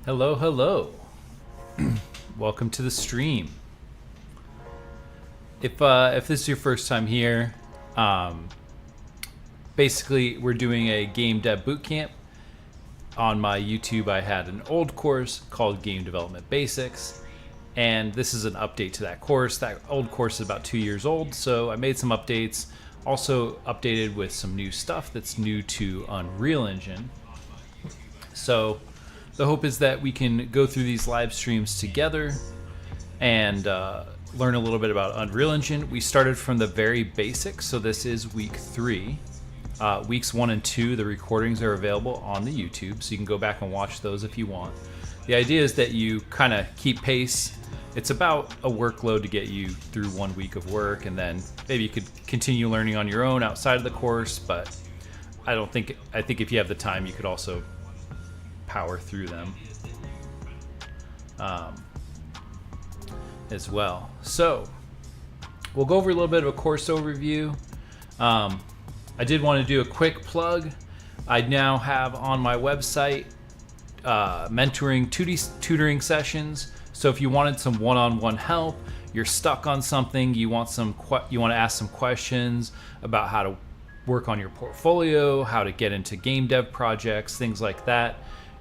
Hello, hello. Welcome to the stream. If this is your first time here, basically we're doing a game dev bootcamp. On my YouTube, I had an old course called Game Development Basics, and this is an update to that course. That old course is about 2 years old, so I made some updates. Also updated with some new stuff that's new to Unreal Engine. So the hope is that we can go through these live streams together and learn a little bit about Unreal Engine. We started from the very basics, so this is week 3. Weeks 1 and 2, the recordings are available on the YouTube, so you can go back and watch those if you want. The idea is that you kind of keep pace. It's about a workload to get you through 1 week of work, and then maybe you could continue learning on your own outside of the course, but I think if you have the time, you could also power through them as well. So we'll go over a little bit of a course overview. I did want to do a quick plug. I now have on my website mentoring tutoring sessions. So if you wanted some one-on-one help, you're stuck on something, you want to ask some questions about how to work on your portfolio, how to get into game dev projects, things like that.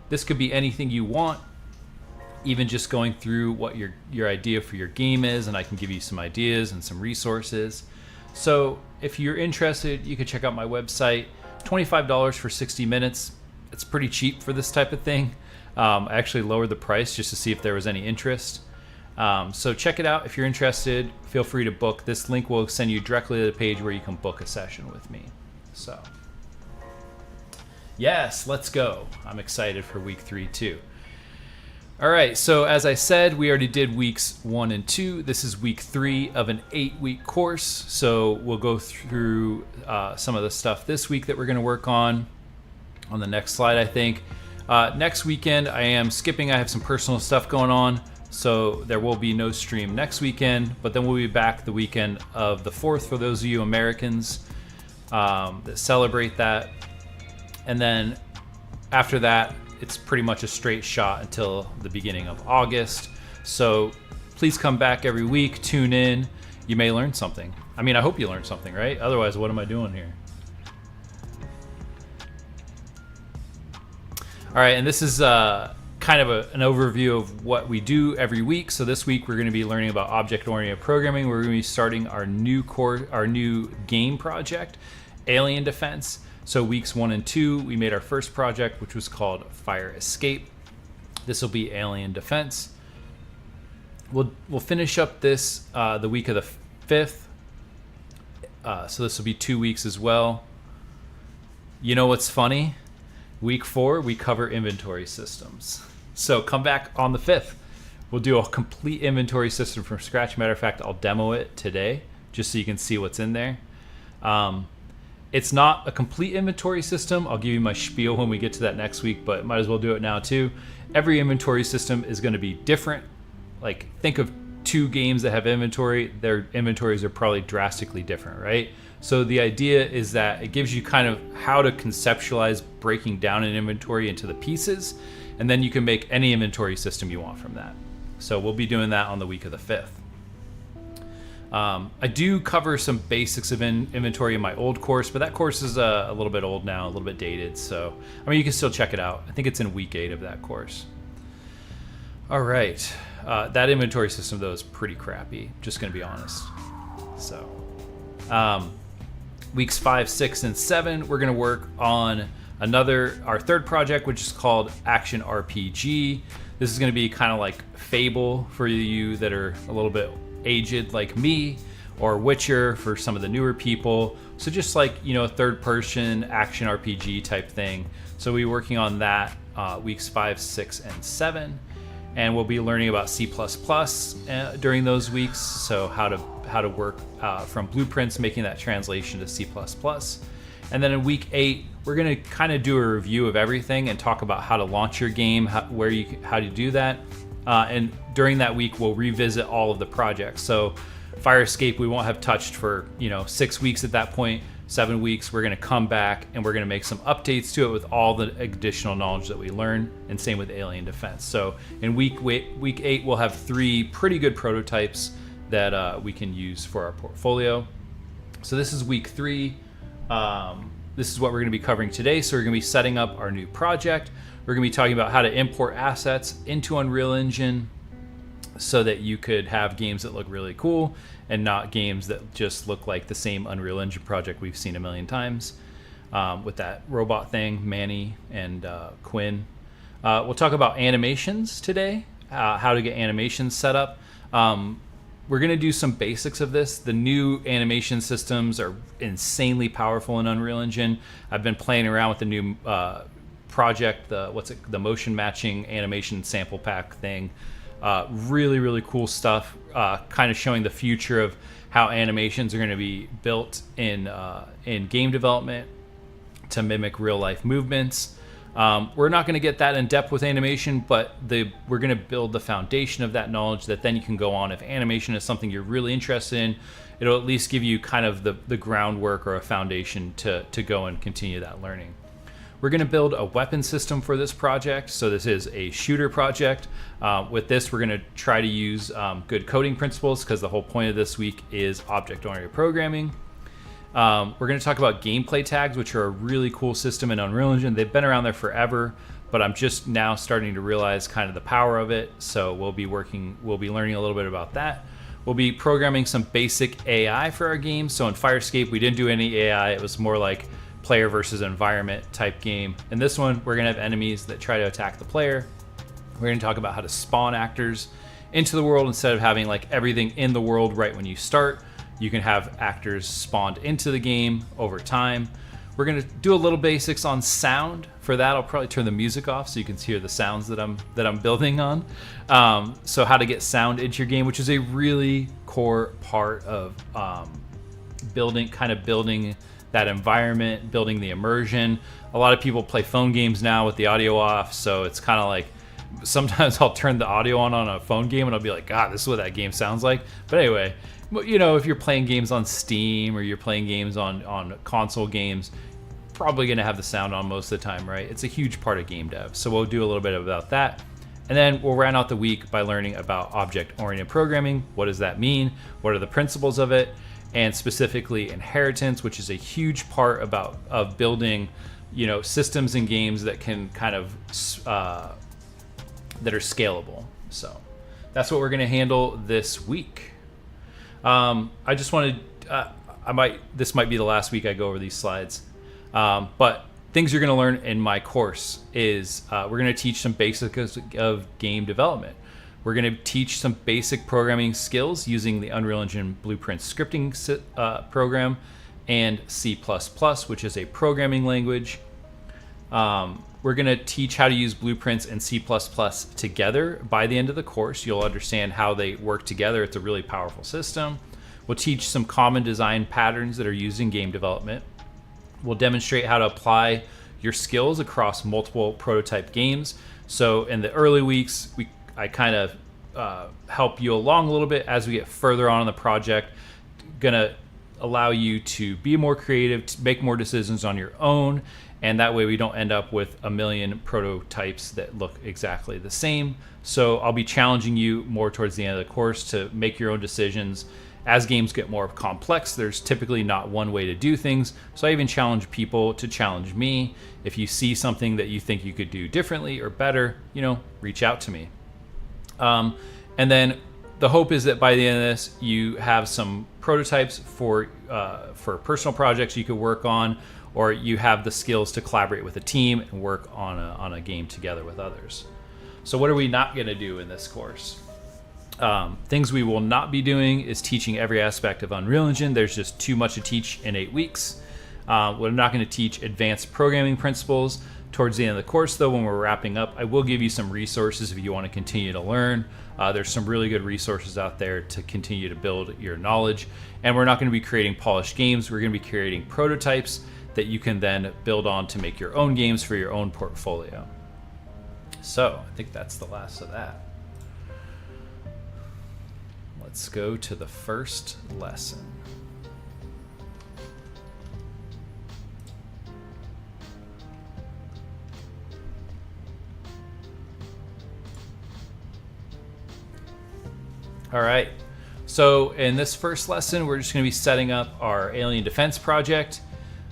This could be anything you want, even just going through what your idea for your game is, and I can give you some ideas and some resources. So if you're interested, you can check out my website. $25 for 60 minutes. It's pretty cheap for this type of thing. I actually lowered the price just to see if there was any interest. So check it out. If you're interested, feel free to book. This link will send you directly to the page where you can book a session with me. So yes, let's go. I'm excited for week 3 too. All right, so as I said, we already did weeks 1 and 2. This is week 3 of an 8-week course. So we'll go through some of the stuff this week that we're going to work on the next slide, I think. Next weekend, I am skipping. I have some personal stuff going on, so there will be no stream next weekend, but then we'll be back the weekend of the 4th for those of you Americans that celebrate that. And then after that, it's pretty much a straight shot until the beginning of August. So please come back every week, tune in. You may learn something. I mean, I hope you learned something, right? Otherwise, what am I doing here? All right, and this is kind of an overview of what we do every week. So this week we're going to be learning about object-oriented programming. We're going to be starting our new game project, Alien Defense. So weeks 1 and 2, we made our first project, which was called Fire Escape. This will be Alien Defense. We'll finish up this the week of the 5th. So this will be 2 weeks as well. You know what's funny? Week 4, we cover inventory systems. So come back on the 5th. We'll do a complete inventory system from scratch. Matter of fact, I'll demo it today just so you can see what's in there. It's not a complete inventory system. I'll give you my spiel when we get to that next week, but might as well do it now too. Every inventory system is going to be different. Like, think of 2 games that have inventory. Their inventories are probably drastically different, right? So the idea is that it gives you kind of how to conceptualize breaking down an inventory into the pieces, and then you can make any inventory system you want from that. So we'll be doing that on the week of the 5th. I do cover some basics of inventory in my old course, but that course is a little bit old now, a little bit dated. So, I mean, you can still check it out. I think it's in week 8 of that course. All right. That inventory system, though, is pretty crappy. Just going to be honest. So, weeks 5, 6, and 7, we're going to work on our third project, which is called Action RPG. This is going to be kind of like Fable for you that are a little bit aged like me, or Witcher for some of the newer people. So just like, a third person action RPG type thing. So we'll be working on that weeks 5, 6, and 7. And we'll be learning about C++ during those weeks. So how to work from blueprints, making that translation to C++. And then in week 8, we're going to kind of do a review of everything and talk about how to launch your game, how to do that. And during that week, we'll revisit all of the projects. So Fire Escape, we won't have touched for 6 weeks at that point. 7 weeks, we're going to come back and we're going to make some updates to it with all the additional knowledge that we learn, and same with Alien Defense. So in week 8, we'll have 3 pretty good prototypes that we can use for our portfolio. So this is week 3. This is what we're going to be covering today. So we're going to be setting up our new project. We're going to be talking about how to import assets into Unreal Engine so that you could have games that look really cool and not games that just look like the same Unreal Engine project we've seen a million times with that robot thing, Manny and Quinn. We'll talk about animations today, how to get animations set up. We're going to do some basics of this. The new animation systems are insanely powerful in Unreal Engine. I've been playing around with the new project, the motion matching animation sample pack thing. Really, really cool stuff. Kind of showing the future of how animations are going to be built in game development to mimic real life movements. We're not going to get that in depth with animation, but we're going to build the foundation of that knowledge that then you can go on. If animation is something you're really interested in, it'll at least give you kind of the groundwork or a foundation to go and continue that learning. We're going to build a weapon system for this project. So this is a shooter project. With this, we're going to try to use good coding principles, because the whole point of this week is object-oriented programming. We're going to talk about gameplay tags, which are a really cool system in Unreal Engine. They've been around there forever, but I'm just now starting to realize kind of the power of it. So we'll be learning a little bit about that. We'll be programming some basic AI for our game. So in Fire Escape, we didn't do any AI. It was more like player versus environment type game. In this one, we're going to have enemies that try to attack the player. We're going to talk about how to spawn actors into the world instead of having like everything in the world right when you start. You can have actors spawned into the game over time. We're going to do a little basics on sound. For that, I'll probably turn the music off so you can hear the sounds that I'm building on. So how to get sound into your game, which is a really core part of building that environment, building the immersion. A lot of people play phone games now with the audio off, so it's kind of like sometimes I'll turn the audio on a phone game and I'll be like, God, this is what that game sounds like. But anyway, if you're playing games on Steam or you're playing games on console games, probably going to have the sound on most of the time, right? It's a huge part of game dev. So we'll do a little bit about that. And then we'll round out the week by learning about object-oriented programming. What does that mean? What are the principles of it? And specifically inheritance, which is a huge part of building, systems and games that can kind of that are scalable. So that's what we're going to handle this week. I just wanted, this might be the last week I go over these slides. But things you're going to learn in my course is we're going to teach some basics of game development. We're going to teach some basic programming skills using the Unreal Engine Blueprint scripting program and C++, which is a programming language. We're going to teach how to use blueprints and C++ together. By the end of the course, you'll understand how they work together. It's a really powerful system. We'll teach some common design patterns that are used in game development. We'll demonstrate how to apply your skills across multiple prototype games. So in the early weeks, I kind of help you along a little bit. As we get further on in the project, gonna allow you to be more creative, to make more decisions on your own, and that way we don't end up with a million prototypes that look exactly the same. So I'll be challenging you more towards the end of the course to make your own decisions. As games get more complex, there's typically not one way to do things. So I even challenge people to challenge me. If you see something that you think you could do differently or better, reach out to me. And then the hope is that by the end of this, you have some prototypes for personal projects you could work on, or you have the skills to collaborate with a team and work on a game together with others. So what are we not going to do in this course? Things we will not be doing is teaching every aspect of Unreal Engine. There's just too much to teach in 8 weeks. We're not going to teach advanced programming principles. Towards the end of the course, though, when we're wrapping up, I will give you some resources if you want to continue to learn. There's some really good resources out there to continue to build your knowledge. And we're not going to be creating polished games. We're going to be creating prototypes that you can then build on to make your own games for your own portfolio. So I think that's the last of that. Let's go to the first lesson. All right, so in this first lesson, we're just going to be setting up our alien defense project.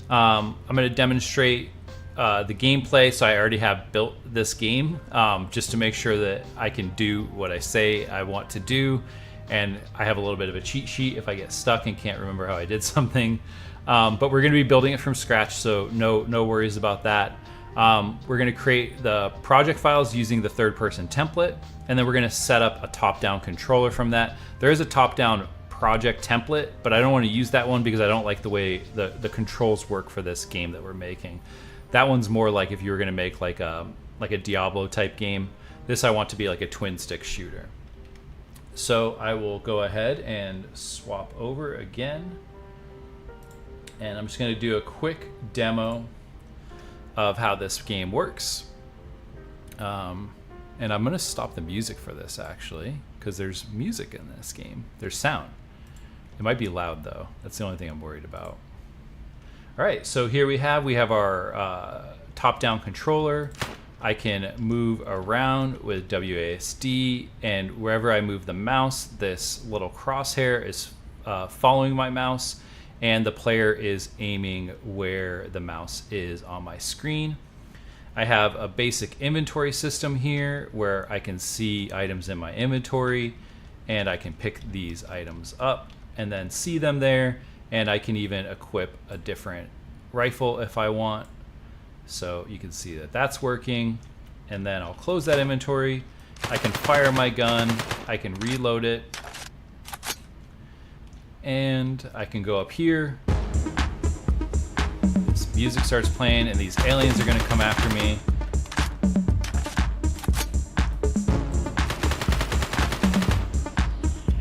I'm going to demonstrate the gameplay. So I already have built this game just to make sure that I can do what I say I want to do. And I have a little bit of a cheat sheet if I get stuck and can't remember how I did something. But we're going to be building it from scratch, so no worries about that. We're going to create the project files using the third-person template, and then we're going to set up a top-down controller from that. There is a top-down project template, but I don't want to use that one because I don't like the way the controls work for this game that we're making. That one's more like if you were going to make like a Diablo type game. This I want to be like a twin-stick shooter. So I will go ahead and swap over again. And I'm just going to do a quick demo of how this game works. And I'm going to stop the music for this actually, because there's music in this game. There's sound. It might be loud though. That's the only thing I'm worried about. All right, so here we have our top-down controller. I can move around with WASD, and wherever I move the mouse, this little crosshair is following my mouse, and the player is aiming where the mouse is on my screen. I have a basic inventory system here where I can see items in my inventory, and I can pick these items up and then see them there, and I can even equip a different rifle if I want. So you can see that that's working, and then I'll close that inventory. I can fire my gun, I can reload it, and I can go up here. This music starts playing, and these aliens are gonna come after me.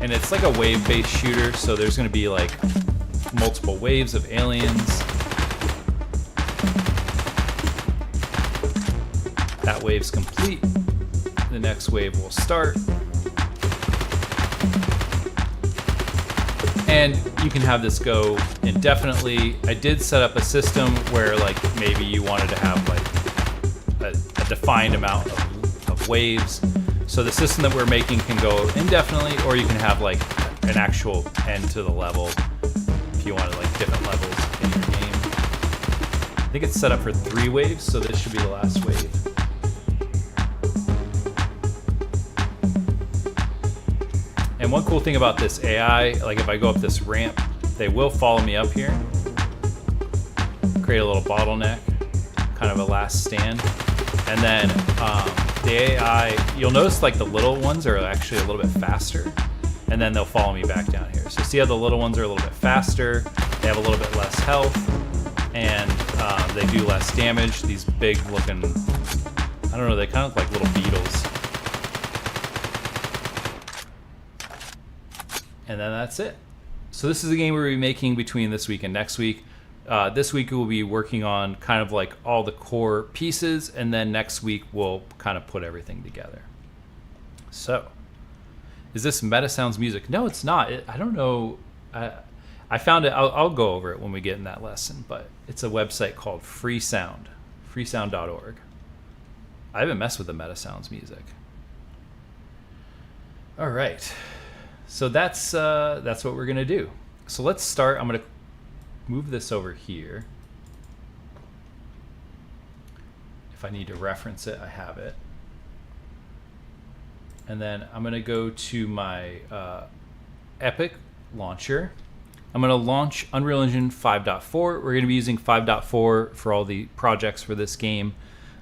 And it's like a wave-based shooter, so there's gonna be like multiple waves of aliens. That wave's complete. The next wave will start. And you can have this go indefinitely. I did set up a system where like maybe you wanted to have like a defined amount of waves. So the system that we're making can go indefinitely, or you can have like an actual end to the level if you wanted like different levels in your game. I think it's set up for 3 waves, so this should be the last wave. And one cool thing about this AI, like if I go up this ramp, they will follow me up here. Create a little bottleneck, kind of a last stand. And then the AI, you'll notice like the little ones are actually a little bit faster, and then they'll follow me back down here. So see how the little ones are a little bit faster, they have a little bit less health, and they do less damage. These big looking, I don't know, they kind of look like little beetles. And then that's it. So this is a game we'll be making between this week and next week. This week we'll be working on kind of like all the core pieces, and then next week we'll kind of put everything together. So, is this Meta Sounds music? No, it's not. I don't know. I found it. I'll go over it when we get in that lesson, but it's a website called freesound, freesound.org. I haven't messed with the Meta Sounds music. All right. So that's what we're going to do. So let's start. I'm going to move this over here. If I need to reference it, I have it. And then I'm going to go to my Epic launcher. I'm going to launch Unreal Engine 5.4. We're going to be using 5.4 for all the projects for this game.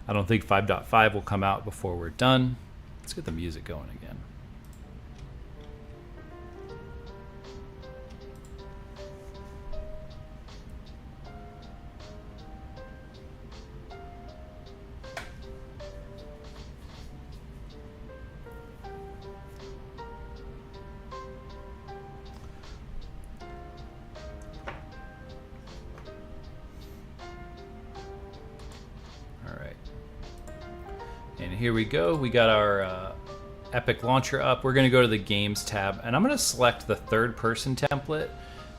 I don't think 5.5 will come out before we're done. Let's get the music going again. And here we go. We got our Epic launcher up. We're going to go to the Games tab, and I'm going to select the third-person template.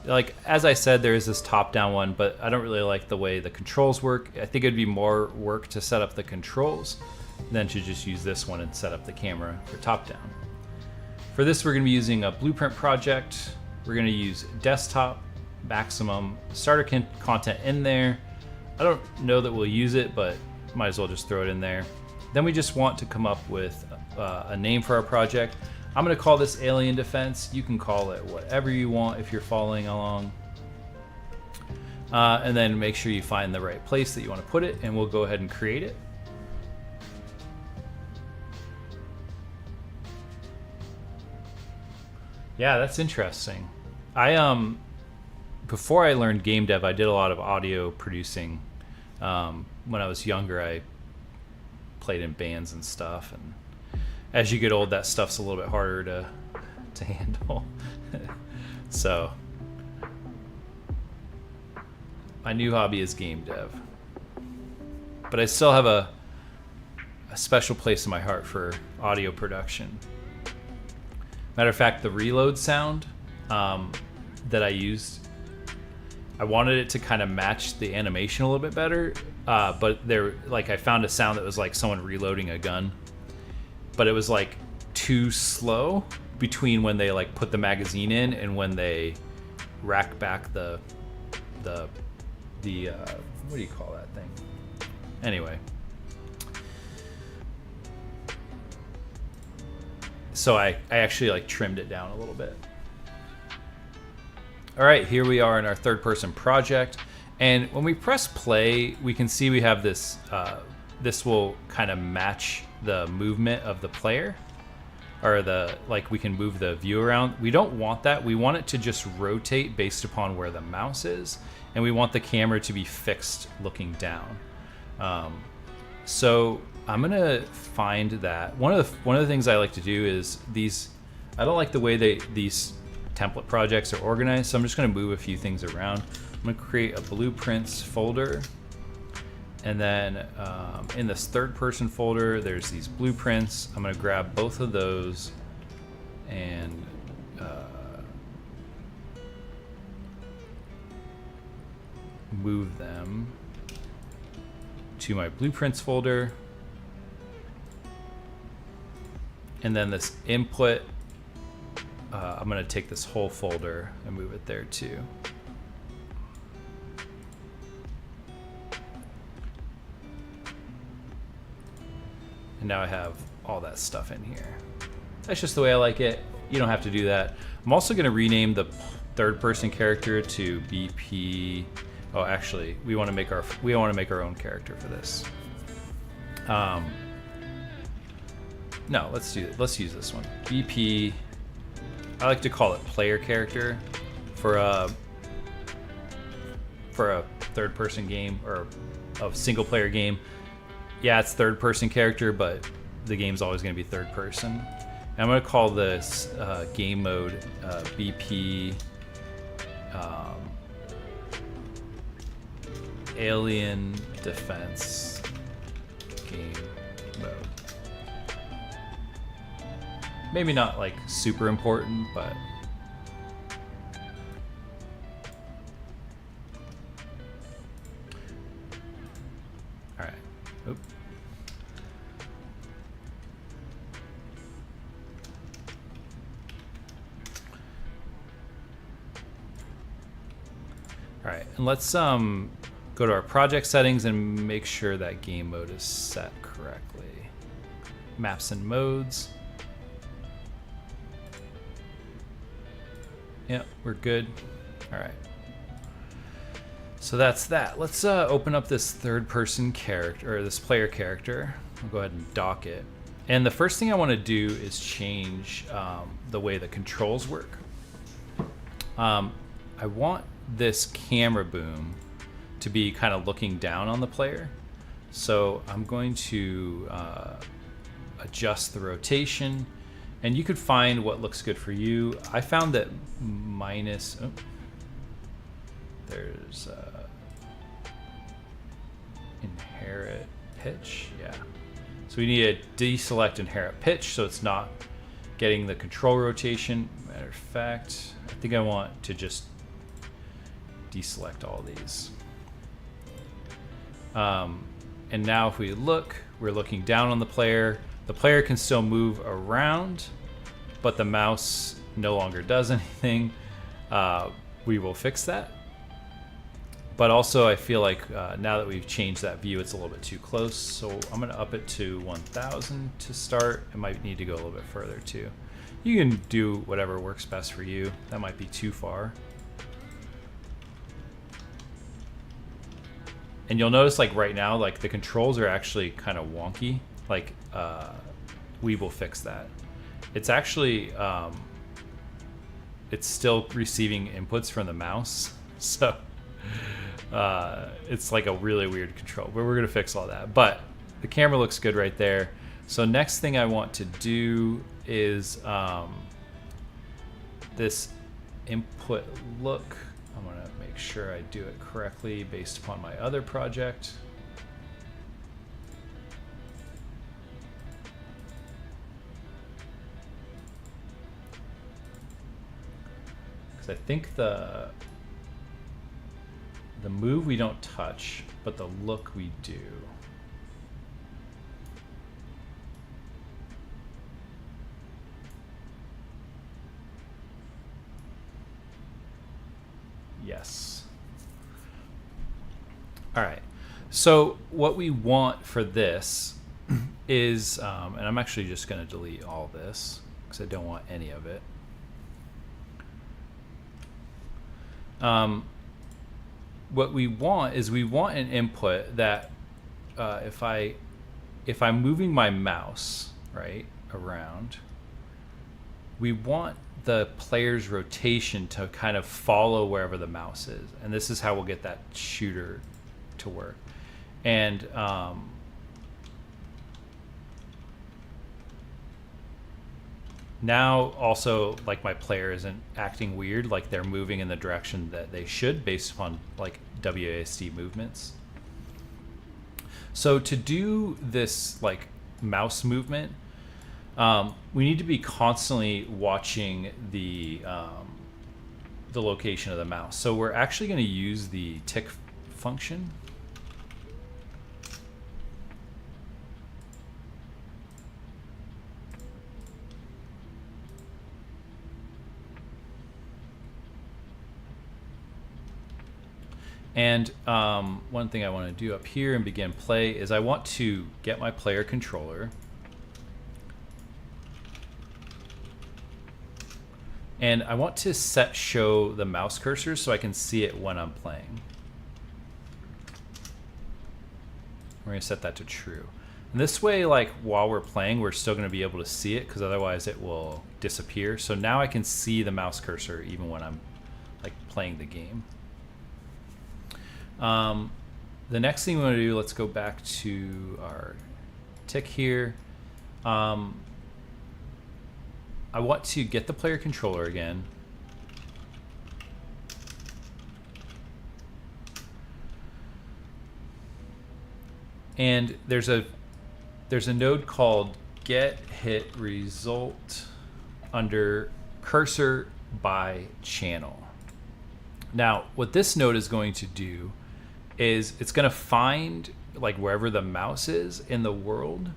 Like, as I said, there is this top-down one, but I don't really like the way the controls work. I think it'd be more work to set up the controls than to just use this one and set up the camera for top-down. For this, we're going to be using a Blueprint project. We're going to use desktop, maximum, starter content in there. I don't know that we'll use it, but might as well just throw it in there. Then we just want to come up with a name for our project. I'm going to call this Alien Defense. You can call it whatever you want if you're following along. And then make sure you find the right place that you want to put it, and we'll go ahead and create it. Yeah, that's interesting. Before I learned game dev, I did a lot of audio producing. When I was younger, I played in bands and stuff, and as you get old, that stuff's a little bit harder to handle. So my new hobby is game dev, but I still have a special place in my heart for audio production. Matter of fact, the reload sound that I used, I wanted it to kind of match the animation a little bit better, but I found a sound that was like someone reloading a gun, but it was like too slow between when they like put the magazine in and when they rack back the what do you call that thing? Anyway, so I actually like trimmed it down a little bit. All right, here we are in our third-person project, and when we press play, we can see we have this. This will kind of match the movement of the player, or we can move the view around. We don't want that. We want it to just rotate based upon where the mouse is, and we want the camera to be fixed looking down. So I'm gonna find that one of the things I like to do is these. I don't like the way these template projects are organized, so I'm just going to move a few things around. I'm going to create a blueprints folder, and then in this third person folder there's these blueprints. I'm going to grab both of those and move them to my blueprints folder, and then this input, I'm going to take this whole folder and move it there too. And now I have all that stuff in here. That's just the way I like it. You don't have to do that. I'm also going to rename the third-person character to BP. Oh, actually, we want to make our own character for this. No, let's use this one. BP. I like to call it player character for a third-person game or a single-player game. Yeah, it's third-person character, but the game's always going to be third-person. And I'm going to call this game mode BP Alien Defense game mode. Maybe not like super important, but all right. Oop. All right, and let's go to our project settings and make sure that game mode is set correctly. Maps and modes. Yep, we're good. All right. So that's that. Let's open up this third-person character, or this player character. I'll go ahead and dock it. And the first thing I want to do is change the way the controls work. I want this camera boom to be kind of looking down on the player. So I'm going to adjust the rotation, and you could find what looks good for you. I found that there's inherit pitch. Yeah. So we need to deselect inherit pitch so it's not getting the control rotation. Matter of fact, I think I want to just deselect all these. And now if we look, we're looking down on the player. The player can still move around, but the mouse no longer does anything. We will fix that. But also I feel like now that we've changed that view, it's a little bit too close. So I'm gonna up it to 1000 to start. I might need to go a little bit further too. You can do whatever works best for you. That might be too far. And you'll notice like right now, like the controls are actually kind of wonky. Like we will fix that. It's actually, it's still receiving inputs from the mouse. So it's like a really weird control, but we're gonna fix all that. But the camera looks good right there. So next thing I want to do is this input look. I'm gonna make sure I do it correctly based upon my other project. Because I think the move we don't touch, but the look we do. Yes. All right. So what we want for this is, and I'm actually just going to delete all this because I don't want any of it. What we want is we want an input that if I'm moving my mouse right around, we want the player's rotation to kind of follow wherever the mouse is, and this is how we'll get that shooter to work. And now also, like, my player isn't acting weird, like they're moving in the direction that they should based upon like WASD movements. So to do this like mouse movement, we need to be constantly watching the location of the mouse. So we're actually going to use the tick function. And one thing I want to do up here and begin play is I want to get my player controller. And I want to set show the mouse cursor so I can see it when I'm playing. We're going to set that to true. And this way, like while we're playing, we're still going to be able to see it, because otherwise it will disappear. So now I can see the mouse cursor even when I'm like playing the game. The next thing we want to do, let's go back to our tick here. I want to get the player controller again. And there's a node called get hit result under cursor by channel. Now, what this node is going to do is it's going to find like wherever the mouse is in the world,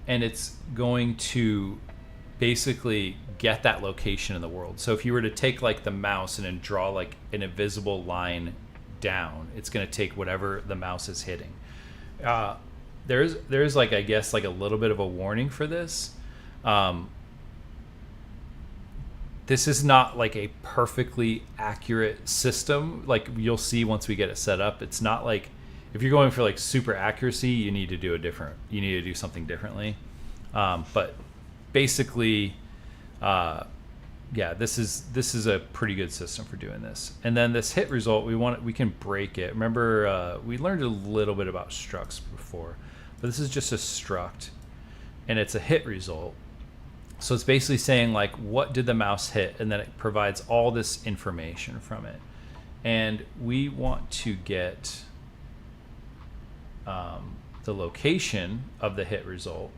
and it's going to basically get that location in the world. So if you were to take like the mouse and then draw like an invisible line down, it's going to take whatever the mouse is hitting. There's like, I guess, like a little bit of a warning for this. This is not like a perfectly accurate system. Like you'll see once we get it set up, it's not like, if you're going for like super accuracy, you need to do something differently. But basically, yeah, this is a pretty good system for doing this. And then this hit result, we can break it. Remember, we learned a little bit about structs before, but this is just a struct, and it's a hit result. So it's basically saying like, what did the mouse hit? And then it provides all this information from it. And we want to get the location of the hit result.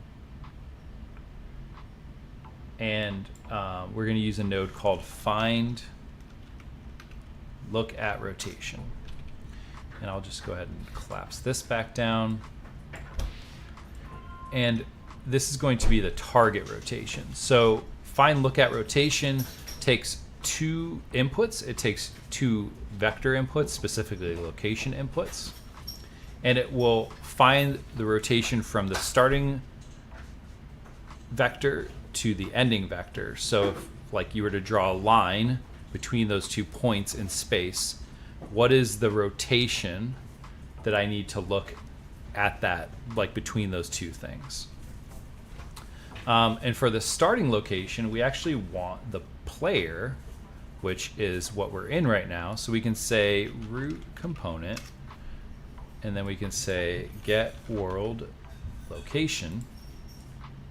And we're going to use a node called find look at rotation. And I'll just go ahead and collapse this back down. And this is going to be the target rotation. So find look at rotation takes two inputs. It takes two vector inputs, specifically location inputs. And it will find the rotation from the starting vector to the ending vector. So if like you were to draw a line between those 2 points in space, what is the rotation that I need to look at that, like between those two things? And for the starting location, we actually want the player, which is what we're in right now. So we can say root component, and then we can say get world location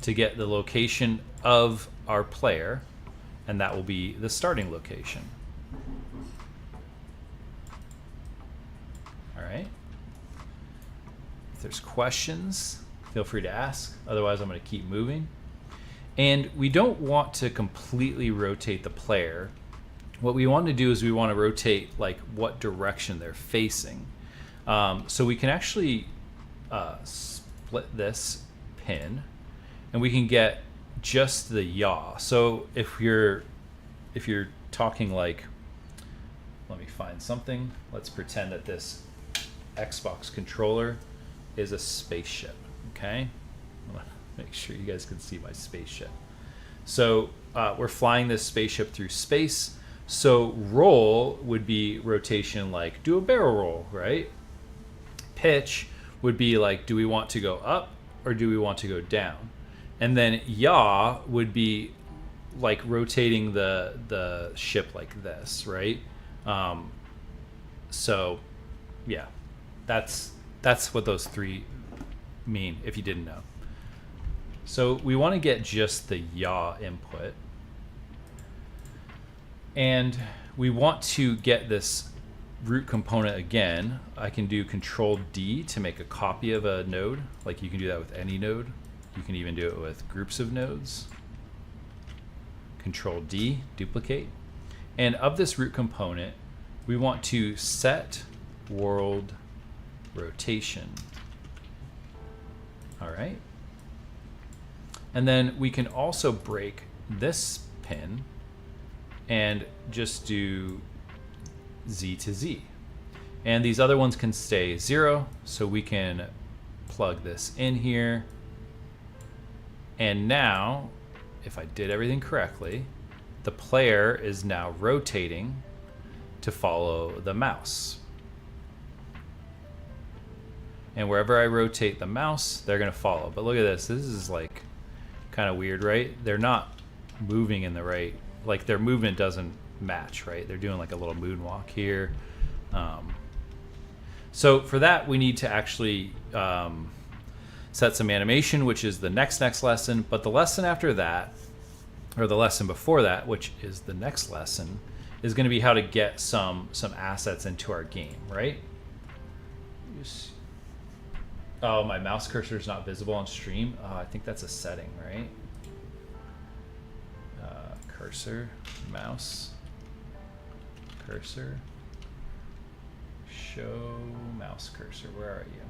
to get the location of our player, and that will be the starting location. All right. If there's questions, feel free to ask. Otherwise, I'm going to keep moving. And we don't want to completely rotate the player. What we want to do is we want to rotate like what direction they're facing. So we can actually split this pin, and we can get just the yaw. So if you're talking like, let me find something. Let's pretend that this Xbox controller is a spaceship. Okay, I want to make sure you guys can see my spaceship. So we're flying this spaceship through space. So roll would be rotation, like do a barrel roll, right? Pitch would be like, do we want to go up or do we want to go down? And then yaw would be like rotating the ship like this, right? So yeah, that's what those three mean, if you didn't know. So we want to get just the yaw input, and we want to get this root component again. I can do Control D to make a copy of a node. Like you can do that with any node. You can even do it with groups of nodes. Control D, duplicate. And of this root component, we want to set world rotation. All right. And then we can also break this pin and just do Z to Z. And these other ones can stay 0, so we can plug this in here. And now, if I did everything correctly, the player is now rotating to follow the mouse. And wherever I rotate the mouse, they're going to follow. But look at this. This is like kind of weird, right? They're not moving in the right, like their movement doesn't match, right? They're doing like a little moonwalk here. So for that, we need to actually set some animation, which is the next lesson. But the lesson after that, or the lesson before that, which is the next lesson, is going to be how to get some assets into our game, right? Oh, my mouse cursor is not visible on stream. Oh, I think that's a setting, right? Cursor, mouse, cursor, show mouse cursor. Where are you?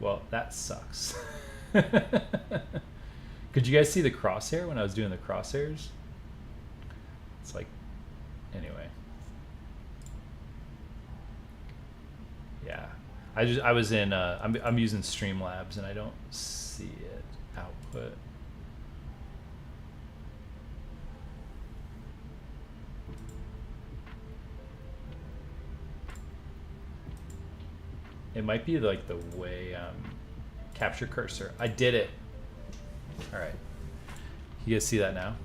Well, that sucks. Could you guys see the crosshair when I was doing the crosshairs? It's like, anyway. Yeah, I was in. I'm using Streamlabs and I don't see it output. It might be like the way capture cursor. I did it. All right. You guys see that now?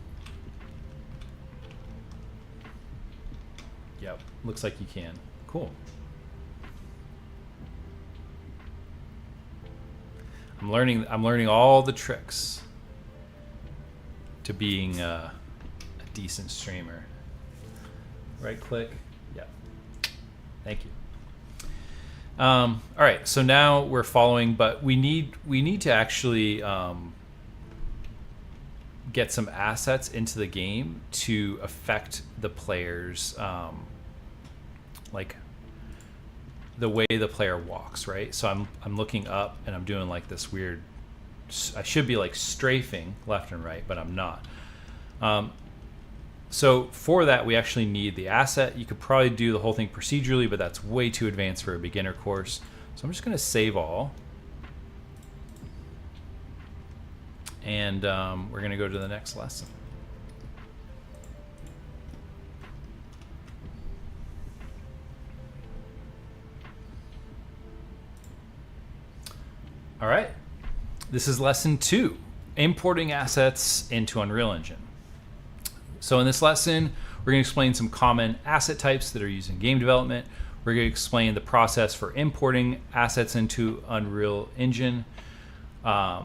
Yep. Looks like you can. Cool. I'm learning all the tricks to being a decent streamer. Right click. Yep. Thank you. All right, so now we're following, but we need to actually get some assets into the game to affect the players, like the way the player walks, right? So I'm looking up and I'm doing like this weird. I should be like strafing left and right, but I'm not. So for that, we actually need the asset. You could probably do the whole thing procedurally, but that's way too advanced for a beginner course. So I'm just going to save all. And we're going to go to the next lesson. All right. This is lesson 2, importing assets into Unreal Engine. So in this lesson, we're going to explain some common asset types that are used in game development. We're going to explain the process for importing assets into Unreal Engine. We're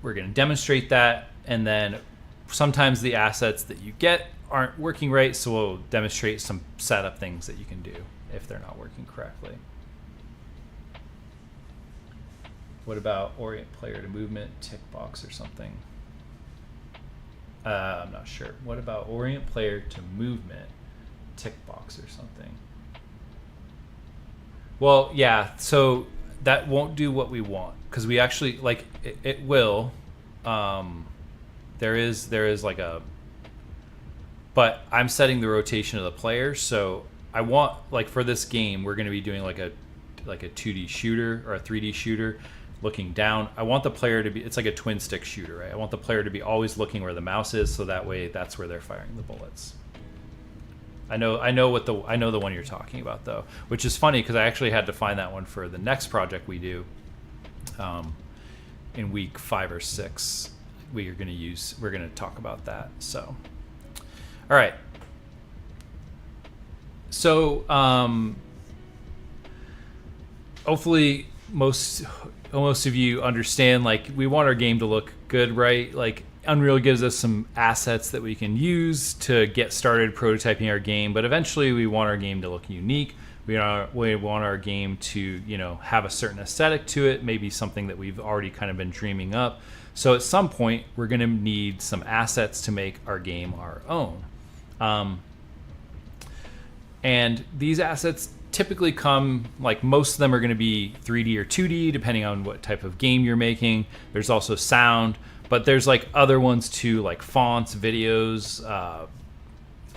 going to demonstrate that, and then sometimes the assets that you get aren't working right, so we'll demonstrate some setup things that you can do if they're not working correctly. What about orient player to movement, tick box or something? I'm not sure. What about orient player to movement, tick box or something? Well, yeah, so that won't do what we want because we actually, like, it will. There is like a, but I'm setting the rotation of the player, so I want, like, for this game, we're going to be doing like a 2D shooter or a 3D shooter. Looking down, I want the player to be, it's like a twin stick shooter, right? I want the player to be always looking where the mouse is, so that way that's where they're firing the bullets. I know the one you're talking about though, which is funny because I actually had to find that one for the next project we do in week 5 or 6. We're going to talk about that. So, all right. So, hopefully most of you understand, like, we want our game to look good, right? Like, Unreal gives us some assets that we can use to get started prototyping our game, but eventually we want our game to look unique. We want our game to, you know, have a certain aesthetic to it, maybe something that we've already kind of been dreaming up. So at some point, we're going to need some assets to make our game our own. And these assets typically come, like, most of them are going to be 3D or 2D, depending on what type of game you're making. There's also sound, But there's like other ones too, like fonts, videos,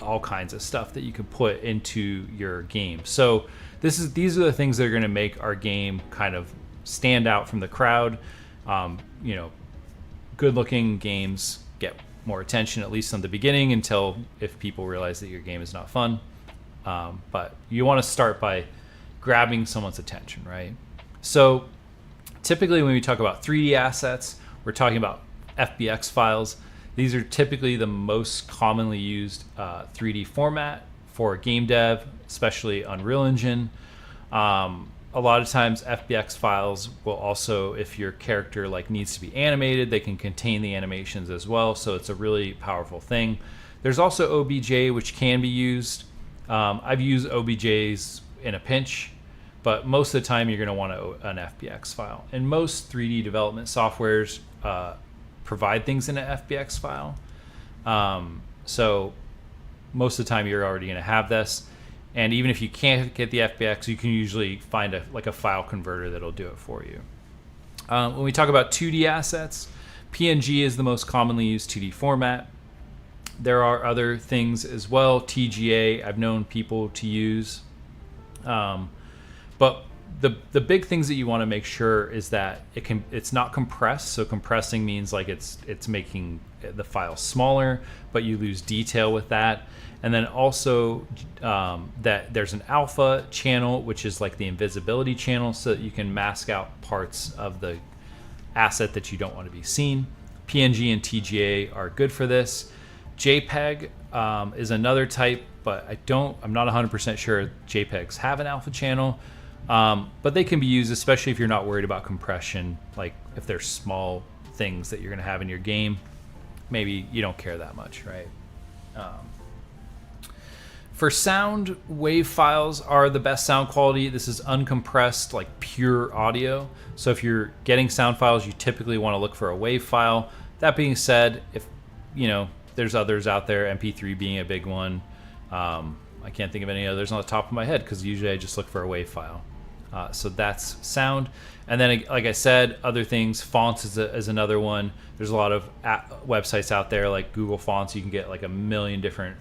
all kinds of stuff that you can put into your game. So these are the things that are going to make our game kind of stand out from the crowd. Good looking games get more attention, at least in the beginning, until if people realize that your game is not fun. But you want to start by grabbing someone's attention, right? So typically when we talk about 3D assets, we're talking about FBX files. These are typically the most commonly used 3D format for game dev, especially Unreal Engine. A lot of times FBX files will also, if your character like needs to be animated, they can contain the animations as well. So it's a really powerful thing. There's also OBJ, which can be used. I've used OBJs in a pinch, but most of the time you're going to want an FBX file. And most 3D development softwares provide things in an FBX file. So most of the time you're already going to have this. And even if you can't get the FBX, you can usually find a file converter that'll do it for you. When we talk about 2D assets, PNG is the most commonly used 2D format. There are other things as well. TGA, I've known people to use. But the big things that you want to make sure is that it's not compressed. So compressing means like it's making the file smaller, but you lose detail with that. And then also that there's an alpha channel, which is like the invisibility channel, so that you can mask out parts of the asset that you don't want to be seen. PNG and TGA are good for this. JPEG is another type, but I'm not 100% sure JPEGs have an alpha channel, but they can be used, especially if you're not worried about compression. Like if there's small things that you're going to have in your game, maybe you don't care that much, right? For sound, WAV files are the best sound quality. This is uncompressed, like pure audio. So if you're getting sound files, you typically want to look for a WAV file. That being said, if there's others out there, MP3 being a big one. I can't think of any others on the top of my head because usually I just look for a WAV file. So that's sound. And then, like I said, other things, fonts is another one. There's a lot of websites out there like Google Fonts. You can get like a million different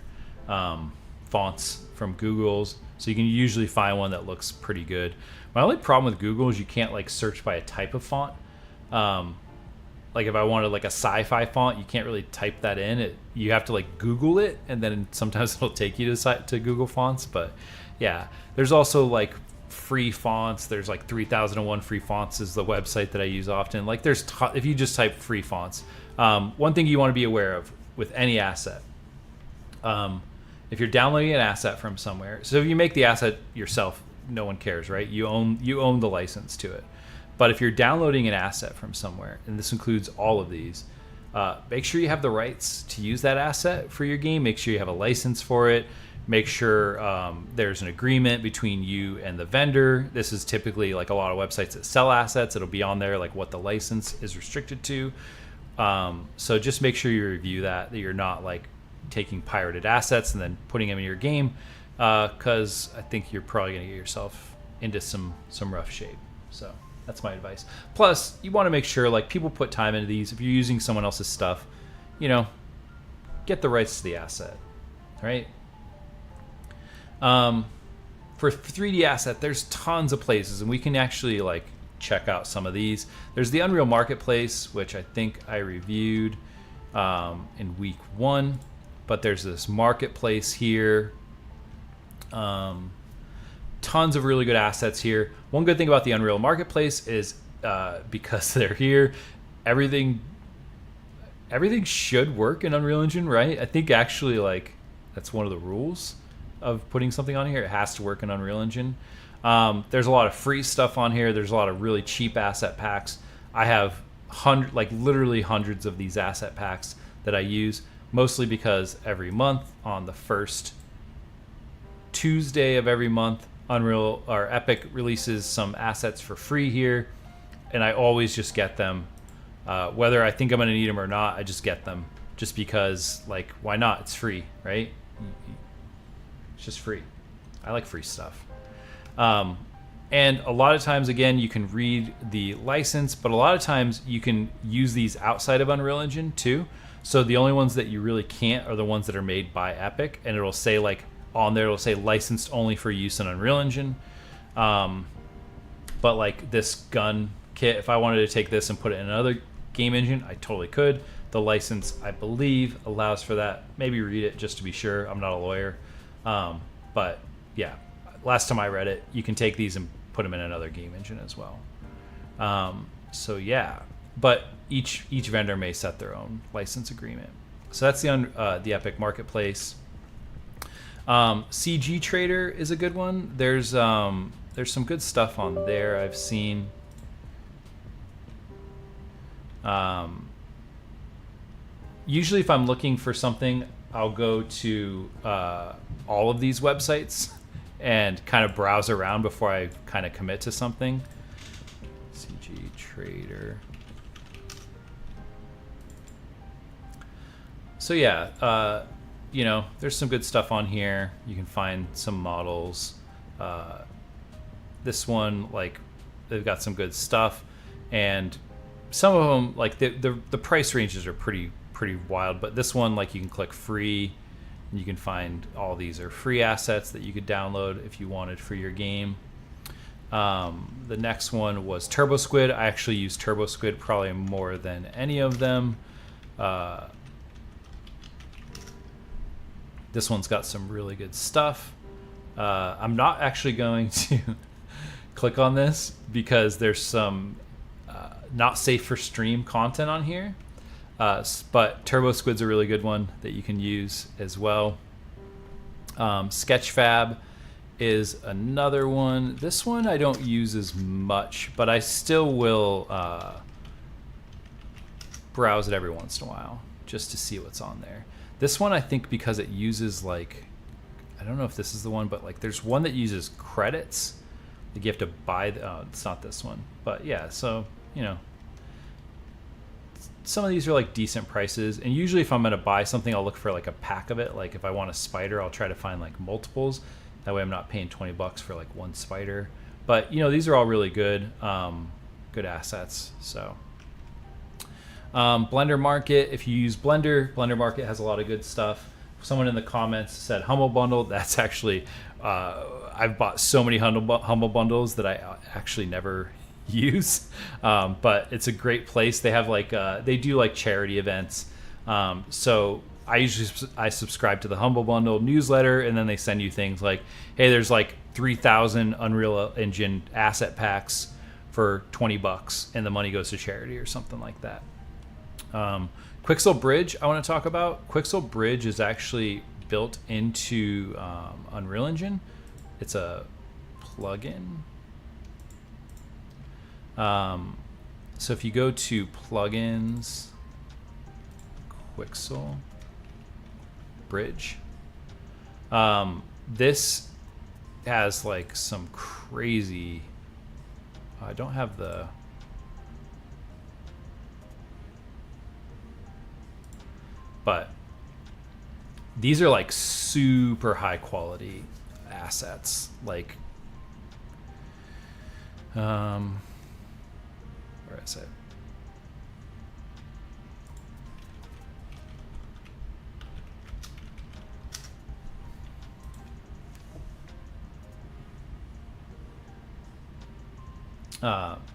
fonts from Google's, so you can usually find one that looks pretty good. My only problem with Google is you can't like search by a type of font. Like if I wanted like a sci-fi font, you can't really type that in. You have to like Google it, and then sometimes it'll take you to Google Fonts. But yeah, there's also like free fonts. There's like 3001 Free Fonts is the website that I use often. Like if you just type free fonts, one thing you want to be aware of with any asset. If you're downloading an asset from somewhere, so if you make the asset yourself, no one cares, right? You own the license to it. But if you're downloading an asset from somewhere, and this includes all of these, make sure you have the rights to use that asset for your game. Make sure you have a license for it. Make sure there's an agreement between you and the vendor. This is typically like a lot of websites that sell assets. It'll be on there like what the license is restricted to. So just make sure you review that you're not like taking pirated assets and then putting them in your game, because I think you're probably going to get yourself into some rough shape. So that's my advice. Plus, you want to make sure like people put time into these. If you're using someone else's stuff, get the rights to the asset, right? For 3D asset, there's tons of places, and we can actually like check out some of these. There's the Unreal Marketplace, which I think I reviewed in week 1. But there's this marketplace here. Tons of really good assets here. One good thing about the Unreal Marketplace is because they're here, everything should work in Unreal Engine, right? I think actually like that's one of the rules of putting something on here. It has to work in Unreal Engine. There's a lot of free stuff on here. There's a lot of really cheap asset packs. I have literally hundreds of these asset packs that I use. Mostly because every month on the first Tuesday of every month, Unreal or Epic releases some assets for free here, and I always just get them. Whether I think I'm going to need them or not, I just get them just because, like, why not? It's free, right? It's just free. I like free stuff. And a lot of times, again, you can read the license, but a lot of times you can use these outside of Unreal Engine too. So the only ones that you really can't are the ones that are made by Epic, and it'll say like on there, it'll say licensed only for use in Unreal Engine. But like this gun kit, if I wanted to take this and put it in another game engine, I totally could. The license, I believe, allows for that. Maybe read it just to be sure. I'm not a lawyer. But yeah, last time I read it, you can take these and put them in another game engine as well. So yeah, but each vendor may set their own license agreement. So that's the Epic Marketplace. CG Trader is a good one. There's some good stuff on there I've seen. Usually if I'm looking for something, I'll go to all of these websites and kind of browse around before I kind of commit to something. CG Trader. So yeah, you know, there's some good stuff on here. You can find some models. This one, like, they've got some good stuff, and some of them, like the price ranges are pretty wild. But this one, like, you can click free, and you can find all these are free assets that you could download if you wanted for your game. The next one was Turbo Squid. I actually use Turbo Squid probably more than any of them. This one's got some really good stuff. I'm not actually going to click on this because there's some not safe for stream content on here. But Turbo Squid's a really good one that you can use as well. Sketchfab is another one. This one I don't use as much, but I still will browse it every once in a while just to see what's on there. This one, I think, because it uses, like, I don't know if this is the one, but like there's one that uses credits. Like you have to buy it's not this one, but yeah, so, you know, some of these are like decent prices, and usually if I'm going to buy something, I'll look for like a pack of it. Like if I want a spider, I'll try to find like multiples. That way I'm not paying $20 for like one spider. But, you know, these are all really good, good assets. So Blender Market, if you use Blender Market has a lot of good stuff. Someone in the comments said Humble Bundle. That's actually, I've bought so many Humble Bundles that I actually never use, but it's a great place. They have like they do like charity events, so I subscribe to the Humble Bundle newsletter, and then they send you things like, hey, there's like 3,000 Unreal Engine asset packs for $20, and the money goes to charity or something like that. Quixel Bridge I want to talk about. Quixel Bridge is actually built into Unreal Engine. It's a plugin. So if you go to plugins, Quixel Bridge, this has like some crazy, I don't have the, but these are like super high quality assets. Like, where is it?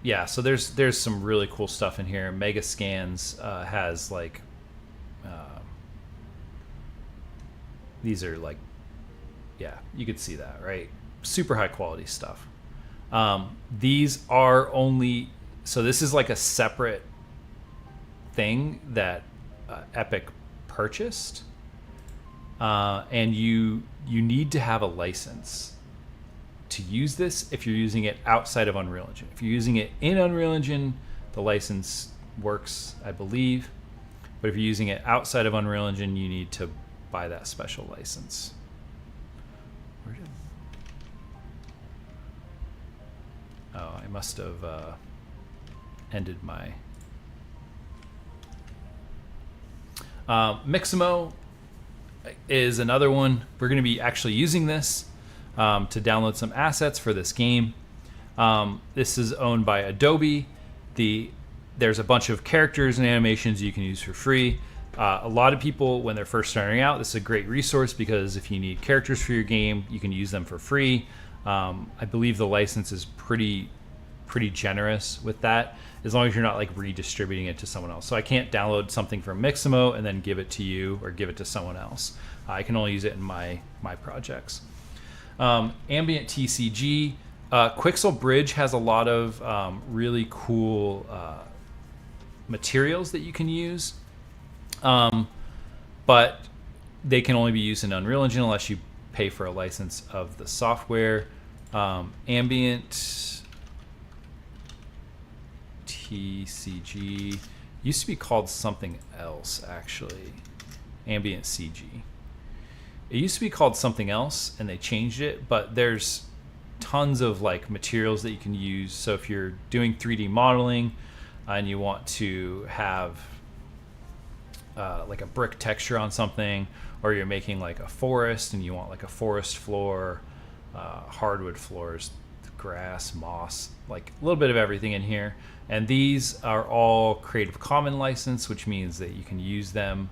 Yeah, so there's some really cool stuff in here. Mega Scans has like, these are like, yeah, you could see that, right? Super high quality stuff. These are only, so this is like a separate thing that Epic purchased, and you need to have a license to use this if you're using it outside of Unreal Engine. If you're using it in Unreal Engine, the license works, I believe. But if you're using it outside of Unreal Engine, you need to buy that special license. Oh, I must have ended my... Mixamo is another one. We're going to be actually using this to download some assets for this game. This is owned by Adobe. There's a bunch of characters and animations you can use for free. A lot of people, when they're first starting out, this is a great resource because if you need characters for your game, you can use them for free. I believe the license is pretty generous with that, as long as you're not like redistributing it to someone else. So I can't download something from Mixamo and then give it to you or give it to someone else. I can only use it in my projects. Ambient TCG. Quixel Bridge has a lot of really cool materials that you can use, but they can only be used in Unreal Engine unless you pay for a license of the software. Ambient TCG used to be called something else, actually. Ambient CG. It used to be called something else and they changed it, but there's tons of like materials that you can use. So if you're doing 3D modeling and you want to have like a brick texture on something, or you're making like a forest and you want like a forest floor, hardwood floors, grass, moss, like a little bit of everything in here. And these are all Creative Commons license, which means that you can use them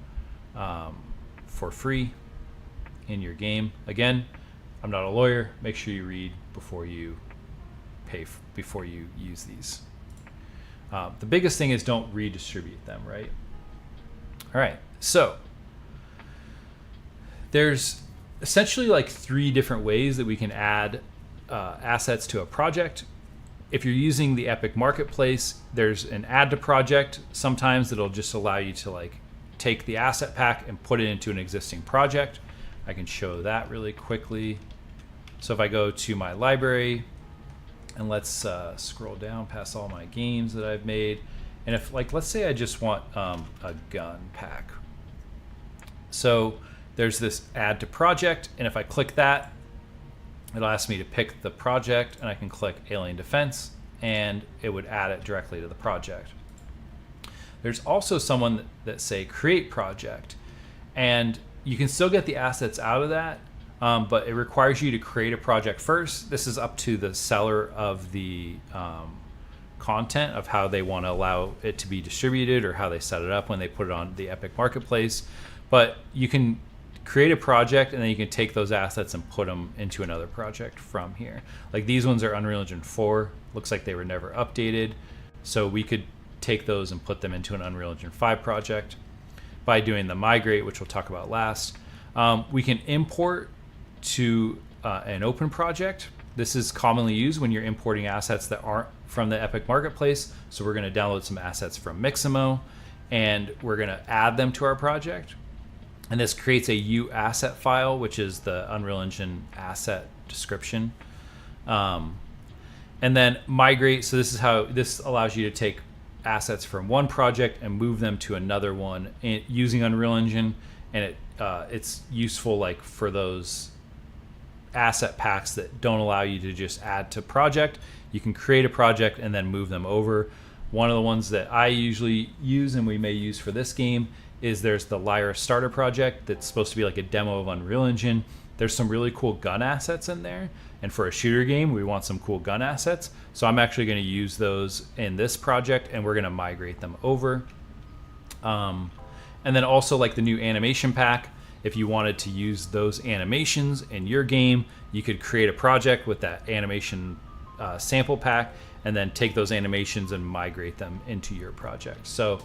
for free in your game. Again, I'm not a lawyer. Make sure you read before you pay before you use these. The biggest thing is don't redistribute them, right? All right, so there's essentially like 3 different ways that we can add assets to a project. If you're using the Epic Marketplace, there's an add to project. Sometimes it'll just allow you to like take the asset pack and put it into an existing project. I can show that really quickly. So if I go to my library and let's scroll down past all my games that I've made. And if like, let's say I just want a gun pack. So there's this add to project. And if I click that, it'll ask me to pick the project, and I can click Alien Defense and it would add it directly to the project. There's also someone that say create project, and you can still get the assets out of that, but it requires you to create a project first. This is up to the seller of the content of how they want to allow it to be distributed or how they set it up when they put it on the Epic Marketplace. But you can create a project and then you can take those assets and put them into another project from here. Like these ones are Unreal Engine 4. Looks like they were never updated. So we could take those and put them into an Unreal Engine 5 project by doing the migrate, which we'll talk about last. We can import to an open project. This is commonly used when you're importing assets that aren't from the Epic Marketplace. So we're going to download some assets from Mixamo and we're going to add them to our project. And this creates a U asset file, which is the Unreal Engine asset description. And then migrate. So this is how this allows you to take assets from one project and move them to another one using Unreal Engine. And it's useful like for those asset packs that don't allow you to just add to project. You can create a project and then move them over. One of the ones that I usually use and we may use for this game is there's the Lyra starter project that's supposed to be like a demo of Unreal Engine. There's some really cool gun assets in there, and for a shooter game we want some cool gun assets, so I'm actually going to use those in this project and we're going to migrate them over. And then also like the new animation pack, if you wanted to use those animations in your game, you could create a project with that animation sample pack and then take those animations and migrate them into your project. So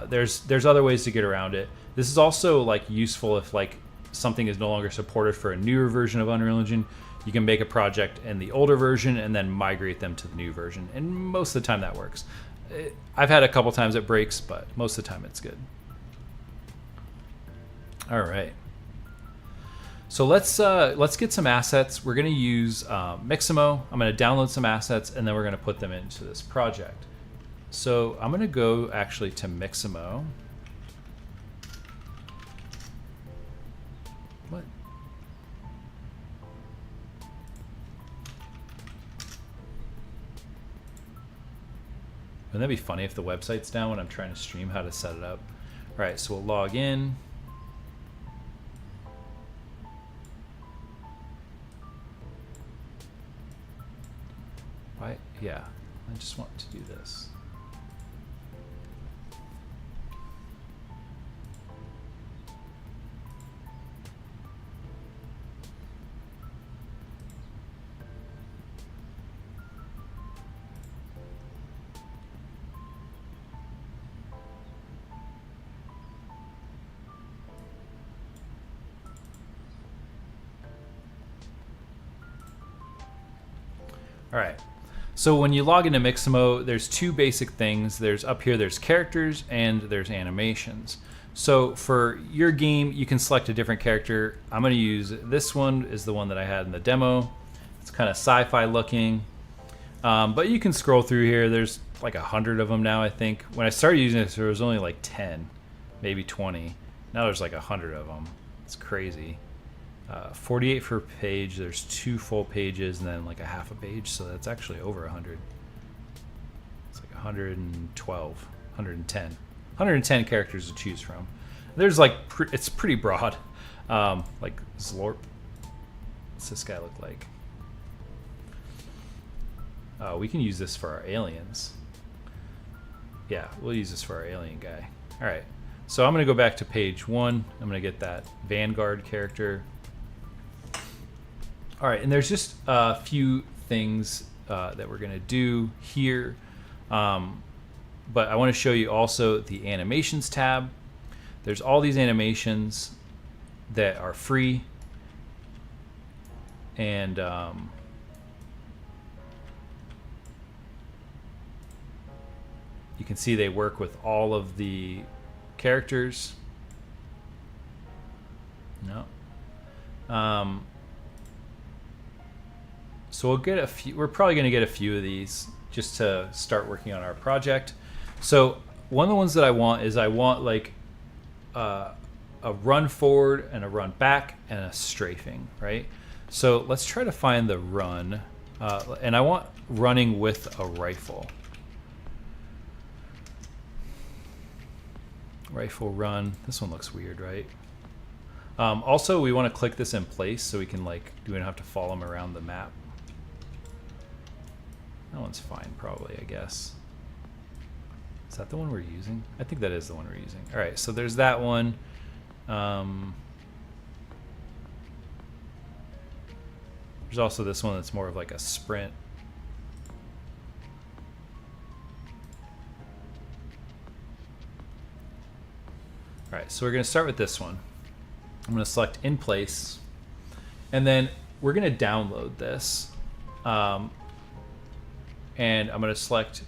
there's other ways to get around it. This is also like useful if like something is no longer supported for a newer version of Unreal Engine. You can make a project in the older version and then migrate them to the new version. And most of the time that works. I've had a couple times it breaks, but most of the time it's good. All right. So let's get some assets. We're going to use Mixamo. I'm going to download some assets and then we're going to put them into this project. So I'm going to go actually to Mixamo. What? Wouldn't that be funny if the website's down when I'm trying to stream how to set it up? All right, so we'll log in. Why yeah, I just want to do this. All right. So when you log into Mixamo, there's two basic things. There's up here, there's characters and there's animations. So for your game, you can select a different character. I'm going to use this one is the one that I had in the demo. It's kind of sci-fi looking, but you can scroll through here. There's like 100 of them now, I think. When I started using this, there was only like 10, maybe 20. Now there's like 100 of them. It's crazy. 48 per page. There's 2 full pages and then like a half a page, so that's actually over 100. It's like 112, 110, 110 characters to choose from. There's like it's pretty broad. Like Zlorp. What's this guy look like? We can use this for our aliens. Yeah, we'll use this for our alien guy. All right. So I'm going to go back to page 1. I'm going to get that Vanguard character. All right, and there's just a few things that we're going to do here. But I want to show you also the animations tab. There's all these animations that are free. And you can see they work with all of the characters. No. So we'll get a few. We're probably going to get a few of these just to start working on our project. So one of the ones that I want is I want like a run forward and a run back and a strafing, right? So let's try to find the run, and I want running with a rifle. Rifle run. This one looks weird, right? Also, we want to click this in place so we can like we don't have to follow them around the map. That one's fine, probably, I guess. Is that the one we're using? I think that is the one we're using. All right, so there's that one. There's also this one that's more of like a sprint. All right, so we're going to start with this one. I'm going to select in place, and then we're going to download this. And I'm going to select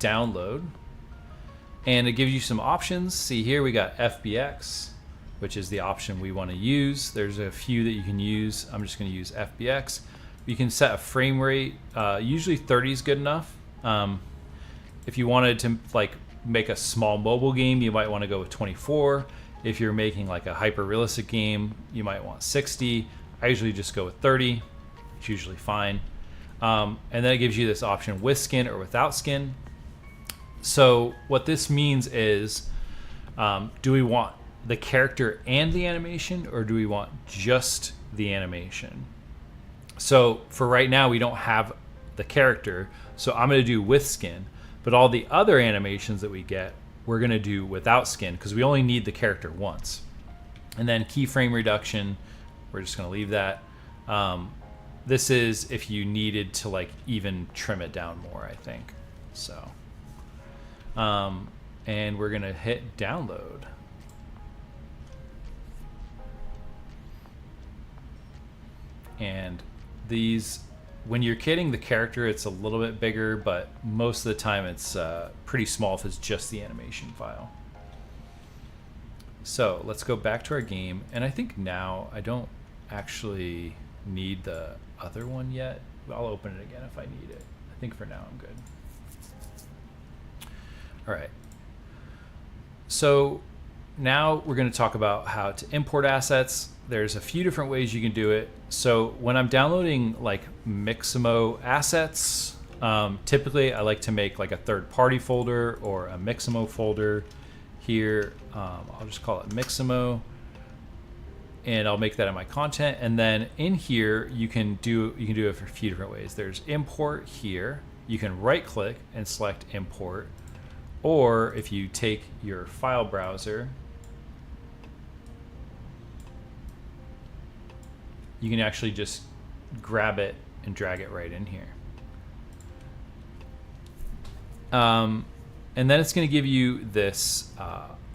download, and it gives you some options. See here we got FBX, which is the option we want to use. There's a few that you can use. I'm just going to use FBX. You can set a frame rate. Usually 30 is good enough. If you wanted to like make a small mobile game, you might want to go with 24. If you're making like a hyper realistic game, you might want 60. I usually just go with 30. It's usually fine. And then it gives you this option with skin or without skin. So what this means is, do we want the character and the animation, or do we want just the animation? So for right now, we don't have the character, so I'm going to do with skin. But all the other animations that we get, we're going to do without skin because we only need the character once. And then keyframe reduction, we're just going to leave that. This is if you needed to like even trim it down more, I think. So, and we're gonna hit download. And these, when you're kitting the character, it's a little bit bigger, but most of the time it's pretty small if it's just the animation file. So let's go back to our game, and I think now I don't actually need the other one yet. I'll open it again if I need it. I think for now I'm good. All right. So now we're going to talk about how to import assets. There's a few different ways you can do it. So when I'm downloading like Mixamo assets, typically I like to make like a third-party folder or a Mixamo folder. Here, I'll just call it Mixamo. and I'll make that in my content. And then in here, you can do it for a few different ways. There's import here. You can right click and select import. Or if you take your file browser, you can actually just grab it and drag it right in here. And then it's going to give you this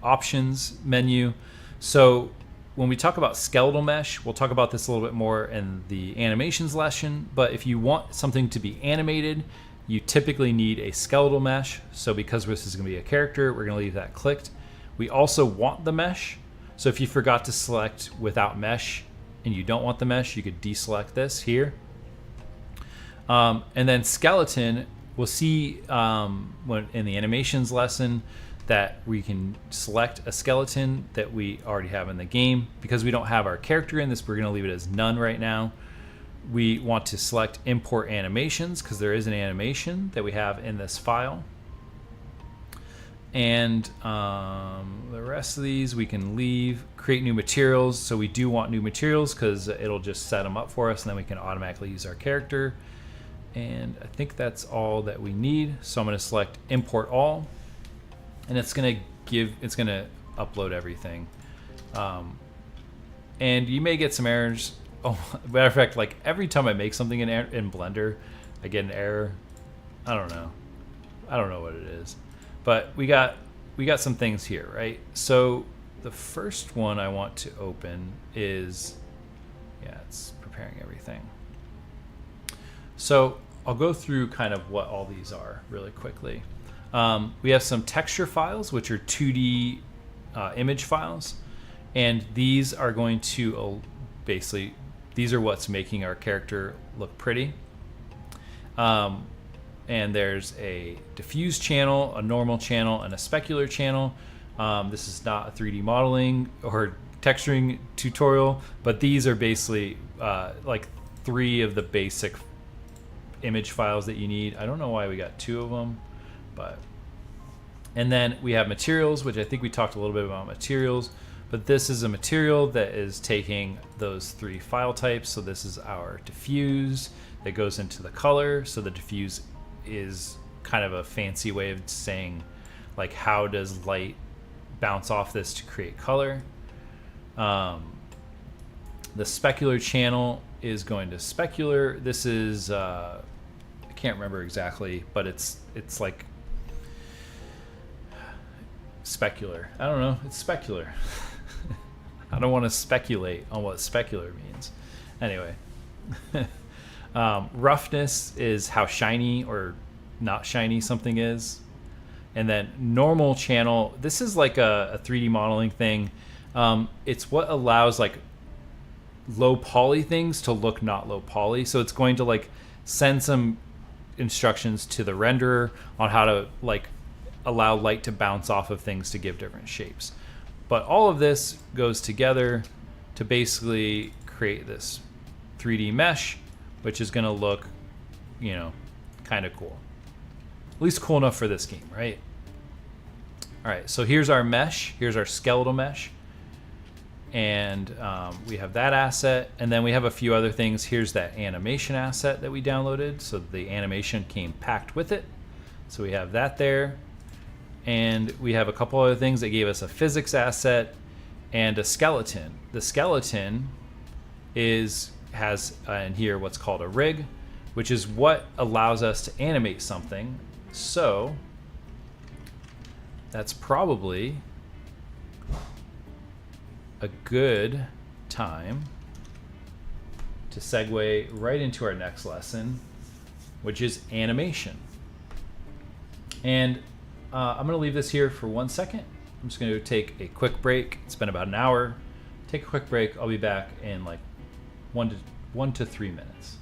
options menu. So when we talk about skeletal mesh, we'll talk about this a little bit more in the animations lesson. But if you want something to be animated, you typically need a skeletal mesh. So because this is going to be a character, we're going to leave that clicked. We also want the mesh. So if you forgot to select without mesh and you don't want the mesh, you could deselect this here. And then skeleton, we'll see when in the animations lesson that we can select a skeleton that we already have in the game. Because we don't have our character in this, we're going to leave it as none right now. We want to select import animations because there is an animation that we have in this file. And the rest of these we can leave. Create new materials. So we do want new materials because it'll just set them up for us, and then we can automatically use our character. And I think that's all that we need. So I'm going to select import all, and it's going to upload everything. And you may get some errors. Oh, matter of fact, like every time I make something in Blender, I get an error. I don't know what it is, but we got some things here, right? So the first one I want to open is, yeah, it's preparing everything. So I'll go through kind of what all these are really quickly. We have some texture files, which are 2D image files, and these are going to basically, these are what's making our character look pretty. And there's a diffuse channel, a normal channel, and a specular channel. This is not a 3D modeling or texturing tutorial, but these are basically like 3 of the basic image files that you need. I don't know why we got 2 of them, but. And then we have materials, which I think we talked a little bit about materials, but this is a material that is taking those 3 file types. So this is our diffuse that goes into the color. So the diffuse is kind of a fancy way of saying, like, how does light bounce off this to create color. The specular channel is going to specular. This is I can't remember exactly, but it's like specular. I don't know. It's specular. I don't want to speculate on what specular means. Anyway, roughness is how shiny or not shiny something is. And then normal channel, this is like a 3D modeling thing. It's what allows like low poly things to look not low poly. So it's going to like send some instructions to the renderer on how to like allow light to bounce off of things to give different shapes. But all of this goes together to basically create this 3D mesh, which is going to look, you know, kind of cool. At least cool enough for this game, right? All right, so here's our mesh. Here's our skeletal mesh. And we have that asset. And then we have a few other things. Here's that animation asset that we downloaded. So the animation came packed with it. So we have that there. And we have a couple other things that gave us a physics asset and a skeleton. The skeleton has in here what's called a rig, which is what allows us to animate something. So that's probably a good time to segue right into our next lesson, which is animation. And I'm going to leave this here for 1 second. I'm just going to take a quick break. It's been about an hour. Take a quick break. I'll be back in like 1 to 3 minutes.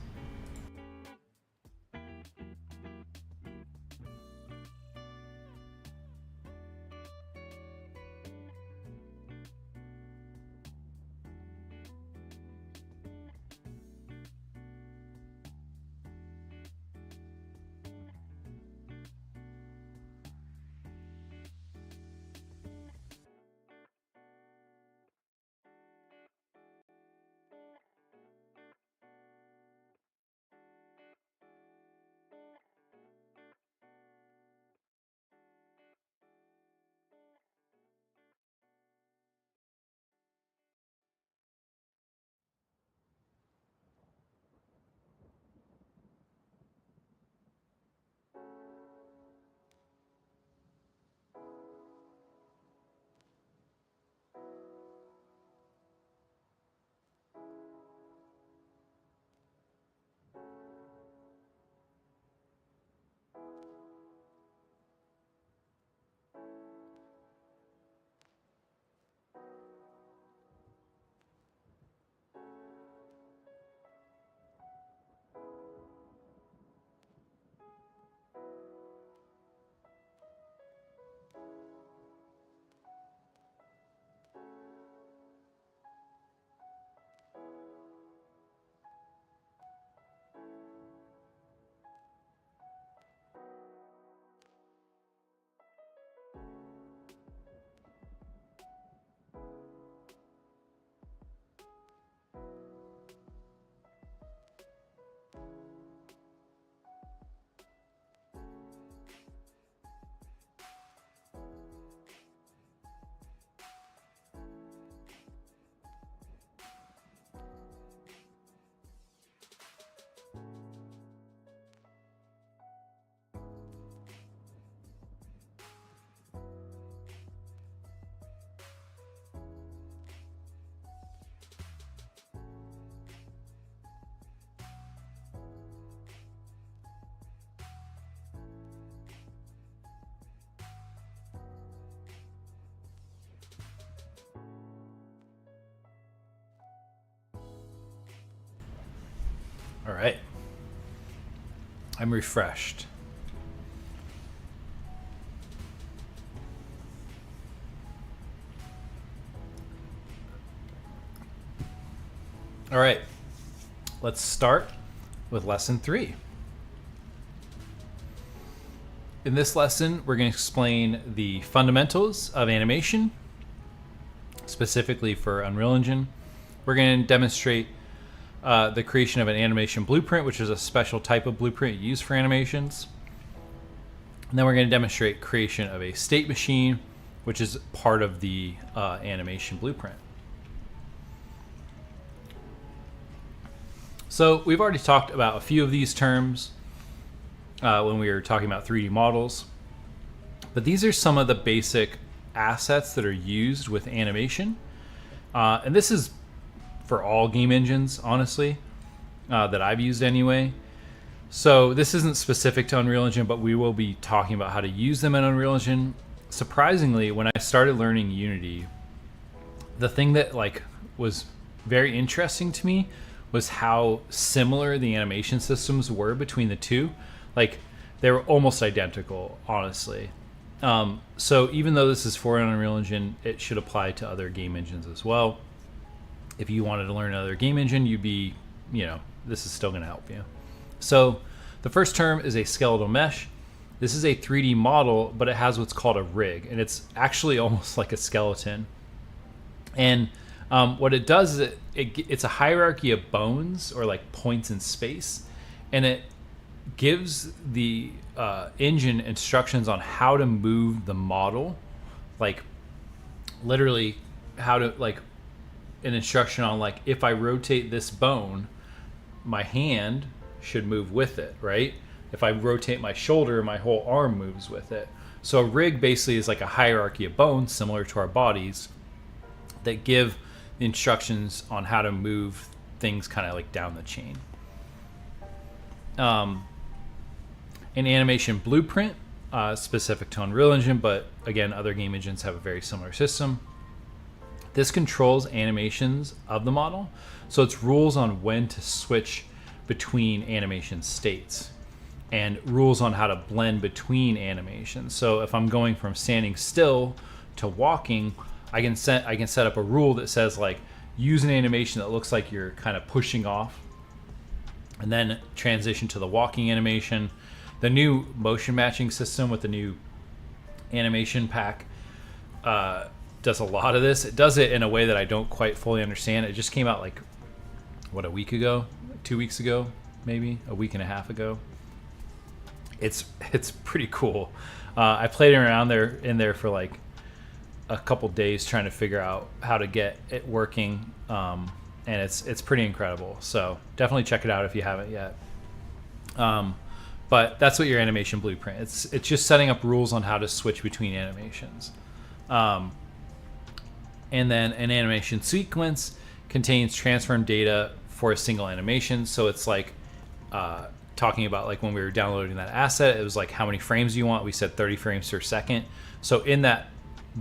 All right. I'm refreshed. All right. Let's start with lesson 3. In this lesson, we're going to explain the fundamentals of animation, specifically for Unreal Engine. We're going to demonstrate the creation of an animation blueprint, which is a special type of blueprint used for animations. And then we're going to demonstrate creation of a state machine, which is part of the animation blueprint. So we've already talked about a few of these terms when we were talking about 3D models, but these are some of the basic assets that are used with animation. And this is for all game engines, honestly, that I've used anyway. So this isn't specific to Unreal Engine, but we will be talking about how to use them in Unreal Engine. Surprisingly, when I started learning Unity, the thing that was very interesting to me was how similar the animation systems were between the two. They were almost identical, honestly. So even though this is for an Unreal Engine, it should apply to other game engines as well. If you wanted to learn another game engine, you'd be, this is still going to help you. So the first term is a skeletal mesh. This is a 3D model, but it has what's called a rig, and it's actually almost like a skeleton. And what it does is it's a hierarchy of bones or points in space, and it gives the engine instructions on how to move the model, literally how to an instruction on if I rotate this bone, my hand should move with it, right? If I rotate my shoulder, my whole arm moves with it. So a rig basically is like a hierarchy of bones similar to our bodies that give instructions on how to move things kind of down the chain. An animation blueprint, specific to Unreal Engine, but again, other game engines have a very similar system. This controls animations of the model, so it's rules on when to switch between animation states and rules on how to blend between animations. So if I'm going from standing still to walking, I can set up a rule that says use an animation that looks like you're kind of pushing off, and then transition to the walking animation. The new motion matching system with the new animation pack does a lot of this. It does it in a way that I don't quite fully understand. It just came out a week ago, 2 weeks ago, maybe a week and a half ago. It's pretty cool. I played around in there for a couple days trying to figure out how to get it working, and it's pretty incredible. So definitely check it out if you haven't yet. But that's what your animation blueprint. It's just setting up rules on how to switch between animations. And then an animation sequence contains transform data for a single animation. So it's talking about when we were downloading that asset, it was how many frames do you want? We said 30 frames per second. So in that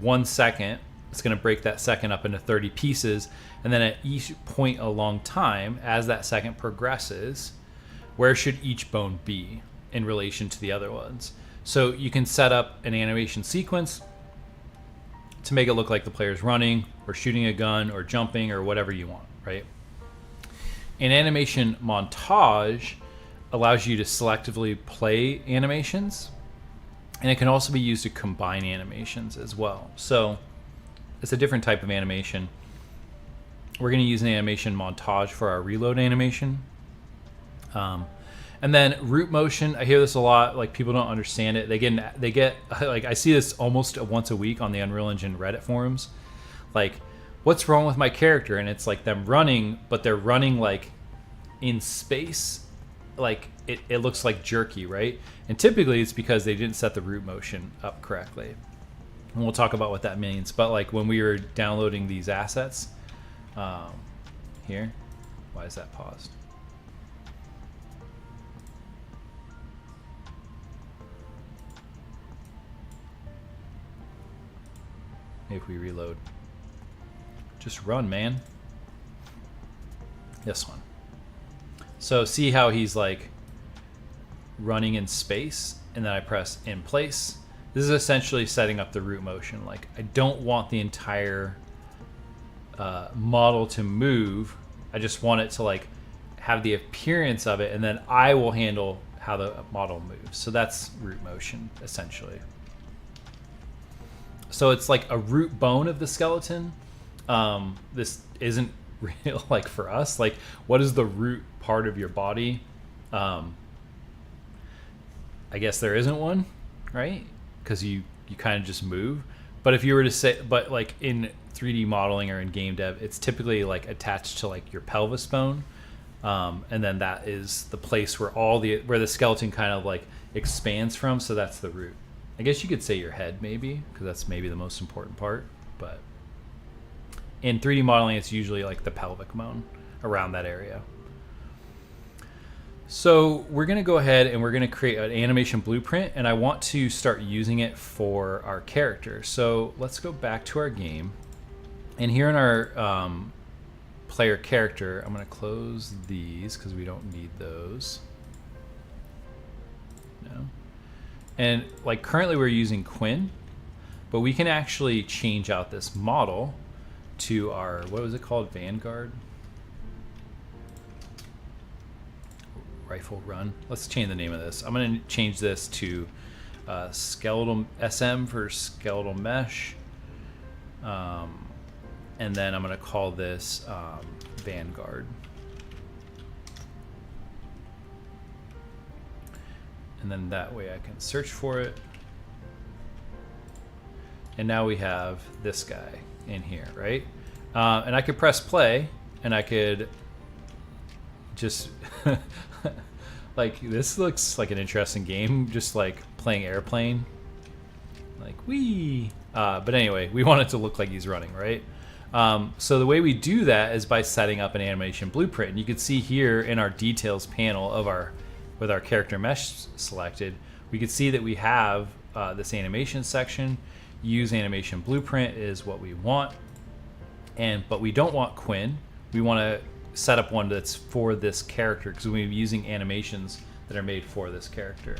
1 second, it's going to break that second up into 30 pieces. And then at each point along time, as that second progresses, where should each bone be in relation to the other ones? So you can set up an animation sequence to make it look like the player's running or shooting a gun or jumping or whatever you want, right? An animation montage allows you to selectively play animations, and it can also be used to combine animations as well. So it's a different type of animation. We're going to use an animation montage for our reload animation. And then root motion, I hear this a lot. People don't understand it. They get I see this almost once a week on the Unreal Engine Reddit forums. What's wrong with my character? And it's them running, but they're running in space. It looks jerky, right? And typically it's because they didn't set the root motion up correctly. And we'll talk about what that means. But when we were downloading these assets, here, why is that paused? If we reload, just run, man. This one. So see how he's like running in space, and then I press in place. This is essentially setting up the root motion. Like I don't want the entire model to move. I just want it to like have the appearance of it, and then I will handle how the model moves. So that's root motion essentially. So it's like a root bone of the skeleton. This isn't real like for us. Like what is the root part of your body? I guess there isn't one, right? Because you kind of just move. But if you were to say, but like in 3D modeling or in game dev, it's typically like attached to like your pelvis bone, and then that is the place where where the skeleton kind of like expands from. So that's the root. I guess you could say your head maybe, because that's maybe the most important part. But in 3D modeling, it's usually like the pelvic bone around that area. So we're going to go ahead and we're going to create an animation blueprint, and I want to start using it for our character. So let's go back to our game, and here in our player character, I'm going to close these because we don't need those. No. And like currently we're using Quinn, but we can actually change out this model to our, what was it called? Vanguard? Rifle Run. Let's change the name of this. I'm going to change this to skeletal SM for skeletal mesh. And then I'm going to call this Vanguard. And then that way I can search for it. And now we have this guy in here, right? And I could press play, and I could just like, this looks like an interesting game, just like playing airplane, like wee. But anyway, we want it to look like he's running, right? So the way we do that is by setting up an animation blueprint. And you can see here in our details panel of with our character mesh selected, we can see that we have this animation section. Use animation blueprint is what we want, but we don't want Quinn. We want to set up one that's for this character, because we're using animations that are made for this character.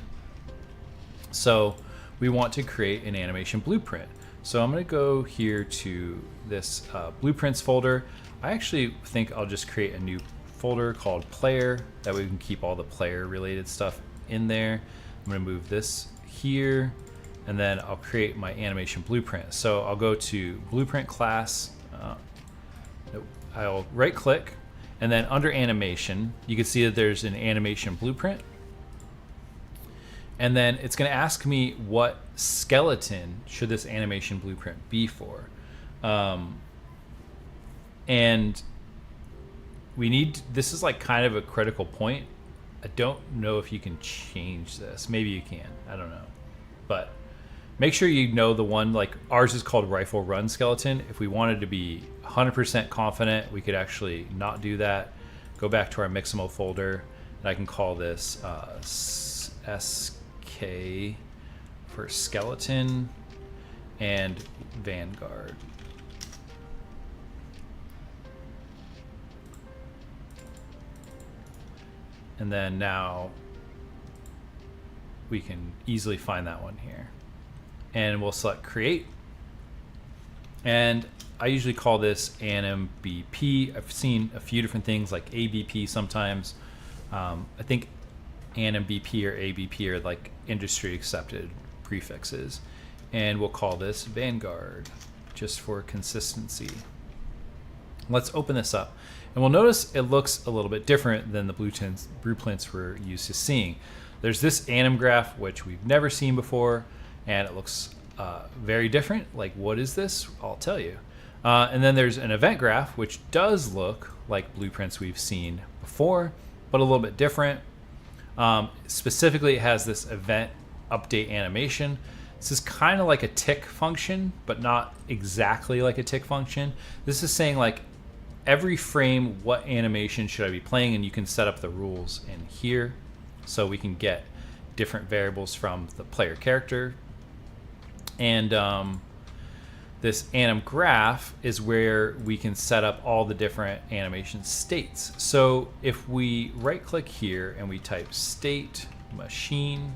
So we want to create an animation blueprint. So I'm going to go here to this blueprints folder. I actually think I'll just create a new folder called player, that way we can keep all the player related stuff in there. I'm going to move this here, and then I'll create my animation blueprint. So I'll go to blueprint class. I'll right click, and then under animation, you can see that there's an animation blueprint. And then it's going to ask me what skeleton should this animation blueprint be for. And we need, this is like kind of a critical point. I don't know if you can change this. Maybe you can, I don't know. But make sure you know the one, like ours is called Rifle Run Skeleton. If we wanted to be 100% confident, we could actually not do that. Go back to our Mixamo folder, and I can call this SK for skeleton and Vanguard. And then now we can easily find that one here. And we'll select create. And I usually call this ANMBP. I've seen a few different things like ABP sometimes. I think ANMBP or ABP are like industry accepted prefixes. And we'll call this Vanguard just for consistency. Let's open this up. And we'll notice it looks a little bit different than the blueprints we're used to seeing. There's this anim graph, which we've never seen before, and it looks very different. Like, what is this? I'll tell you. And then there's an event graph, which does look like blueprints we've seen before, but a little bit different. Specifically, it has this event update animation. This is kind of like a tick function, but not exactly like a tick function. This is saying like every frame, what animation should I be playing? And you can set up the rules in here. So we can get different variables from the player character. And This anim graph is where we can set up all the different animation states. So if we right click here and we type state machine,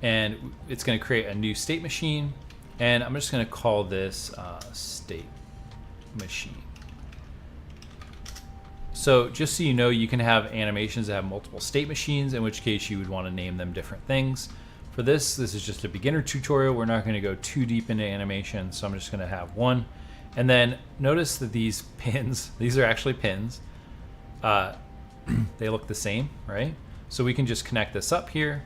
and it's going to create a new state machine, and I'm just going to call this state machine. So just so you know, you can have animations that have multiple state machines, in which case you would want to name them different things. For this is just a beginner tutorial. We're not going to go too deep into animation, so I'm just going to have one. And then notice that these pins, these are actually pins. They look the same, right? So we can just connect this up here,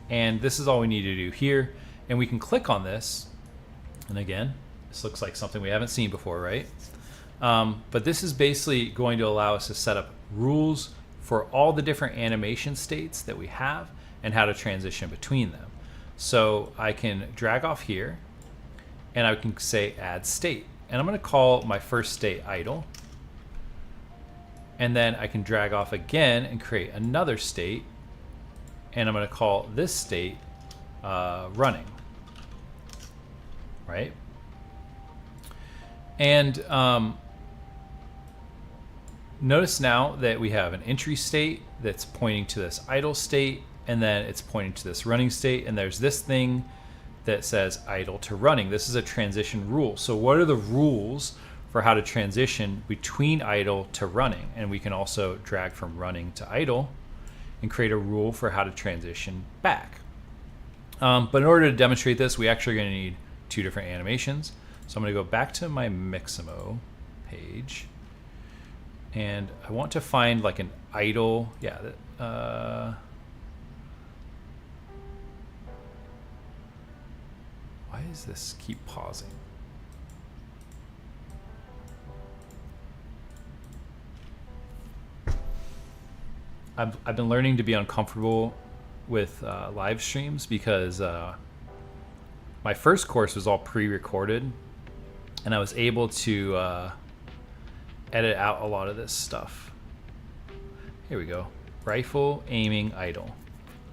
and this is all we need to do here. And we can click on this, and again, this looks like something we haven't seen before, right? But this is basically going to allow us to set up rules for all the different animation states that we have and how to transition between them. So I can drag off here, and I can say add state, and I'm going to call my first state idle, and then I can drag off again and create another state, and I'm going to call this state running, right? And notice now that we have an entry state that's pointing to this idle state, and then it's pointing to this running state, and there's this thing that says idle to running. This is a transition rule. So what are the rules for how to transition between idle to running? And we can also drag from running to idle and create a rule for how to transition back. But in order to demonstrate this, we actually are going to need two different animations. So I'm going to go back to my Mixamo page, and I want to find like an idle, why does this keep pausing? I've been learning to be uncomfortable with live streams because my first course was all pre-recorded, and I was able to edit out a lot of this stuff. Here we go. Rifle aiming idle.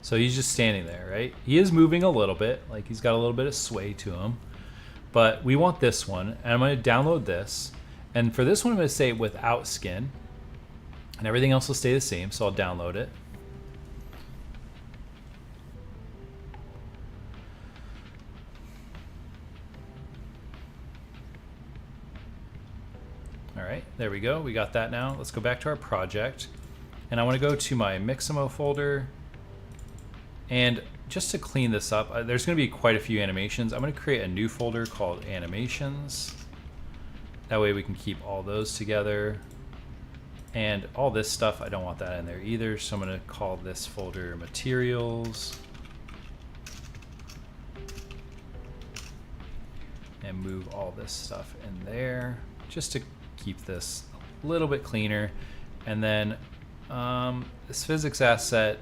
So he's just standing there, right? He is moving a little bit, like he's got a little bit of sway to him. But we want this one, and I'm going to download this. And for this one, I'm going to say without skin, and everything else will stay the same, so I'll download it. All right, there we go. We got that now. Let's go back to our project. And I want to go to my Mixamo folder. And just to clean this up, there's going to be quite a few animations. I'm going to create a new folder called animations. That way we can keep all those together. And all this stuff, I don't want that in there either. So I'm going to call this folder materials. And move all this stuff in there just to keep this a little bit cleaner. And then this physics asset,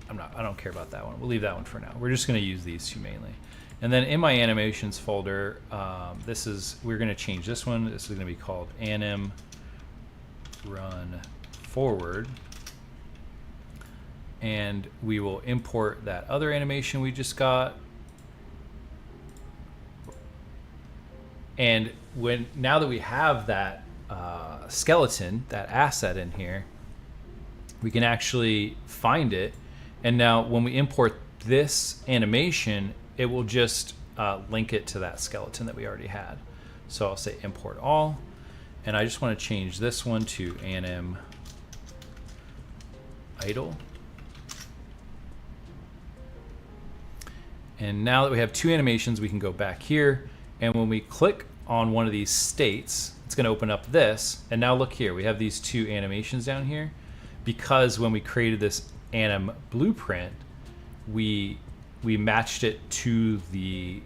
I don't care about that one. We'll leave that one for now. We're just going to use these two mainly. And then in my animations folder, we're going to change this one. This is going to be called anim run forward. And we will import that other animation we just got. And now that we have that skeleton, that asset in here, we can actually find it. And now when we import this animation, it will just link it to that skeleton that we already had. So I'll say import all, and I just want to change this one to anim idle. And now that we have two animations, we can go back here, and when we click on one of these states, it's going to open up this. And now look here, we have these two animations down here, because when we created this anim blueprint, we matched it to the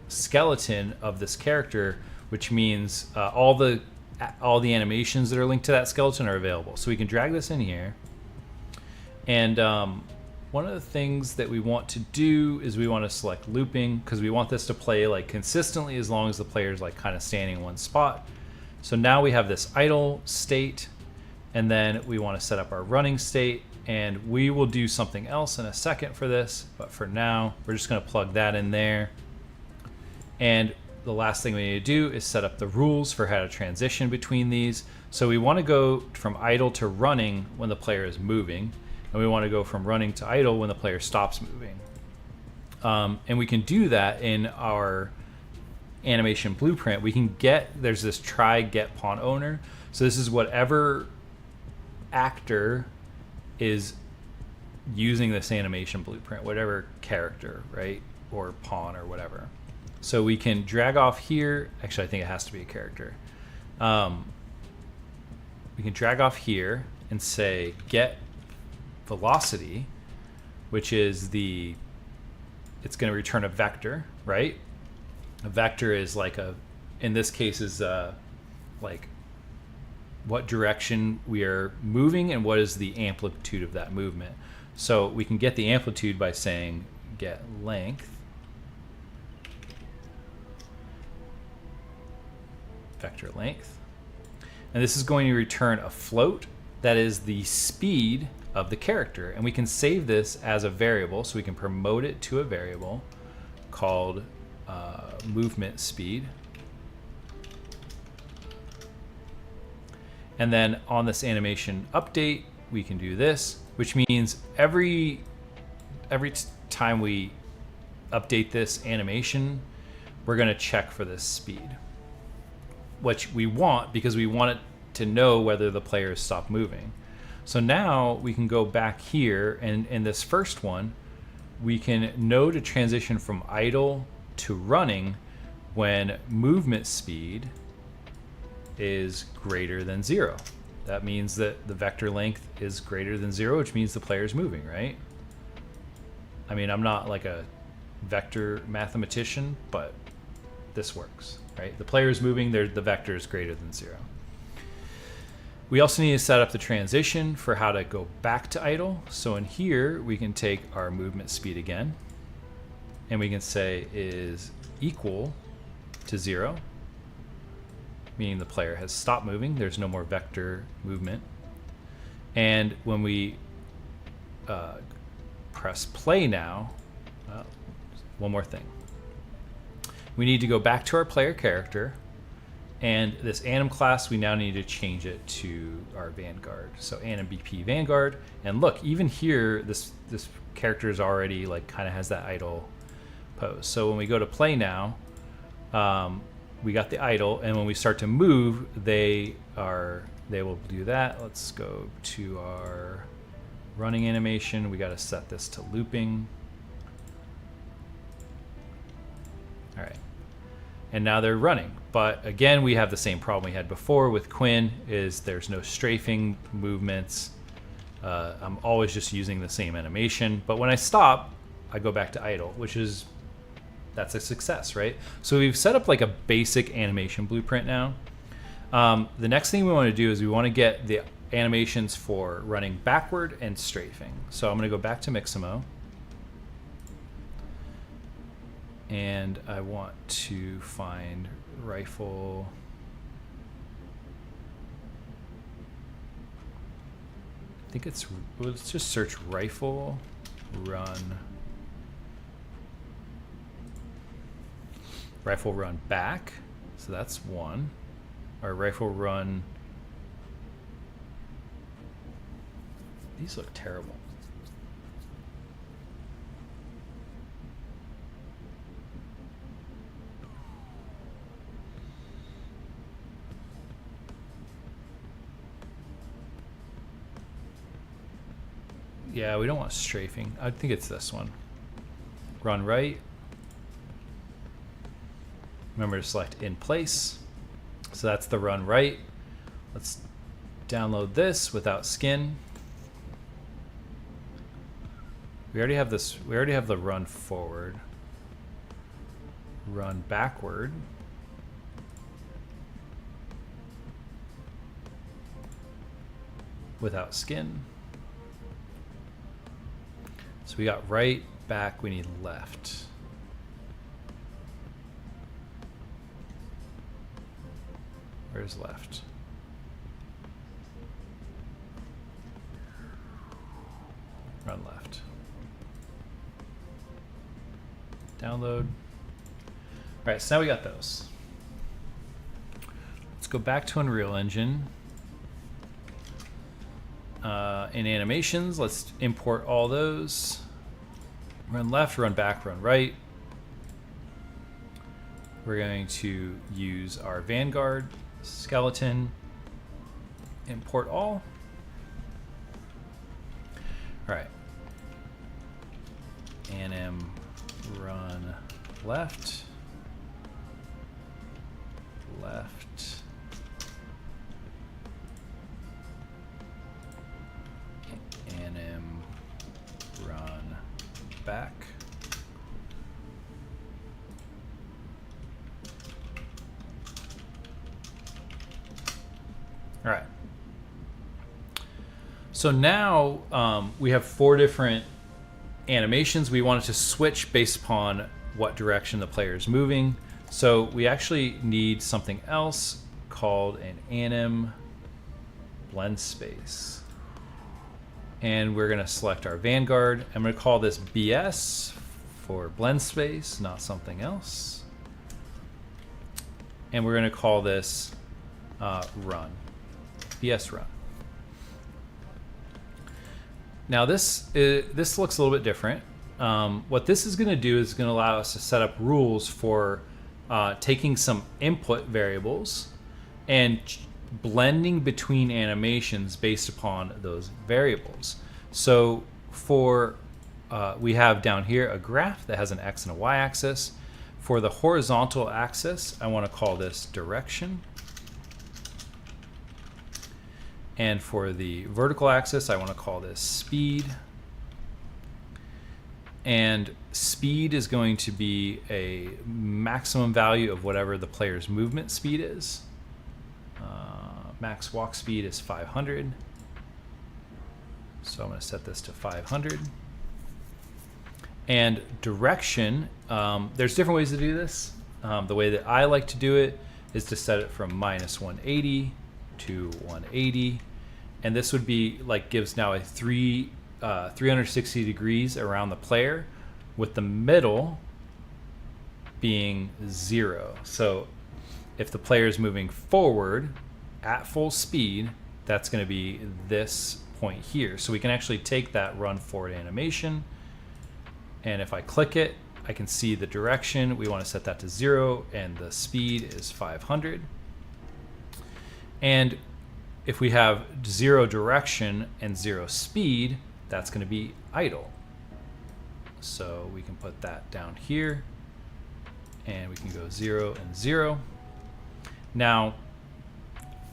skeleton of this character, which means all the animations that are linked to that skeleton are available. So we can drag this in here, and one of the things that we want to do is we want to select looping, because we want this to play like consistently as long as the player is like kind of standing in one spot. So now we have this idle state, And then we want to set up our running state, and we will do something else in a second for this, but for now we're just going to plug that in there. And the last thing we need to do is set up the rules for how to transition between these. So we want to go from idle to running when the player is moving, and we want to go from running to idle when the player stops moving. And we can do that in our animation blueprint. We can there's this try get pawn owner. So this is whatever actor is using this animation blueprint, whatever character, right? Or pawn or whatever. So we can drag off here. Actually, I think it has to be a character. We can drag off here and say get velocity, which is it's going to return a vector, right? A vector is like in this case is like what direction we are moving and what is the amplitude of that movement. So we can get the amplitude by saying get length, vector length, and this is going to return a float that is the speed of the character, and we can save this as a variable, so we can promote it to a variable called movement speed. And then on this animation update, we can do this, which means every time we update this animation, we're going to check for this speed, which we want because we want it to know whether the player has stopped moving. So now we can go back here, and in this first one, we can know to transition from idle to running when movement speed is greater than 0. That means that the vector length is greater than 0, which means the player is moving, right? I mean, I'm not like a vector mathematician, but this works, right? The player is moving, the vector is greater than 0. We also need to set up the transition for how to go back to idle. So in here, we can take our movement speed again, and we can say is equal to 0, meaning the player has stopped moving. There's no more vector movement. And when we press play now, one more thing. We need to go back to our player character, and this anim class, we now need to change it to our Vanguard. So anim BP Vanguard, and look, even here, this character is already like kind of has that idle pose. So when we go to play now, we got the idle, and when we start to move, they will do that. Let's go to our running animation. We got to set this to looping. All right, and now they're running. But again, we have the same problem we had before with Quinn, is there's no strafing movements. I'm always just using the same animation, but when I stop, I go back to idle, that's a success, right? So we've set up like a basic animation blueprint now. The next thing we want to do is we want to get the animations for running backward and strafing. So I'm going to go back to Mixamo, and I want to find rifle. I think let's just search rifle run back. So that's one. Or rifle run. These look terrible. Yeah, we don't want strafing. I think it's this one. Run right. Remember to select in place. So that's the run right. Let's download this without skin. We already have this. We already have the run forward. Run backward. Without skin. So we got right, back, we need left. Where's left? download. All right, so now we got those. Let's go back to Unreal Engine. In animations, let's import all those. Run left, run back, run right. We're going to use our Vanguard skeleton. Import all. All right. Anim run left. Left. Anim run back. All right. So now we have 4 different animations. We wanted to switch based upon what direction the player is moving. So we actually need something else called an anim blend space. And we're going to select our Vanguard. I'm going to call this BS for blend space, not something else. And we're going to call this run, BS run. Now this looks a little bit different. What this is going to do is going to allow us to set up rules for taking some input variables and blending between animations based upon those variables. So for we have down here a graph that has an X and a Y axis. For the horizontal axis, I want to call this direction. And for the vertical axis, I want to call this speed. And speed is going to be a maximum value of whatever the player's movement speed is. Max walk speed is 500. So I'm going to set this to 500. And direction, there's different ways to do this. The way that I like to do it is to set it from -180 to 180. And this would be like gives now a 360 degrees around the player, with the middle being 0. So if the player is moving forward at full speed, that's going to be this point here. So we can actually take that run forward animation, and if I click it, I can see the direction. We want to set that to 0, and the speed is 500. And if we have 0 direction and 0 speed, that's going to be idle. So we can put that down here, and we can go 0 and 0. Now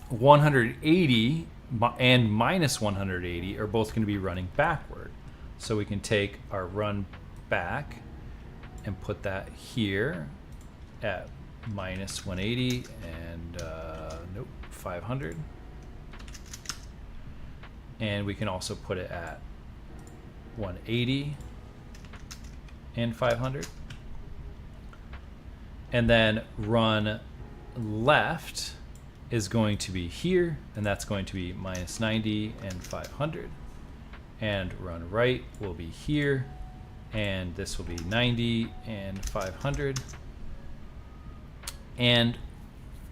180 and -180 are both going to be running backward. So we can take our run back and put that here at -180 and nope, 500. And we can also put it at 180 and 500. And then run left is going to be here, and that's going to be -90 and 500. And run right will be here, and this will be 90 and 500. And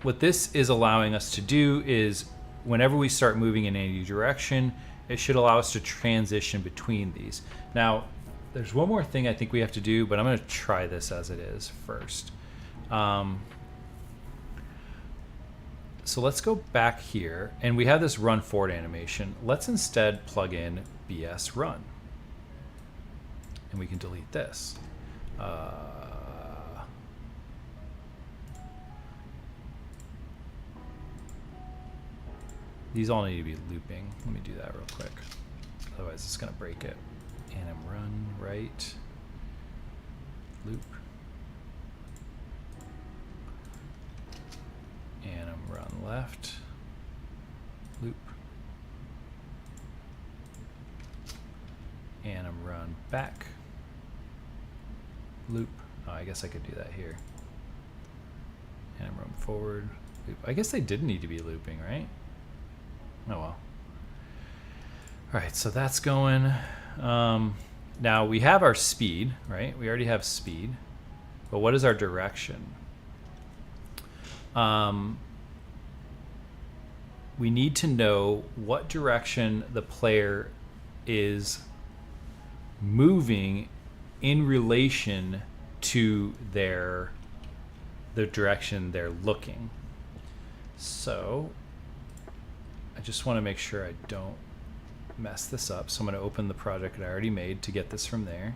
what this is allowing us to do is whenever we start moving in any direction, it should allow us to transition between these. Now, there's one more thing I think we have to do, but I'm going to try this as it is first. So let's go back here, and we have this run forward animation. Let's instead plug in BS run, and we can delete this. These all need to be looping. Let me do that real quick. Otherwise it's gonna break it. Anim run right, loop. Anim run left, loop. Anim run back, loop. Oh, I guess I could do that here. Anim run forward, loop. I guess they did need to be looping, right? Oh well. All right, so that's going. Now we have our speed, right? We already have speed. But what is our direction? We need to know what direction the player is moving in relation to the direction they're looking. So I just want to make sure I don't mess this up. So I'm going to open the project that I already made to get this from there.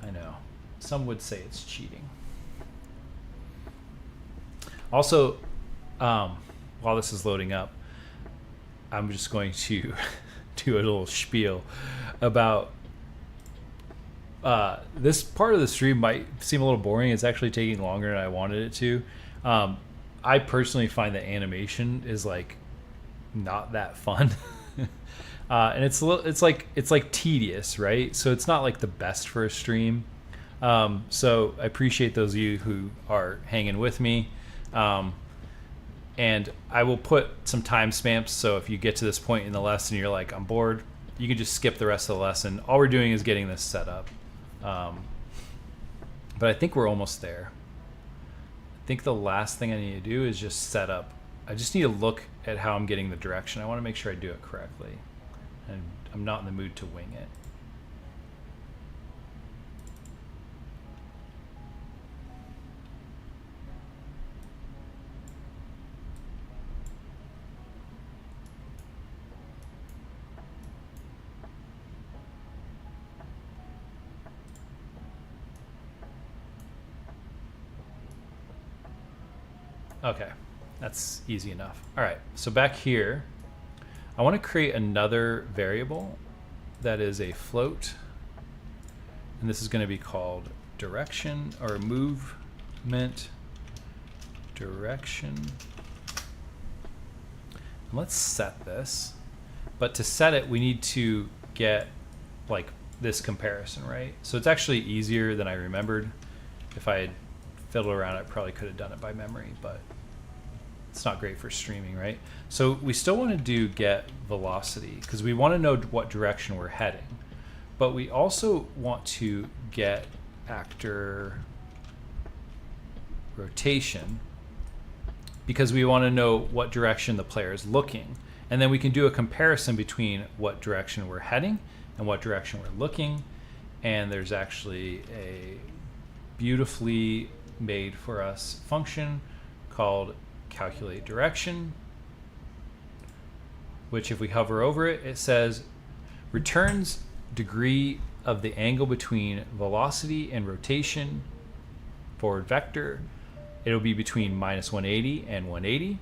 I know. Some would say it's cheating. Also, while this is loading up, I'm just going to do a little spiel about this part of the stream might seem a little boring. It's actually taking longer than I wanted it to. I personally find that animation is like not that fun. And it's like tedious, right? So it's not like the best for a stream. So I appreciate those of you who are hanging with me. And I will put some timestamps, so if you get to this point in the lesson you're like, I'm bored, you can just skip the rest of the lesson. All we're doing is getting this set up. But I think we're almost there. I think the last thing I need to do is just set up. I just need to look at how I'm getting the direction. I want to make sure I do it correctly. And I'm not in the mood to wing it. Okay, that's easy enough. All right, so back here, I want to create another variable that is a float. And this is going to be called direction or movement direction. And let's set this. But to set it, we need to get like this comparison, right? So it's actually easier than I remembered. If I had fiddled around, I probably could have done it by memory, but it's not great for streaming, right? So we still want to do get velocity because we want to know what direction we're heading, but we also want to get actor rotation because we want to know what direction the player is looking, and then we can do a comparison between what direction we're heading and what direction we're looking. And there's actually a beautifully made for us function called calculate direction, which if we hover over it, it says returns degree of the angle between velocity and rotation forward vector. It'll be between minus 180 and 180.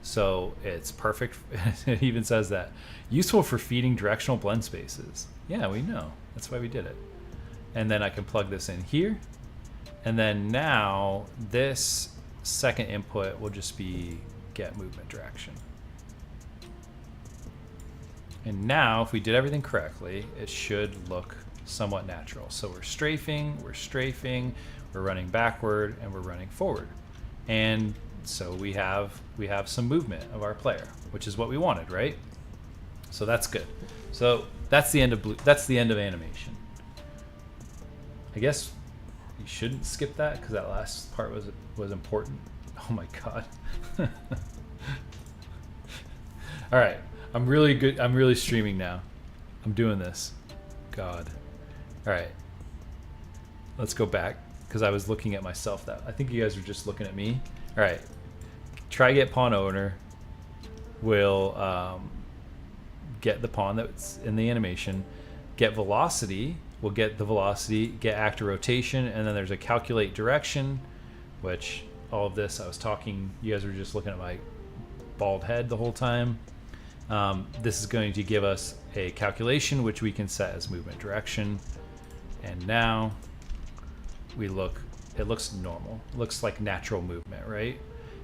So it's perfect. It even says that useful for feeding directional blend spaces. Yeah, we know. That's why we did it. And then I can plug this in here. And then now this second input will just be get movement direction. And now if we did everything correctly, it should look somewhat natural. So we're strafing, we're running backward, and we're running forward. And so we have some movement of our player, which is what we wanted, right? So that's good. So that's the end of animation. I guess you shouldn't skip that because that last part was important. Oh my god. All right, I'm really good. I'm really streaming now. I'm doing this. God. All right. Let's go back because I was looking at myself. I think you guys were just looking at me. All right. Try get pawn owner will get the pawn that's in the animation. Get velocity. We'll get the velocity, get actor rotation, and then there's a calculate direction, which all of this I was talking, you guys were just looking at my bald head the whole time. This is going to give us a calculation, which we can set as movement direction. And now it looks normal. It looks like natural movement, right?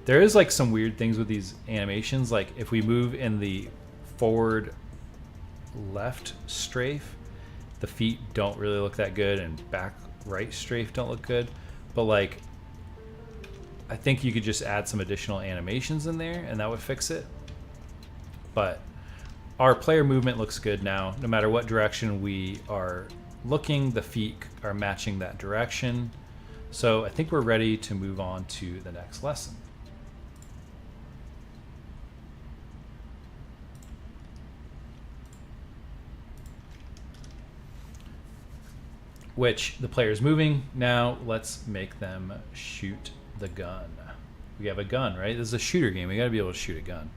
There is like some weird things with these animations. Like if we move in the forward left strafe, the feet don't really look that good, and back right strafe don't look good. But like, I think you could just add some additional animations in there and that would fix it. But our player movement looks good now. No matter what direction we are looking, the feet are matching that direction. So I think we're ready to move on to the next lesson. Which the player's moving. Now let's make them shoot the gun. We have a gun, right? This is a shooter game. We got to be able to shoot a gun.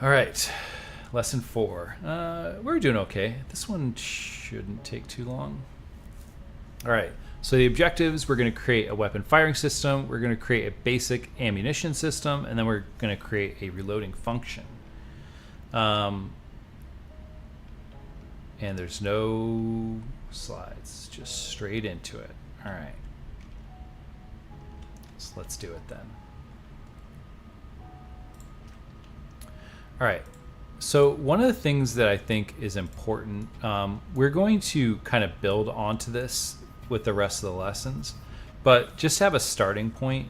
All right, lesson 4. We're doing okay. This one shouldn't take too long. All right, so the objectives, we're going to create a weapon firing system, we're going to create a basic ammunition system, and then we're going to create a reloading function. And there's no slides, just straight into it. All right, so let's do it then. All right, so one of the things that I think is important, we're going to kind of build onto this with the rest of the lessons, but just to have a starting point,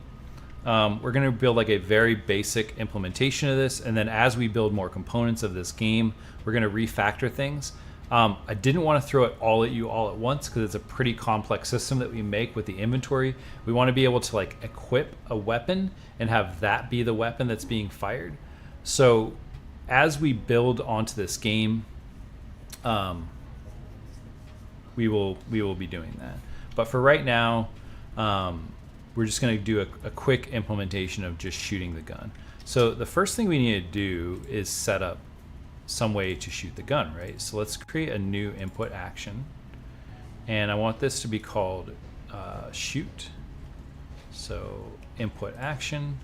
we're going to build like a very basic implementation of this, and then as we build more components of this game, we're going to refactor things. I didn't want to throw it all at you all at once because it's a pretty complex system that we make with the inventory. We want to be able to like equip a weapon and have that be the weapon that's being fired. So as we build onto this game, we will be doing that. But for right now, we're just going to do a quick implementation of just shooting the gun. So the first thing we need to do is set up some way to shoot the gun, right? So let's create a new input action, and I want this to be called shoot. So input action,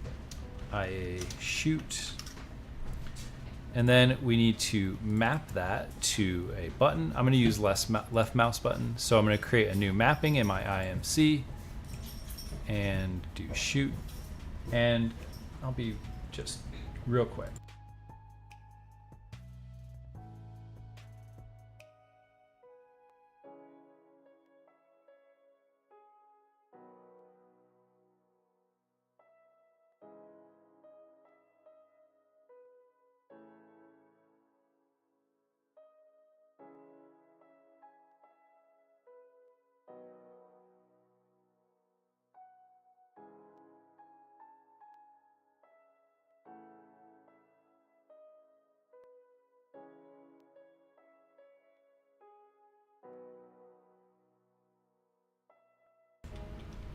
IA shoot. And then we need to map that to a button. I'm going to use left mouse button. So I'm going to create a new mapping in my IMC and do shoot. And I'll be just real quick.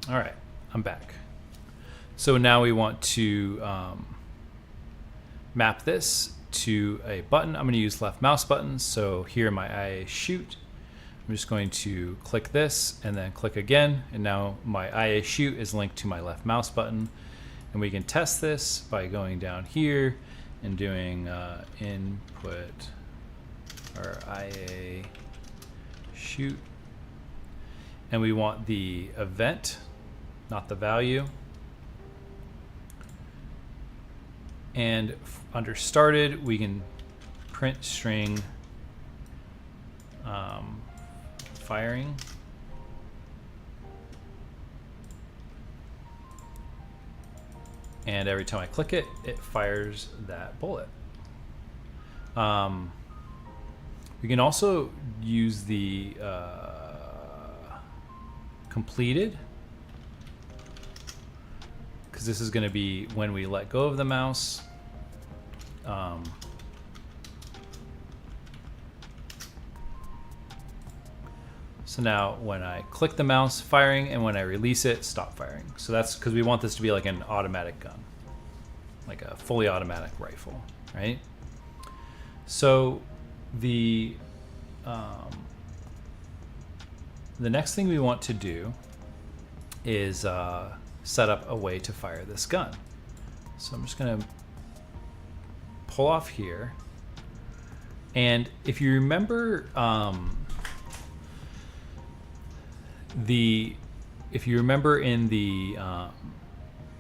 All right, I'm back. So now we want to map this to a button. I'm going to use left mouse button. So here in my IA shoot, I'm just going to click this and then click again. And now my IA shoot is linked to my left mouse button. And we can test this by going down here and doing input or IA shoot. And we want the event, not the value. And under started, we can print string firing. And every time I click it, it fires that bullet. We can also use the completed, because this is going to be when we let go of the mouse. So now when I click the mouse, firing, and when I release it, stop firing. So that's because we want this to be like an automatic gun, like a fully automatic rifle, right? So the next thing we want to do is set up a way to fire this gun. So I'm just going to pull off here. And if you remember, in the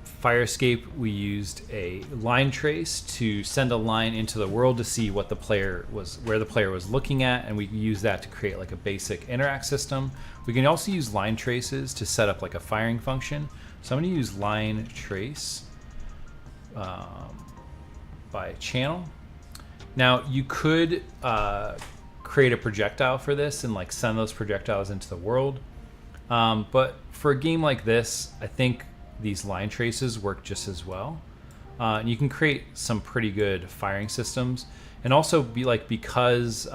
fire escape, we used a line trace to send a line into the world to see what the player was, where the player was looking at, and we use that to create like a basic interact system. We can also use line traces to set up like a firing function. So I'm going to use line trace by channel. Now you could create a projectile for this and like send those projectiles into the world. But for a game like this, I think these line traces work just as well. And you can create some pretty good firing systems, and also be like, because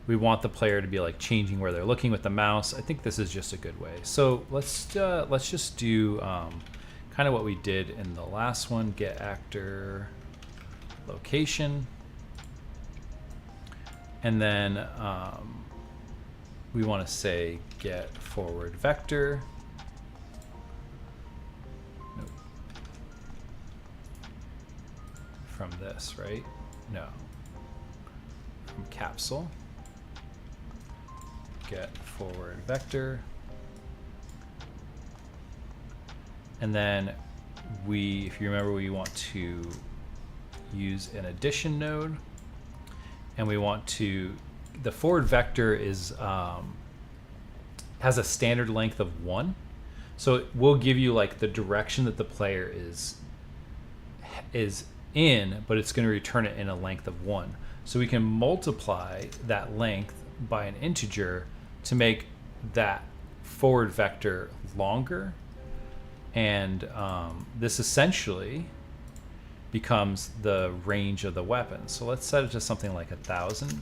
we want the player to be like changing where they're looking with the mouse, I think this is just a good way. So let's just do kind of what we did in the last one: get actor location, and then we want to say get forward vector. Nope. From this, right? No. From capsule. Get forward vector. And then if you remember, we want to use an addition node, and we want to, the forward vector is has a standard length of 1, so it will give you like the direction that the player is in, but it's going to return it in a length of 1. So we can multiply that length by an integer to make that forward vector longer, and this essentially becomes the range of the weapon. So let's set it to something like 1,000.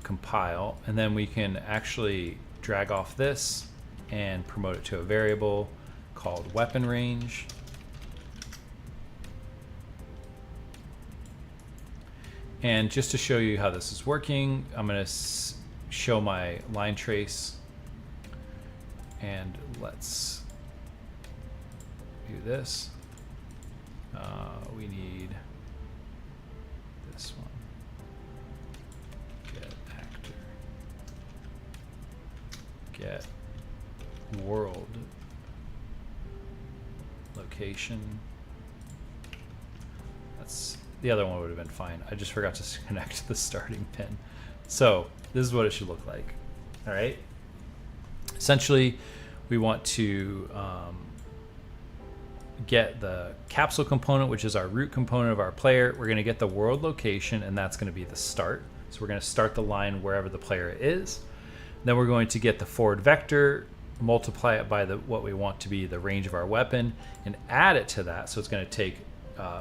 Compile, and then we can actually drag off this and promote it to a variable called weapon range. And just to show you how this is working, I'm going to show my line trace, and let's do this. We need this one. Get actor. Get world location. That's the other one would have been fine. I just forgot to connect the starting pin. So this is what it should look like. All right. Essentially, we want to get the capsule component, which is our root component of our player. We're going to get the world location, and that's going to be the start. So we're going to start the line wherever the player is. Then we're going to get the forward vector, multiply it by what we want to be the range of our weapon, and add it to that. So it's going to take,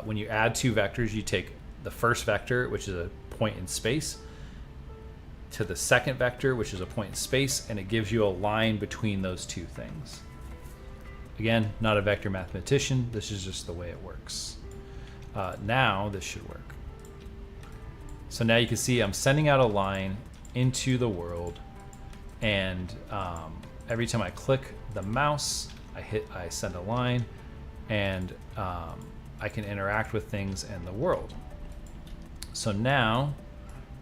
when you add 2 vectors, you take the first vector, which is a point in space, to the second vector, which is a point in space, and it gives you a line between those 2 things. Again, not a vector mathematician. This is just the way it works. Now this should work. So now you can see I'm sending out a line into the world, and every time I click the mouse, I send a line, and I can interact with things in the world. So now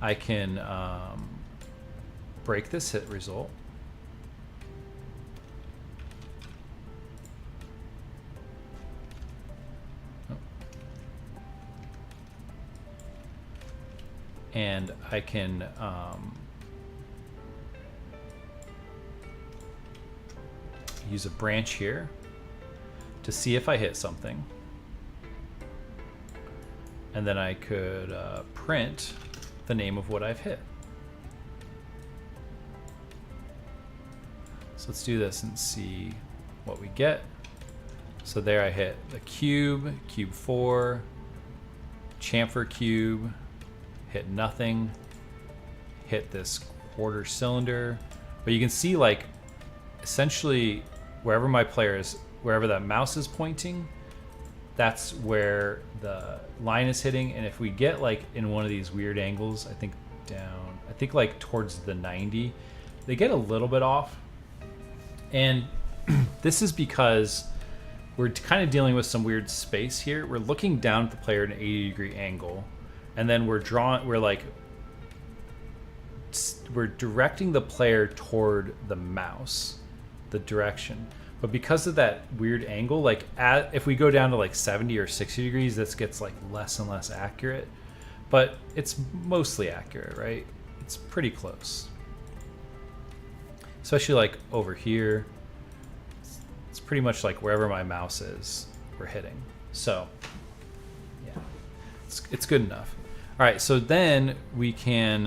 I can break this hit result. And I can use a branch here to see if I hit something. And then I could print the name of what I've hit. So let's do this and see what we get. So there I hit the cube, cube 4, chamfer cube, hit nothing, hit this quarter cylinder. But you can see, like, essentially wherever my player is, wherever that mouse is pointing, that's where the line is hitting. And if we get like in one of these weird angles, I think like towards the 90, they get a little bit off. And this is because we're kind of dealing with some weird space here. We're looking down at the player at an 80-degree angle, and then we're directing the player toward the mouse, the direction. But because of that weird angle, like if we go down to like 70 or 60 degrees, this gets like less and less accurate. But it's mostly accurate, right? It's pretty close. Especially like over here. It's pretty much like wherever my mouse is, we're hitting. So It's good enough. All right, so then we can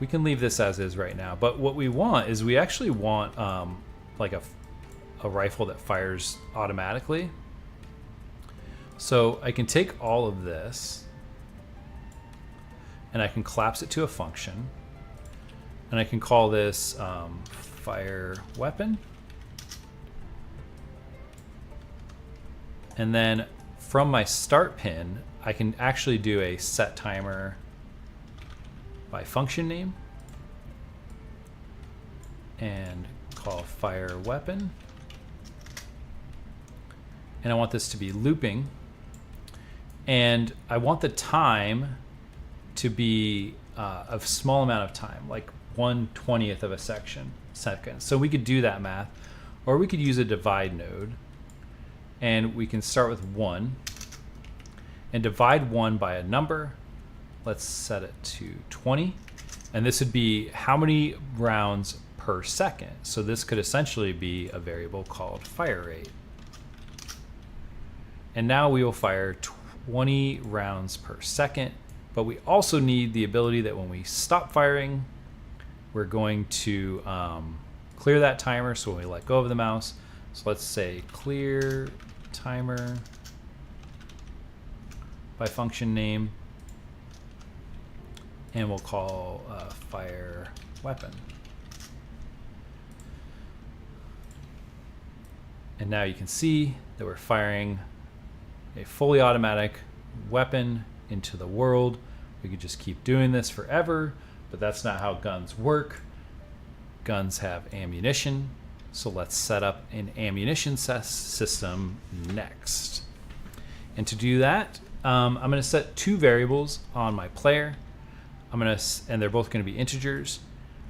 leave this as is right now. But what we want is we actually want like a rifle that fires automatically. So I can take all of this and I can collapse it to a function, and I can call this fire weapon. And then from my start pin, I can actually do a set timer by function name and call fire weapon. And I want this to be looping. And I want the time to be a small amount of time, like 1/20th of a second. So we could do that math, or we could use a divide node, and we can start with 1 and divide 1 by a number. Let's set it to 20, and this would be how many rounds per second. So this could essentially be a variable called fire rate. And now we will fire 20 rounds per second, but we also need the ability that when we stop firing, we're going to clear that timer. So when we let go of the mouse, so let's say clear timer by function name, and we'll call fire weapon. And now you can see that we're firing a fully automatic weapon into the world. We could just keep doing this forever, but that's not how guns work. Guns have ammunition, so let's set up an ammunition system next. And to do that, I'm going to set 2 variables on my player. And they're both going to be integers.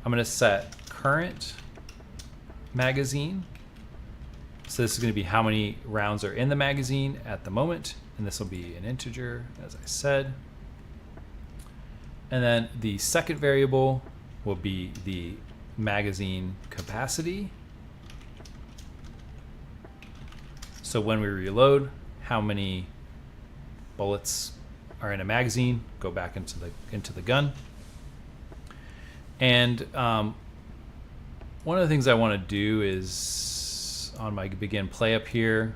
I'm going to set current magazine. So this is going to be how many rounds are in the magazine at the moment, and this will be an integer, as I said. And then the second variable will be the magazine capacity. So when we reload, how many bullets are in a magazine go back into the gun. And one of the things I want to do is on my begin play up here,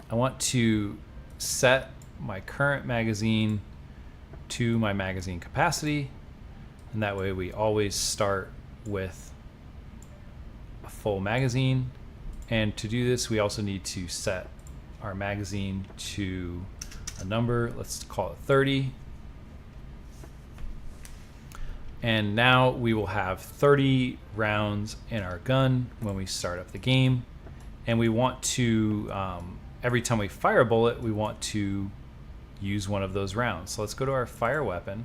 I want to set my current magazine to my magazine capacity, and that way we always start with a full magazine. And to do this, we also need to set our magazine to a number. Let's call it 30. And now we will have 30 rounds in our gun when we start up the game. And we want to, every time we fire a bullet, we want to use one of those rounds. So let's go to our fire weapon.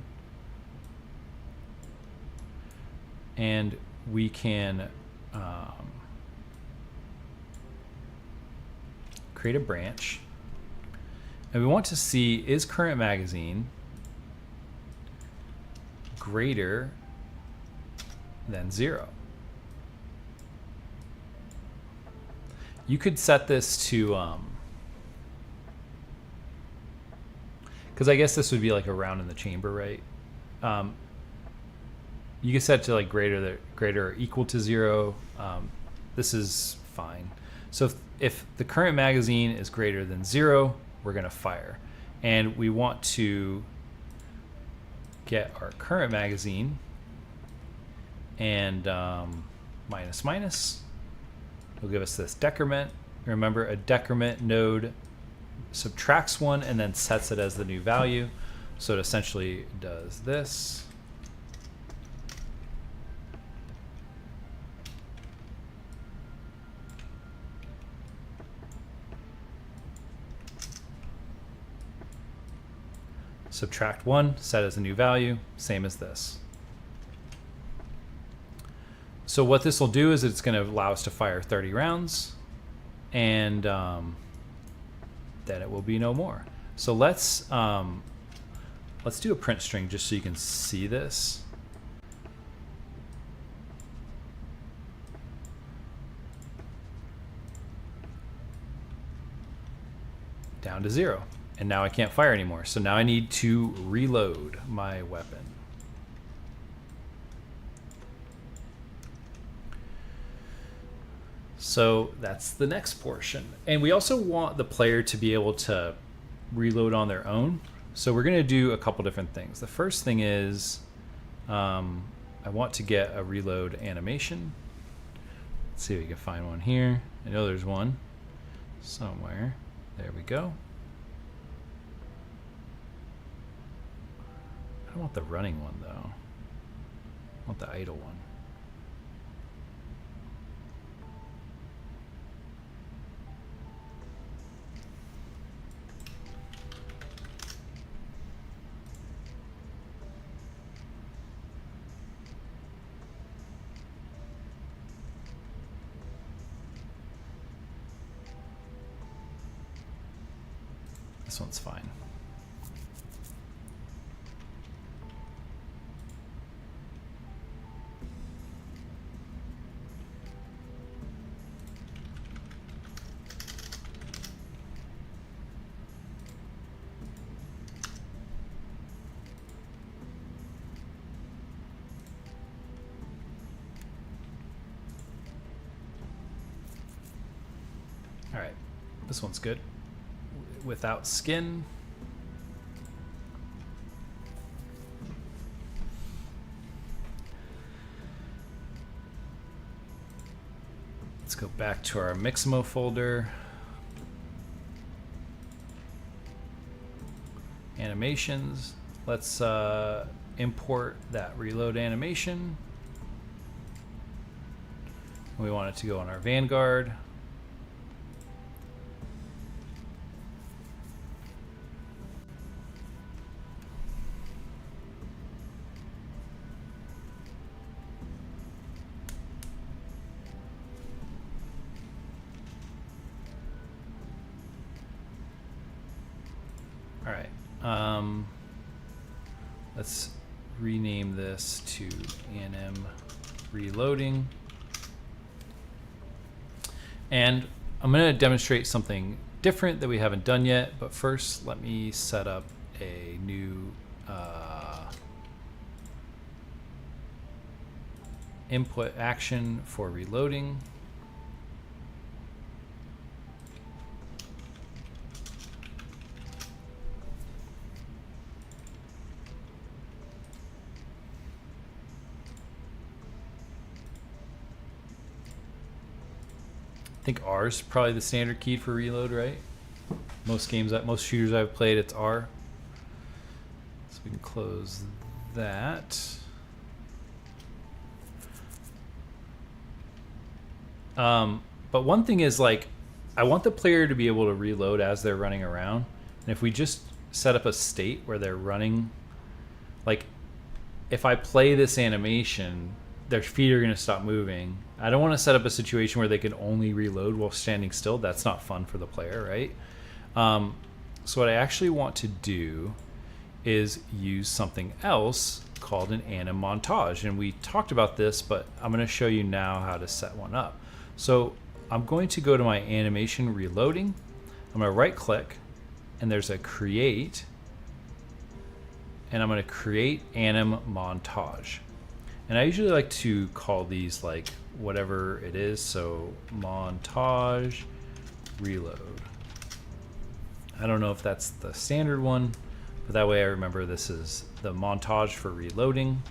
And we can create a branch. And we want to see, is current magazine greater than 0? You could set this to, because I guess this would be like a round in the chamber, right? You can set it to like greater or equal to 0. This is fine. So if the current magazine is greater than 0, we're going to fire. And we want to get our current magazine and minus minus will give us this decrement. Remember, a decrement node subtracts 1 and then sets it as the new value. So it essentially does this. Subtract 1, set as a new value, same as this. So what this will do is it's going to allow us to fire 30 rounds, and then it will be no more. So let's do a print string just so you can see this. down to 0. And now I can't fire anymore. So now I need to reload my weapon. So that's the next portion. And we also want the player to be able to reload on their own. So we're going to do a couple different things. The first thing is I want to get a reload animation. Let's see if we can find one here. I know there's one somewhere. There we go. I don't want the running one though. I want the idle one. This one's fine. All right, this one's good. Without skin. Let's go back to our Mixamo folder. Animations. Let's import that reload animation. We want it to go on our Vanguard. All right, let's rename this to anim reloading. And I'm going to demonstrate something different that we haven't done yet, but first let me set up a new input action for reloading. I think R is probably the standard key for reload, right? Most games, most shooters I've played, it's R. So we can close that. But one thing is, like, I want the player to be able to reload as they're running around. And if we just set up a state where they're running, like, if I play this animation, their feet are going to stop moving. I don't want to set up a situation where they can only reload while standing still. That's not fun for the player, right? So what I actually want to do is use something else called an anim montage. And we talked about this, but I'm going to show you now how to set one up. So I'm going to go to my animation reloading. I'm going to right click and there's a create. And I'm going to create anim montage. And I usually like to call these like whatever it is. So montage reload. I don't know if that's the standard one, but that way I remember this is the montage for reloading.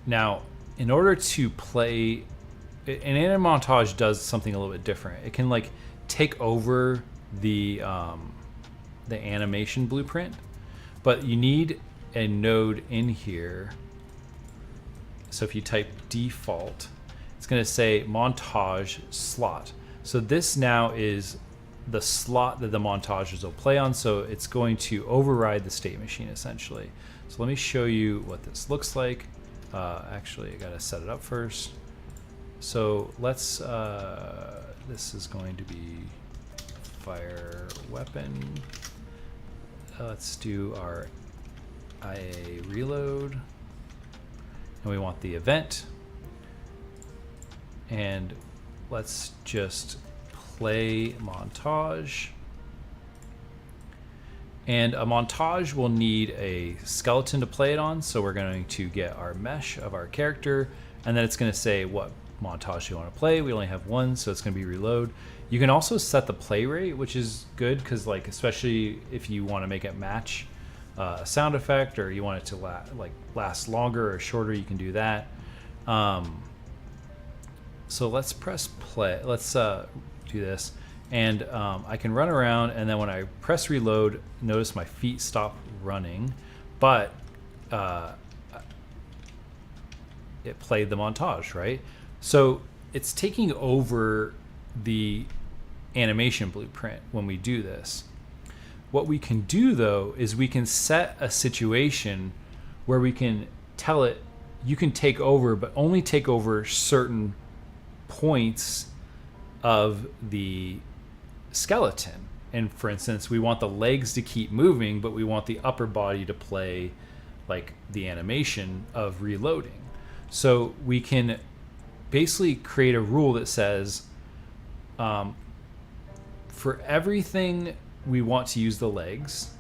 Now, in order to play, an anim montage does something a little bit different. It can like take over the animation blueprint, but you need a node in here. So if you type default, it's going to say montage slot. So this now is the slot that the montages will play on. So it's going to override the state machine essentially. So let me show you what this looks like. Actually, I got to set it up first. So let's, this is going to be fire weapon. Let's do our IA reload. And we want the event. And let's just play montage. And a montage will need a skeleton to play it on. So we're going to get our mesh of our character, and then it's going to say what montage you want to play. We only have one, so it's going to be reload. You can also set the play rate, which is good because, like, especially if you want to make it match a sound effect, or you want it to last longer or shorter, you can do that. So let's press play. Let's do this. And I can run around, and then when I press reload, notice my feet stop running, but it played the montage, right? So it's taking over the animation blueprint when we do this. What we can do, though, is we can set a situation where we can tell it, you can take over, but only take over certain points of the skeleton. And for instance, we want the legs to keep moving, but we want the upper body to play like the animation of reloading. So we can basically create a rule that says for everything we want to use the legs,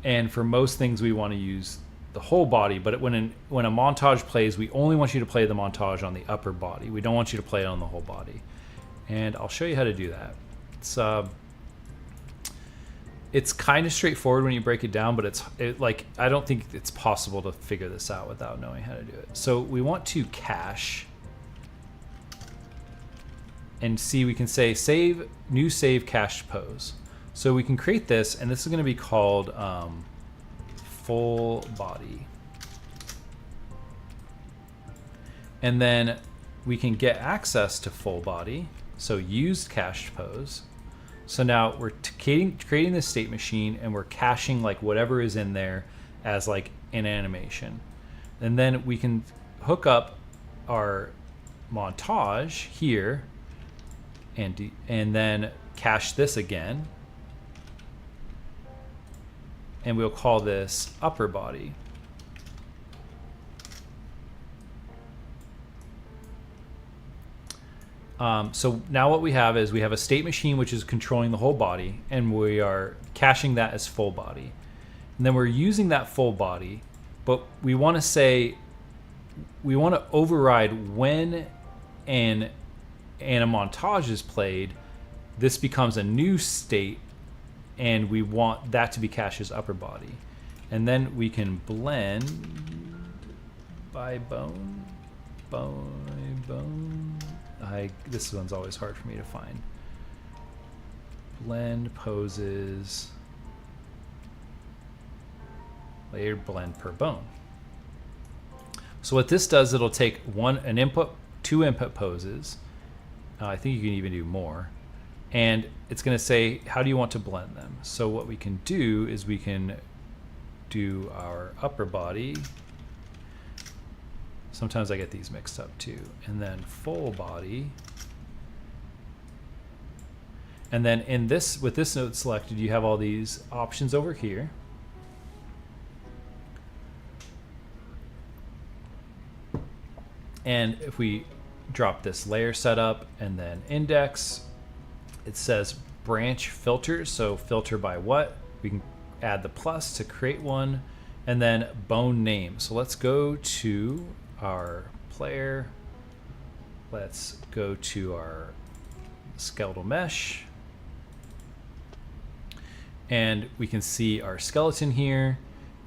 and for most things we want to use the whole body, but when a montage plays, we only want you to play the montage on the upper body. We don't want you to play it on the whole body. And I'll show you how to do that. It's kind of straightforward when you break it down, but I don't think it's possible to figure this out without knowing how to do it. So we want to cache, and see, we can say save, new save cached pose. So we can create this, and this is going to be called full body. And then we can get access to full body. So used cached pose. So now we're creating this state machine, and we're caching like whatever is in there as like an animation. And then we can hook up our montage here and then cache this again. And we'll call this upper body. So now what we have is we have a state machine which is controlling the whole body, and we are caching that as full body. And then we're using that full body, but we want to say, we want to override when a montage is played, this becomes a new state, and we want that to be cached as upper body. And then we can blend by bone. This one's always hard for me to find. Blend poses, layered blend per bone. So what this does, it'll take two input poses. I think you can even do more. And it's going to say, how do you want to blend them? So what we can do is we can do our upper body. Sometimes I get these mixed up too. And then full body. And then with this node selected, you have all these options over here. And if we drop this layer setup and then index, it says branch filters. So filter by what? We can add the plus to create one, and then bone name. So let's go to our player. Let's go to our skeletal mesh, and we can see our skeleton here,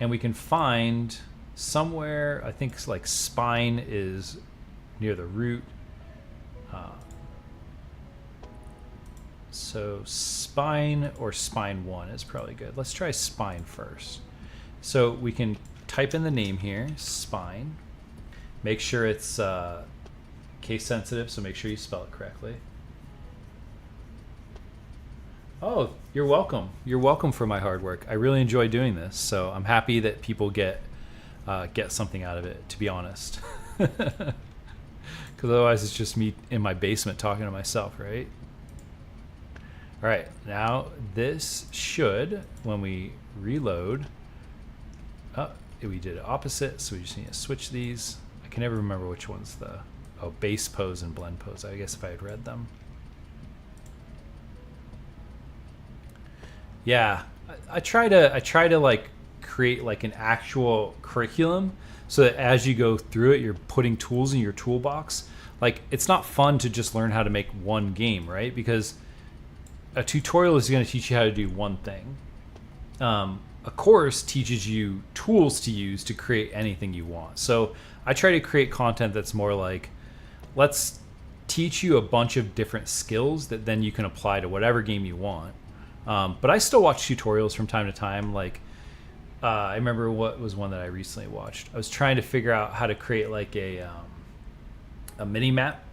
and we can find somewhere, I think like spine is near the root. So spine or spine 1 is probably good. Let's try spine first. So we can type in the name here, spine. Make sure it's case sensitive, so make sure you spell it correctly. Oh, you're welcome. You're welcome for my hard work. I really enjoy doing this, so I'm happy that people get something out of it, to be honest. Because otherwise it's just me in my basement talking to myself, right? All right, now this should, when we reload, we did it opposite, so we just need to switch these. I can never remember which one's the, Oh, base pose and blend pose. I guess if I had read them. Yeah, I try to like create like an actual curriculum so that as you go through it, you're putting tools in your toolbox. Like, it's not fun to just learn how to make one game, right? Because a tutorial is going to teach you how to do one thing. A course teaches you tools to use to create anything you want. So I try to create content that's more like, let's teach you a bunch of different skills that then you can apply to whatever game you want. But I still watch tutorials from time to time. Like, I remember what was one that I recently watched. I was trying to figure out how to create like a mini map,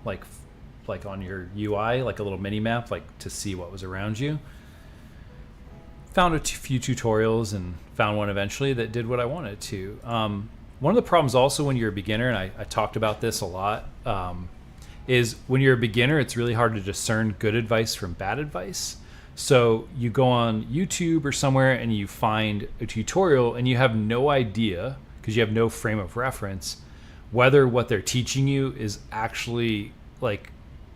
like on your UI, like a little mini map, like to see what was around you. Found a few tutorials and found one eventually that did what I wanted to. One of the problems also when you're a beginner, and I talked about this a lot, is when you're a beginner, it's really hard to discern good advice from bad advice. So you go on YouTube or somewhere and you find a tutorial and you have no idea, because you have no frame of reference, whether what they're teaching you is actually like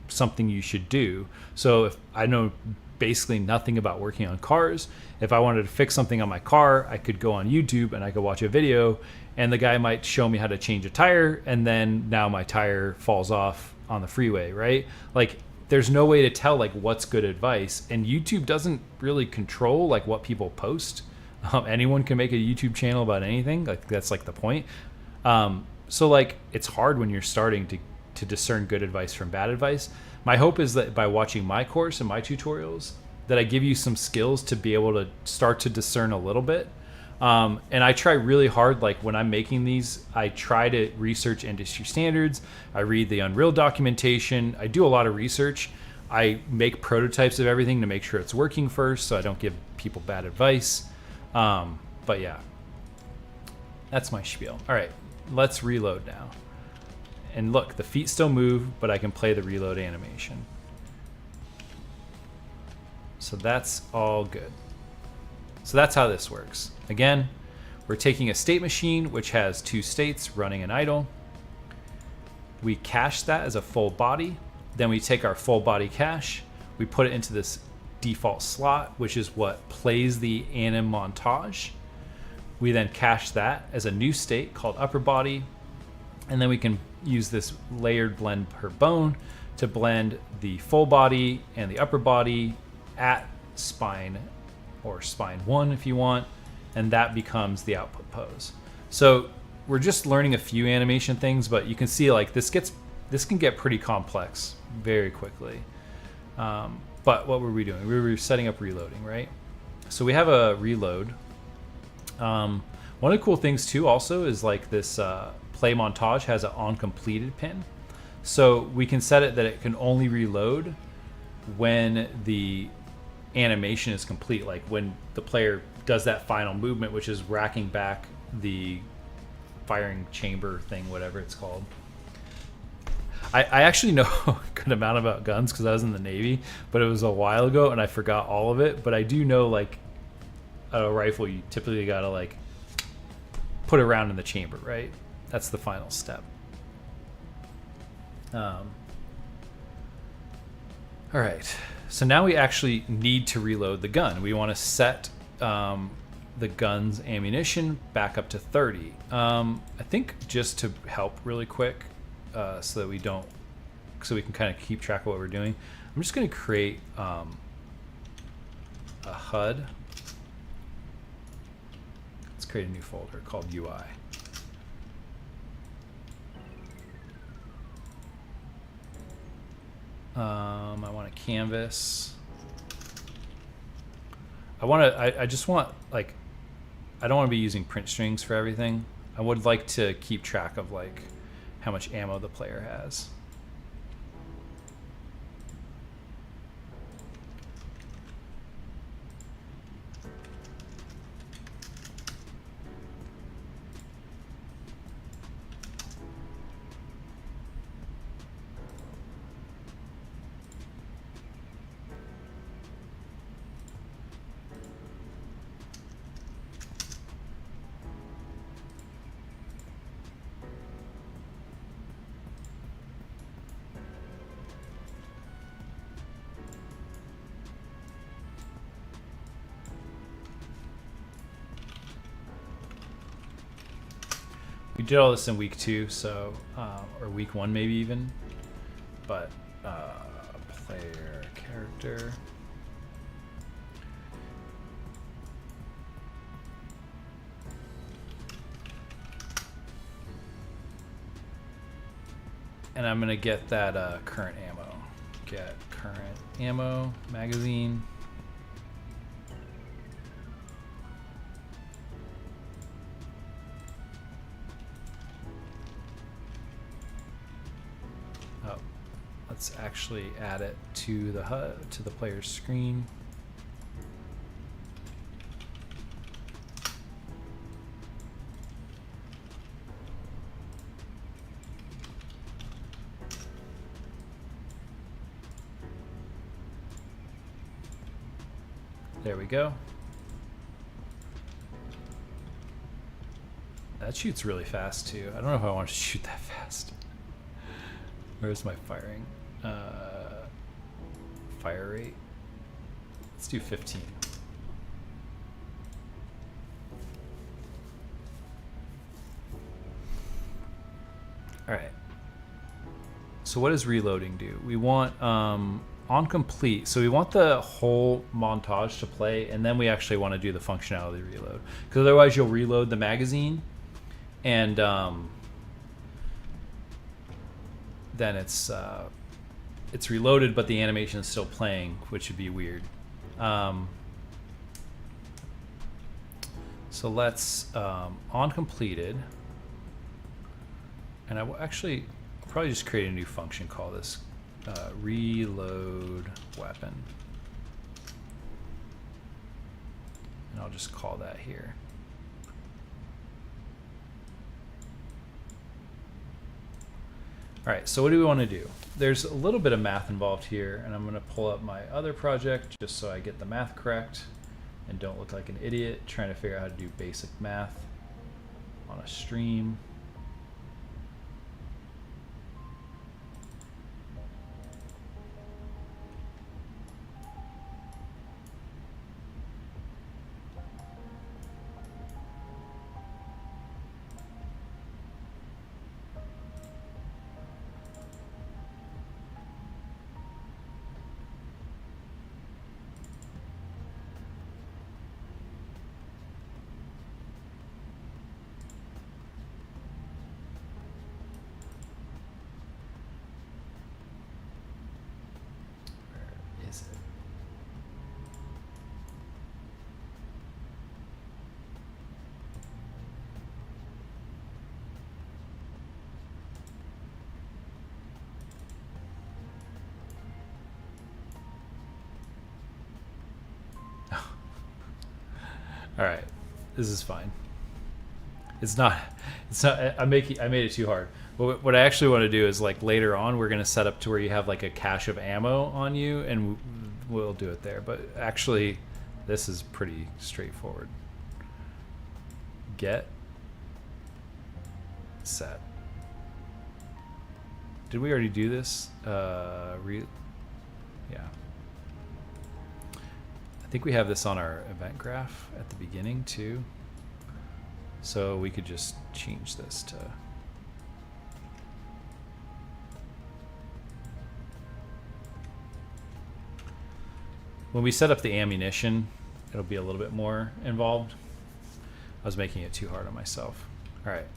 something you should do. So if I know basically nothing about working on cars, if I wanted to fix something on my car, I could go on YouTube and I could watch a video and the guy might show me how to change a tire, and then now my tire falls off on the freeway, right? Like, there's no way to tell like what's good advice, and YouTube doesn't really control like what people post. Anyone can make a YouTube channel about anything. Like, that's like the point. So like, it's hard when you're starting to discern good advice from bad advice. My hope is that by watching my course and my tutorials, that I give you some skills to be able to start to discern a little bit. And I try really hard, like when I'm making these, I try to research industry standards. I read the Unreal documentation. I do a lot of research. I make prototypes of everything to make sure it's working first, so I don't give people bad advice. But yeah, that's my spiel. All right, let's reload now. And look, the feet still move, but I can play the reload animation. So that's all good. So that's how this works. Again, we're taking a state machine, which has two states, running and idle. We cache that as a full body. Then we take our full body cache, we put it into this default slot, which is what plays the anim montage. We then cache that as a new state called upper body. And then we can use this layered blend per bone to blend the full body and the upper body at spine, or spine 1 if you want, and that becomes the output pose. So we're just learning a few animation things, but you can see like this can get pretty complex very quickly. But what were we doing? We were setting up reloading, right? So we have a reload. One of the cool things too also is like this play montage has an on completed pin. So we can set it that it can only reload when the animation is complete, like when the player does that final movement, which is racking back the firing chamber thing, whatever it's called. I actually know a good amount about guns because I was in the Navy, but it was a while ago and I forgot all of it. But I do know like a rifle, you typically gotta like put a round in the chamber, right? That's the final step. All right. So now we actually need to reload the gun. We want to set the gun's ammunition back up to 30. I think just to help really quick, so that we can kind of keep track of what we're doing, I'm just going to create a HUD. Let's create a new folder called UI. I want a canvas. I just want, like, I don't want to be using print strings for everything. I would like to keep track of like how much ammo the player has. We did all this in week 2, so or week 1 maybe even. But player character. And I'm gonna get that current ammo. Get current ammo magazine. Oh, let's actually add it to the HUD, to the player's screen. There we go. That shoots really fast too. I don't know if I want to shoot that fast. Where's my firing? Fire rate. Let's do 15. All right. So what does reloading do? We want on complete, so we want the whole montage to play, and then we actually want to do the functionality reload, because otherwise you'll reload the magazine and then it's reloaded but the animation is still playing, which would be weird. So let's on completed, and I will actually probably just create a new function, call this reload weapon, and I'll just call that here. All right, so what do we want to do? There's a little bit of math involved here, and I'm going to pull up my other project just so I get the math correct and don't look like an idiot trying to figure out how to do basic math on a stream. All right, this is fine. It's not. I made it too hard. What I actually want to do is, like, later on we're gonna set up to where you have like a cache of ammo on you, and we'll do it there. But actually, this is pretty straightforward. Get set. Did we already do this? Yeah. I think we have this on our event graph at the beginning too. So we could just change this to when we set up the ammunition, it'll be a little bit more involved. I was making it too hard on myself. All right.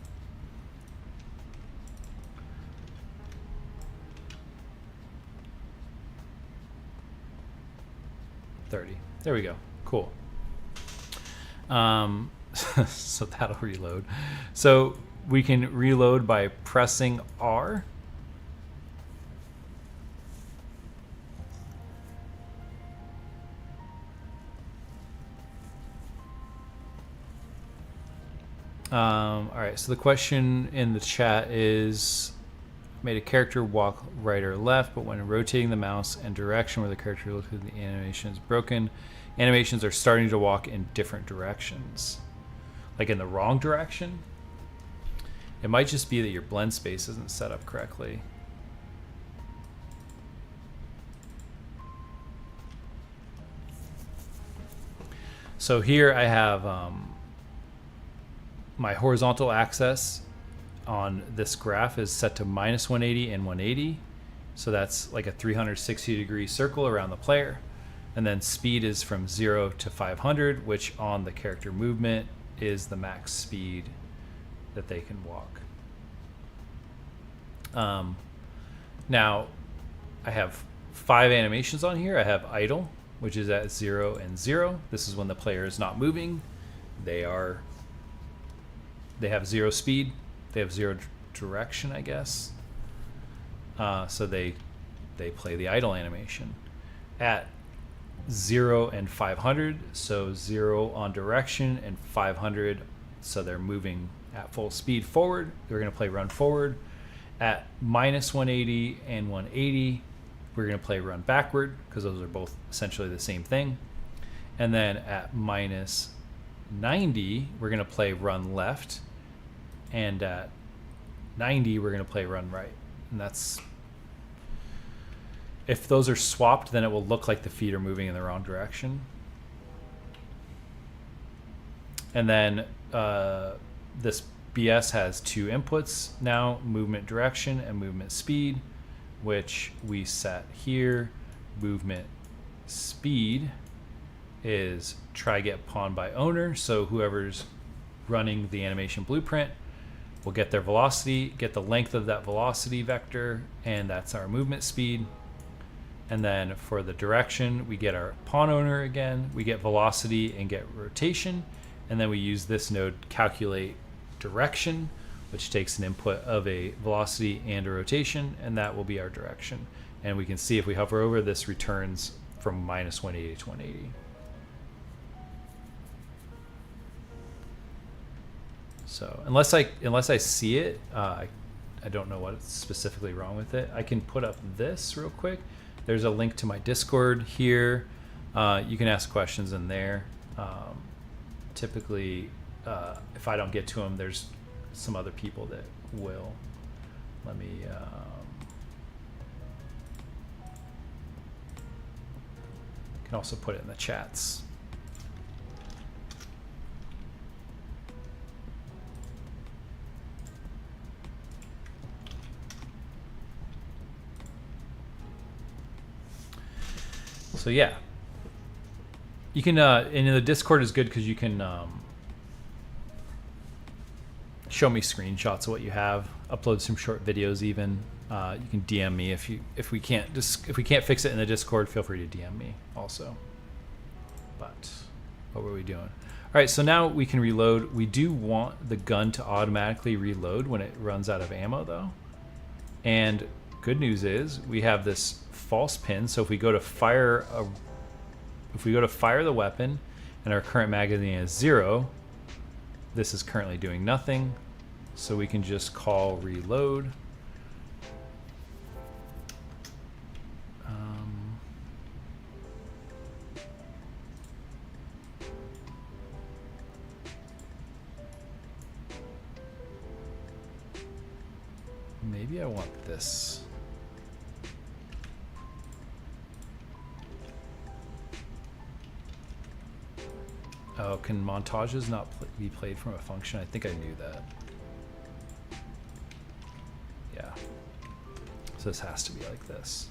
There we go. Cool. So that'll reload. So we can reload by pressing R. All right, so the question in the chat is, made a character walk right or left, but when rotating the mouse and direction where the character looks at the animation is broken, animations are starting to walk in different directions. Like in the wrong direction? It might just be that your blend space isn't set up correctly. So here I have my horizontal axis on this graph is set to minus 180 and 180. So that's like a 360-degree circle around the player. And then speed is from 0 to 500, which on the character movement is the max speed that they can walk. Now, I have 5 animations on here. I have idle, which is at 0 and 0. This is when the player is not moving. They have 0 speed. They have 0 direction, I guess. So they play the idle animation. At 0 and 500, so 0 on direction and 500, so they're moving at full speed forward. We're going to play run forward. At minus 180 and 180, we're going to play run backward because those are both essentially the same thing. And then at minus 90, we're going to play run left. And at 90, we're going to play run right. And that's, if those are swapped, then it will look like the feet are moving in the wrong direction. And then this BS has 2 inputs now, movement direction and movement speed, which we set here. Movement speed is try get pawn by owner. So whoever's running the animation blueprint will get their velocity, get the length of that velocity vector, and that's our movement speed. And then for the direction, we get our pawn owner again, we get velocity and get rotation. And then we use this node calculate direction, which takes an input of a velocity and a rotation, and that will be our direction. And we can see if we hover over, this returns from minus 180 to 180. So unless I see it, I don't know what's specifically wrong with it. I can put up this real quick. There's a link to my Discord here. You can ask questions in there. Typically, if I don't get to them, there's some other people that will. Let me can also put it in the chats. So yeah, you can, and in the Discord is good because you can show me screenshots of what you have, upload some short videos even. You can DM me if we can't fix it in the Discord, feel free to DM me also. But what were we doing? All right, so now we can reload. We do want the gun to automatically reload when it runs out of ammo though. And good news is we have this false pin, so if we go to fire the weapon and our current magazine is 0, this is currently doing nothing, so we can just call reload. Maybe I want this. Oh, can montages not be played from a function? I think I knew that. Yeah. So this has to be like this.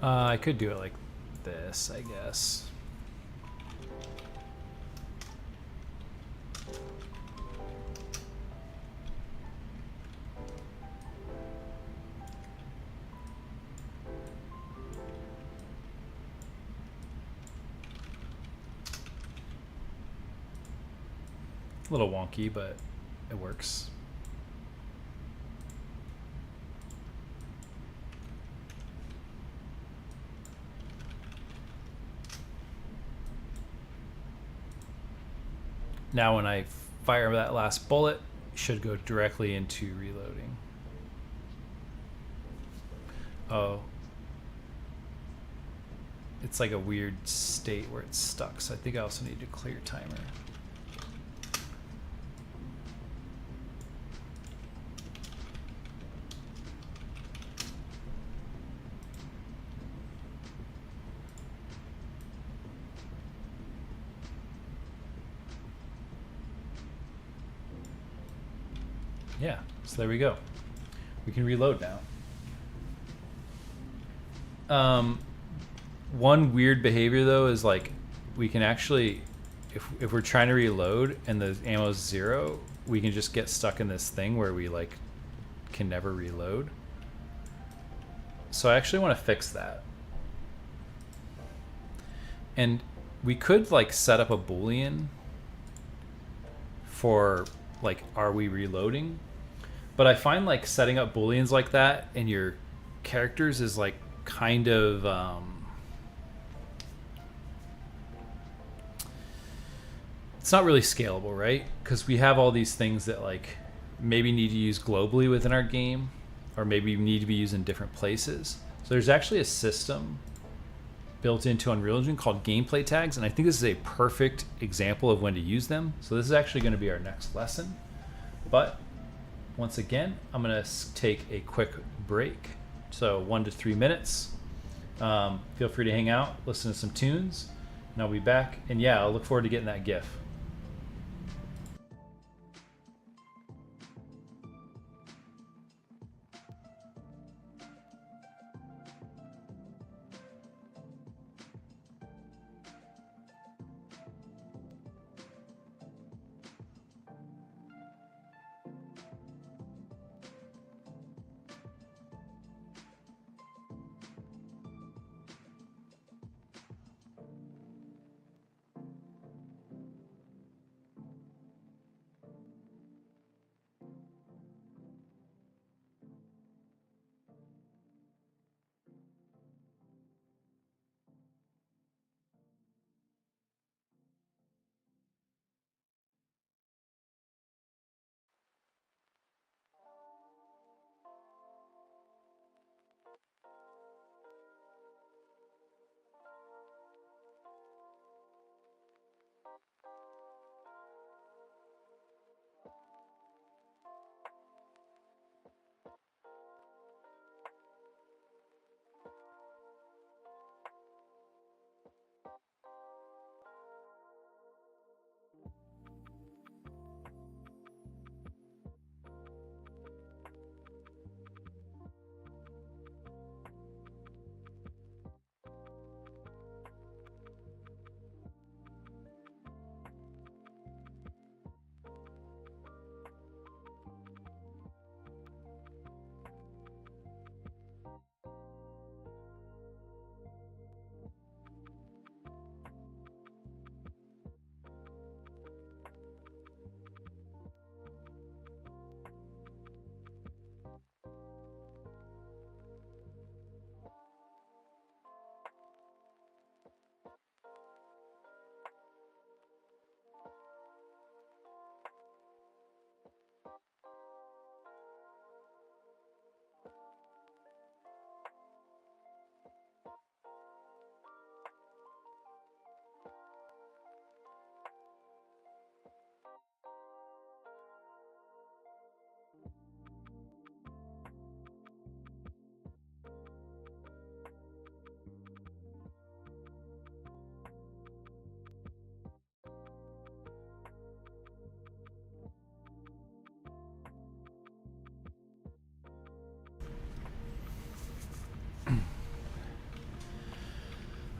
I could do it like this, I guess. A little wonky, but it works. Now when I fire that last bullet, it should go directly into reloading. Oh, it's like a weird state where it's stuck. So I think I also need to clear timer. Yeah, so there we go. We can reload now. One weird behavior though is like we can actually, if we're trying to reload and the ammo is 0, we can just get stuck in this thing where we like can never reload. So I actually want to fix that. And we could like set up a Boolean for like, are we reloading? But I find like setting up Booleans like that in your characters is like kind of it's not really scalable, right? Because we have all these things that like maybe need to use globally within our game, or maybe need to be used in different places. So there's actually a system built into Unreal Engine called gameplay tags, and I think this is a perfect example of when to use them. So this is actually going to be our next lesson. But once again, I'm going to take a quick break. So 1 to 3 minutes. Feel free to hang out, listen to some tunes, and I'll be back. And yeah, I'll look forward to getting that GIF.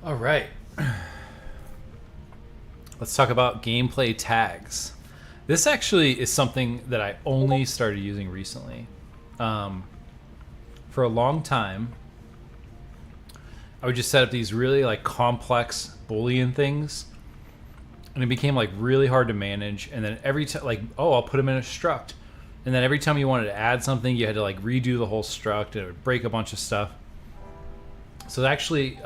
All right. Let's talk about gameplay tags. This actually is something that I only started using recently. For a long time, I would just set up these really like complex Boolean things, and it became like really hard to manage. And then every time, like, oh, I'll put them in a struct, and then every time you wanted to add something, you had to like redo the whole struct, and it would break a bunch of stuff. So actually,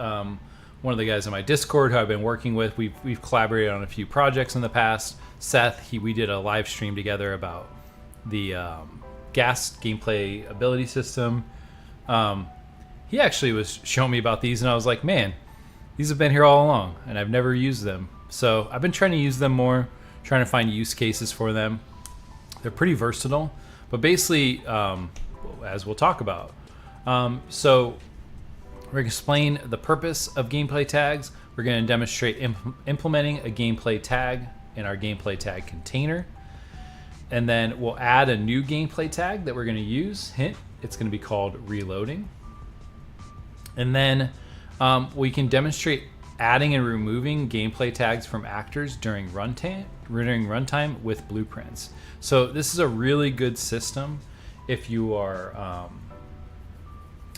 one of the guys in my Discord who I've been working with, we've collaborated on a few projects in the past. Seth, we did a live stream together about the gas gameplay ability system. he actually was showing me about these, and I was like, man, these have been here all along, and I've never used them. So I've been trying to use them more, trying to find use cases for them. They're pretty versatile, but basically, as we'll talk about. So we're going to explain the purpose of gameplay tags. We're going to demonstrate implementing a gameplay tag in our gameplay tag container. And then we'll add a new gameplay tag that we're going to use. Hint, it's going to be called reloading. And then we can demonstrate adding and removing gameplay tags from actors during runtime with blueprints. So this is a really good system if you are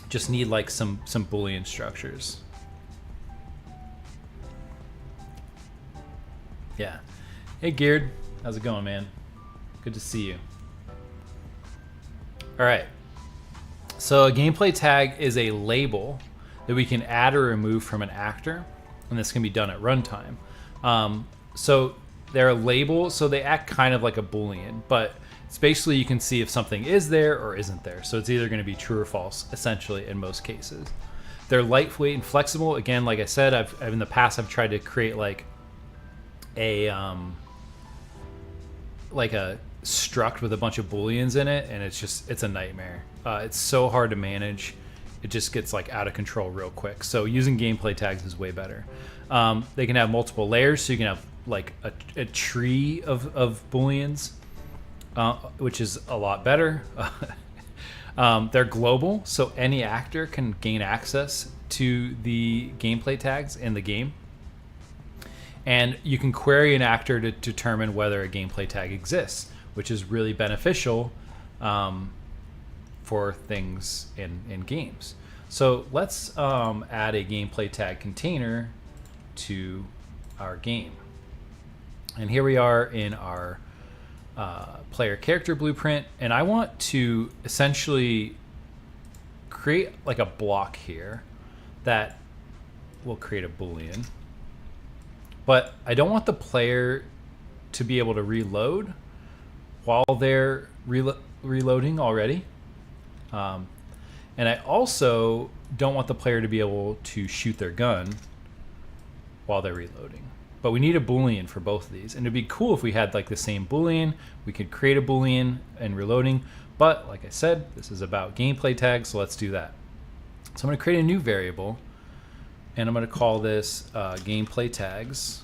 just need like some Boolean structures. Yeah. Hey Geared, how's it going, man? Good to see you. All right. So a gameplay tag is a label that we can add or remove from an actor, and this can be done at runtime. So they're a label, so they act kind of like a Boolean, but it's basically you can see if something is there or isn't there. So it's either going to be true or false, essentially, in most cases. They're lightweight and flexible. Again, like I said, I've in the past I've tried to create like a struct with a bunch of Booleans in it, and it's a nightmare. It's so hard to manage. It just gets like out of control real quick. So using gameplay tags is way better. They can have multiple layers, so you can have like a tree of Booleans, which is a lot better. They're global, so any actor can gain access to the gameplay tags in the game. And you can query an actor to determine whether a gameplay tag exists, which is really beneficial for things in games. So let's add a gameplay tag container to our game. And here we are in our player character blueprint, and I want to essentially create like a block here that will create a Boolean. But I don't want the player to be able to reload while they're reloading already. And I also don't want the player to be able to shoot their gun while they're reloading. But we need a Boolean for both of these. And it'd be cool if we had like the same Boolean. We could create a Boolean and reloading. But like I said, this is about gameplay tags, so let's do that. So I'm going to create a new variable, and I'm going to call this gameplay tags.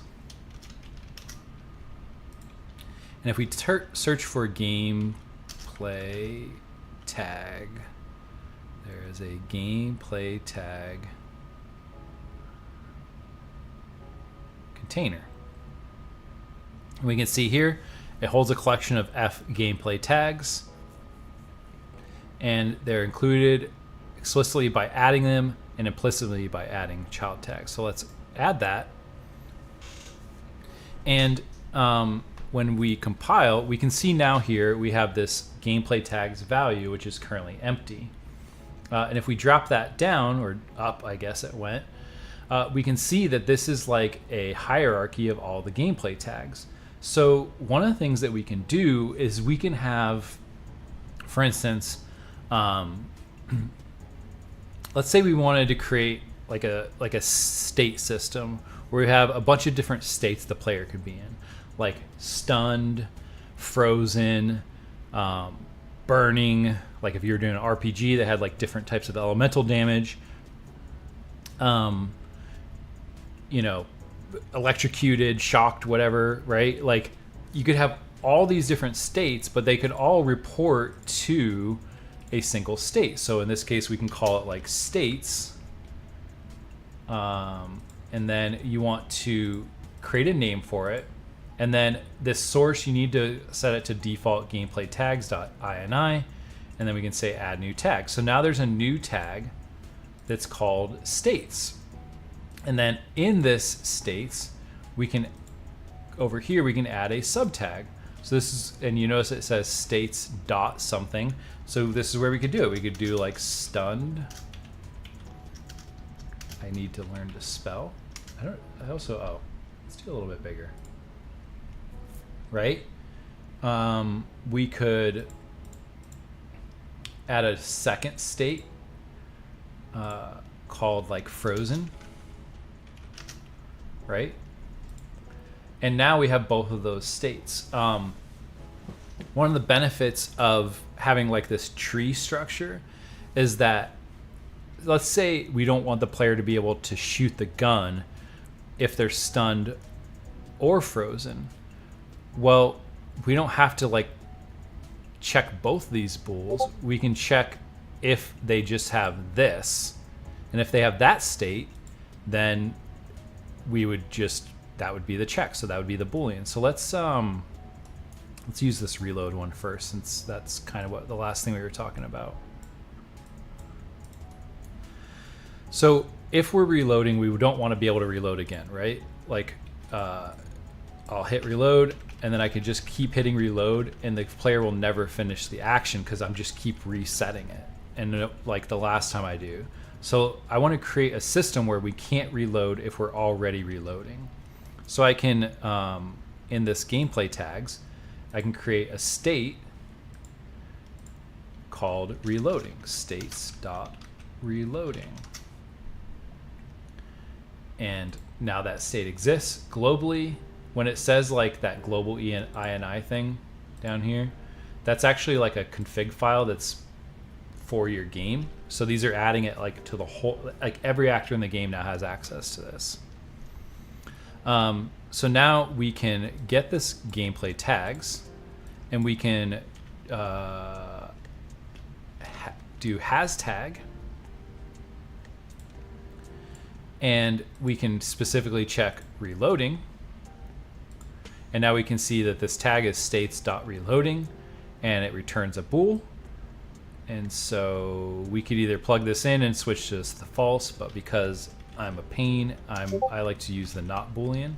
And if we search for gameplay tag, there is a gameplay tag container. And we can see here it holds a collection of F gameplay tags, and they're included explicitly by adding them and implicitly by adding child tags. So let's add that. And when we compile, we can see now here we have this gameplay tags value, which is currently empty. And if we drop that down, or up, I guess it went, we can see that this is like a hierarchy of all the gameplay tags. So one of the things that we can do is we can have, for instance, let's say we wanted to create like a state system where we have a bunch of different states the player could be in, like stunned, frozen, burning. Like if you were doing an RPG that had like different types of elemental damage, electrocuted, shocked, whatever, right? Like you could have all these different states, but they could all report to a single state. So in this case, we can call it like states. And then you want to create a name for it. And then this source, you need to set it to default gameplay tags.ini. And then we can say add new tag. So now there's a new tag that's called states. And then in this states, we can, over here, we can add a subtag. So this is, and you notice it says states dot something. So this is where we could do it. We could do like stunned. I need to learn to spell. Let's do a little bit bigger. Right? We could add a second state called like frozen, right? And now we have both of those states. One of the benefits of having like this tree structure is that, let's say we don't want the player to be able to shoot the gun if they're stunned or frozen. Well, we don't have to like check both these bools. We can check if they just have this, and if they have that state, then we would just, that would be the check. So that would be the Boolean. So let's use this reload one first, since that's kind of what the last thing we were talking about. So if we're reloading, we don't want to be able to reload again, right? Like I'll hit reload, and then I could just keep hitting reload, and the player will never finish the action because I'm just keep resetting it, and like the last time I do. So I want to create a system where we can't reload if we're already reloading. So I can, in this gameplay tags, I can create a state called reloading, states.reloading. And now that state exists globally. When it says like that global INI thing down here, that's actually like a config file that's for your game. So these are adding it like to the whole, like every actor in the game now has access to this. So now we can get this gameplay tags, and we can do has tag, and we can specifically check reloading. And now we can see that this tag is states.reloading, and it returns a bool. And so we could either plug this in and switch to the false, but because I'm a pain, I like to use the not Boolean.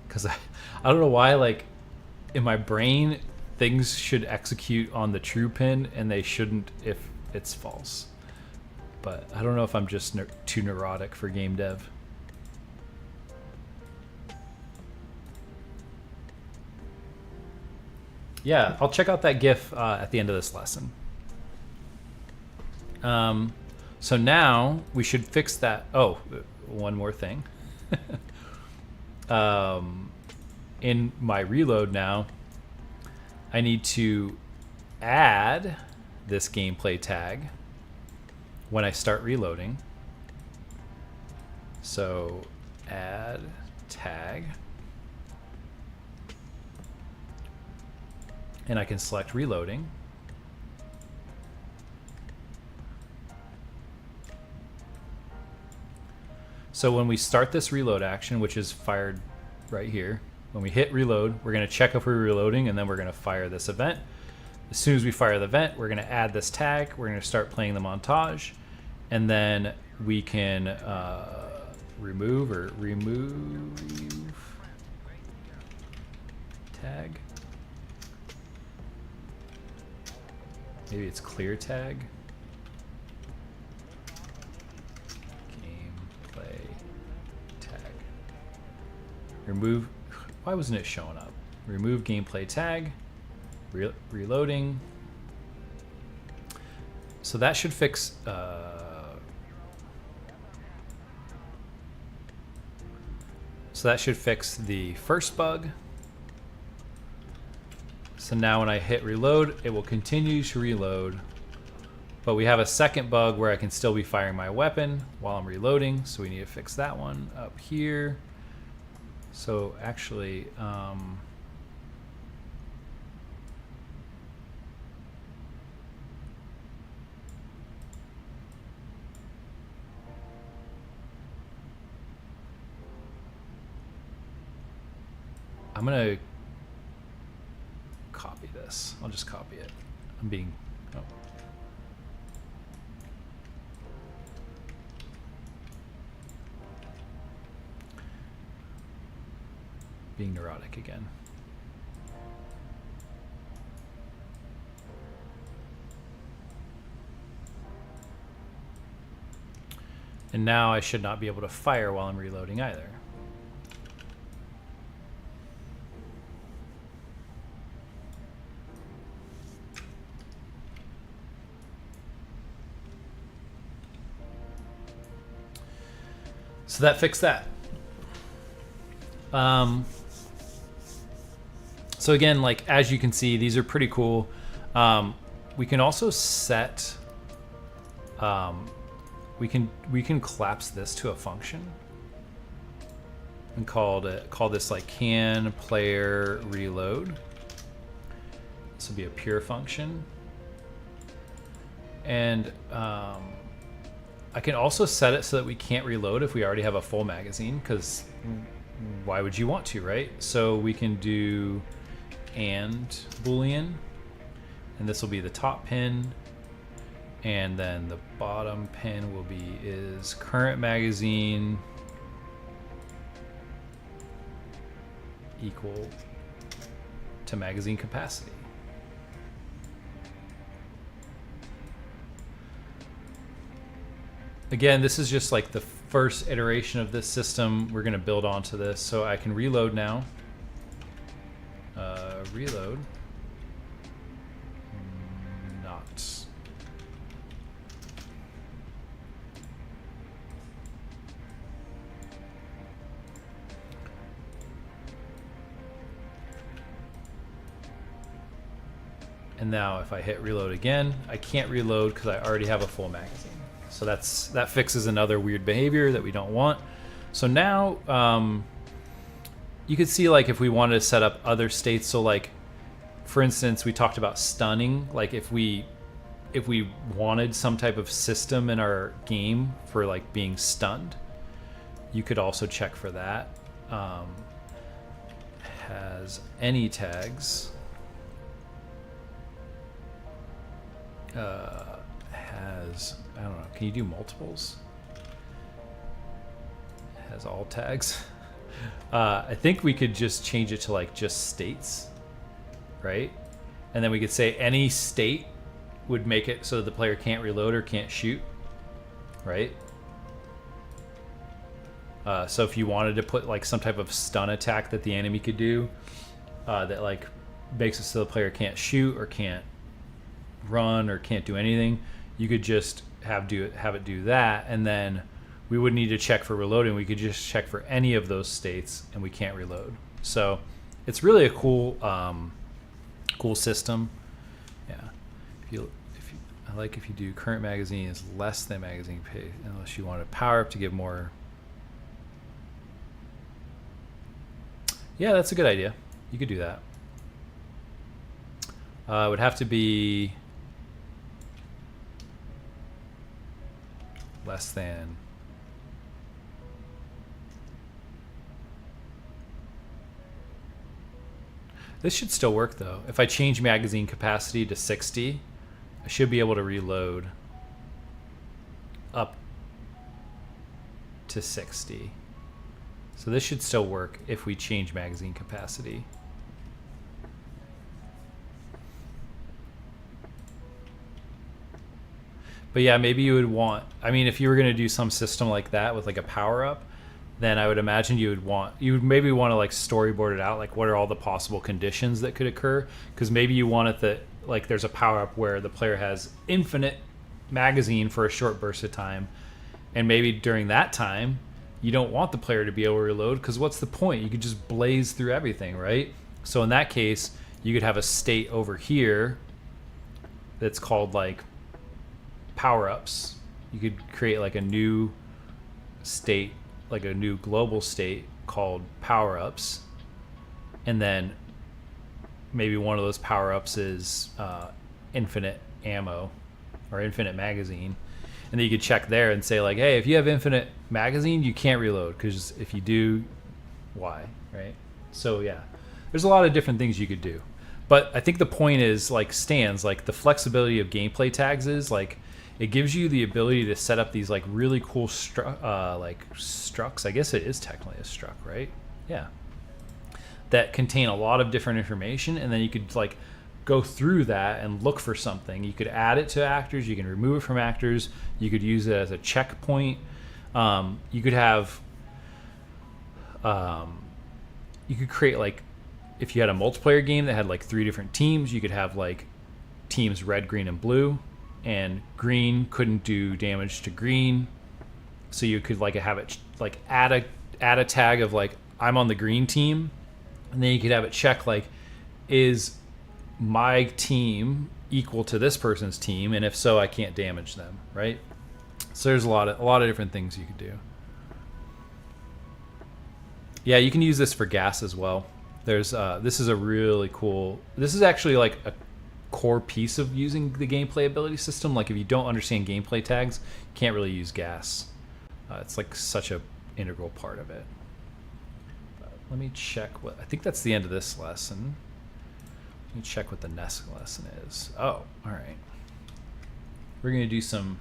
Because I don't know why, like in my brain, things should execute on the true pin and they shouldn't if it's false. But I don't know if I'm just too neurotic for game dev. Yeah, I'll check out that GIF at the end of this lesson. So now we should fix that. Oh, one more thing. In my reload now, I need to add this gameplay tag when I start reloading. So add tag. And I can select reloading. So when we start this reload action, which is fired right here, when we hit reload, we're going to check if we're reloading, and then we're going to fire this event. As soon as we fire the event, we're going to add this tag. We're going to start playing the montage, and then we can remove tag. Maybe it's clear tag. Gameplay tag. Remove. Why wasn't it showing up? Remove gameplay tag. Reloading. So that should fix. So that should fix the first bug. So now when I hit reload, it will continue to reload. But we have a second bug where I can still be firing my weapon while I'm reloading. So we need to fix that one up here. So actually, I'm gonna copy this. I'll just copy it. I'm being being neurotic again. And now I should not be able to fire while I'm reloading either. So that fixed that. So again, like as you can see, these are pretty cool. We can also set. We can collapse this to a function and call this like can player reload. This will be a pure function, and I can also set it so that we can't reload if we already have a full magazine, because why would you want to, right? So we can do and boolean, and this will be the top pin, and then the bottom pin will be is current magazine equal to magazine capacity. Again, this is just like the first iteration of this system. We're going to build onto this. So I can reload now. Reload. Not. And now if I hit reload again, I can't reload because I already have a full magazine. So that fixes another weird behavior that we don't want. So now you could see like if we wanted to set up other states. So like, for instance, we talked about stunning. Like if we wanted some type of system in our game for like being stunned, you could also check for that. Has any tags. Has, I don't know, can you do multiples? Has all tags. I think we could just change it to like just states, right? And then we could say any state would make it so the player can't reload or can't shoot, right? So if you wanted to put like some type of stun attack that the enemy could do, that like makes it so the player can't shoot or can't run or can't do anything, you could just have it do that, and then we wouldn't need to check for reloading. We could just check for any of those states and we can't reload. So it's really a cool system. Yeah. I like if you do current magazine is less than magazine pay, unless you want to power up to give more. Yeah, that's a good idea. You could do that. It would have to be less than. This should still work though. If I change magazine capacity to 60, I should be able to reload up to 60. So this should still work if we change magazine capacity. But yeah, maybe you would want, I mean, if you were going to do some system like that with like a power up, then I would imagine you would maybe want to like storyboard it out. Like what are all the possible conditions that could occur? Because maybe you want it that like there's a power up where the player has infinite magazine for a short burst of time. And maybe during that time, you don't want the player to be able to reload, because what's the point? You could just blaze through everything, right? So in that case, you could have a state over here that's called like power-ups. You could create like a new state, like a new global state called power-ups, and then maybe one of those power-ups is infinite ammo or infinite magazine, and then you could check there and say like, hey, if you have infinite magazine, you can't reload, because if you do, why, right? So yeah, there's a lot of different things you could do, but I think the point is like stands, like the flexibility of gameplay tags is like, it gives you the ability to set up these like really cool like structs. I guess it is technically a struct, right? Yeah. That contain a lot of different information, and then you could like go through that and look for something. You could add it to actors. You can remove it from actors. You could use it as a checkpoint. You could have. You could create like, if you had a multiplayer game that had like 3 different teams, you could have like teams red, green, and blue. And green couldn't do damage to green, So you could like have it like add a tag of like I'm on the green team, and then you could have it check like is my team equal to this person's team, and if so, I can't damage them, right? So there's a lot of different things you could do. Yeah, you can use this for gas as well. There's this is a really cool. This is actually like a core piece of using the gameplay ability system. Like if you don't understand gameplay tags, you can't really use gas. It's like such a integral part of it. Let me check what I think that's the end of this lesson. Let me check what the next lesson is. Oh, all right. We're gonna do some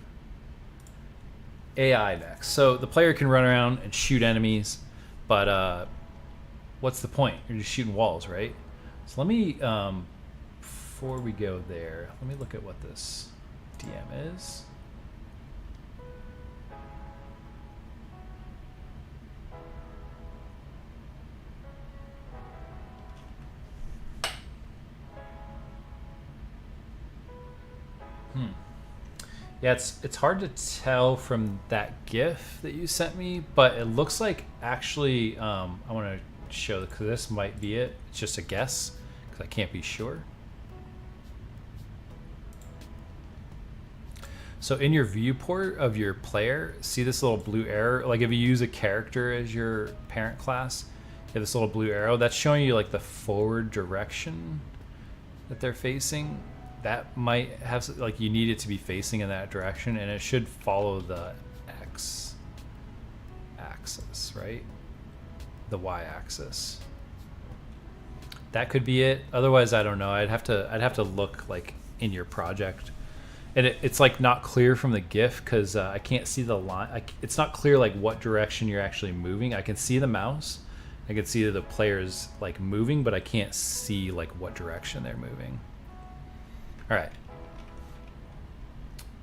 AI next. So the player can run around and shoot enemies, but what's the point? You're just shooting walls, right? So let me, before we go there, let me look at what this DM is. Yeah, it's hard to tell from that GIF that you sent me, but it looks like actually I want to show because this might be it. It's just a guess because I can't be sure. So in your viewport of your player, see this little blue arrow? Like if you use a character as your parent class, you have this little blue arrow that's showing you like the forward direction that they're facing. That might have, like, you need it to be facing in that direction, and it should follow the X axis, right? The Y axis. That could be it. Otherwise, I don't know. I'd have to look like in your project, and it's like not clear from the GIF because I can't see the line. It's not clear like what direction you're actually moving. I can see the mouse. I can see the players like moving, but I can't see like what direction they're moving. All right.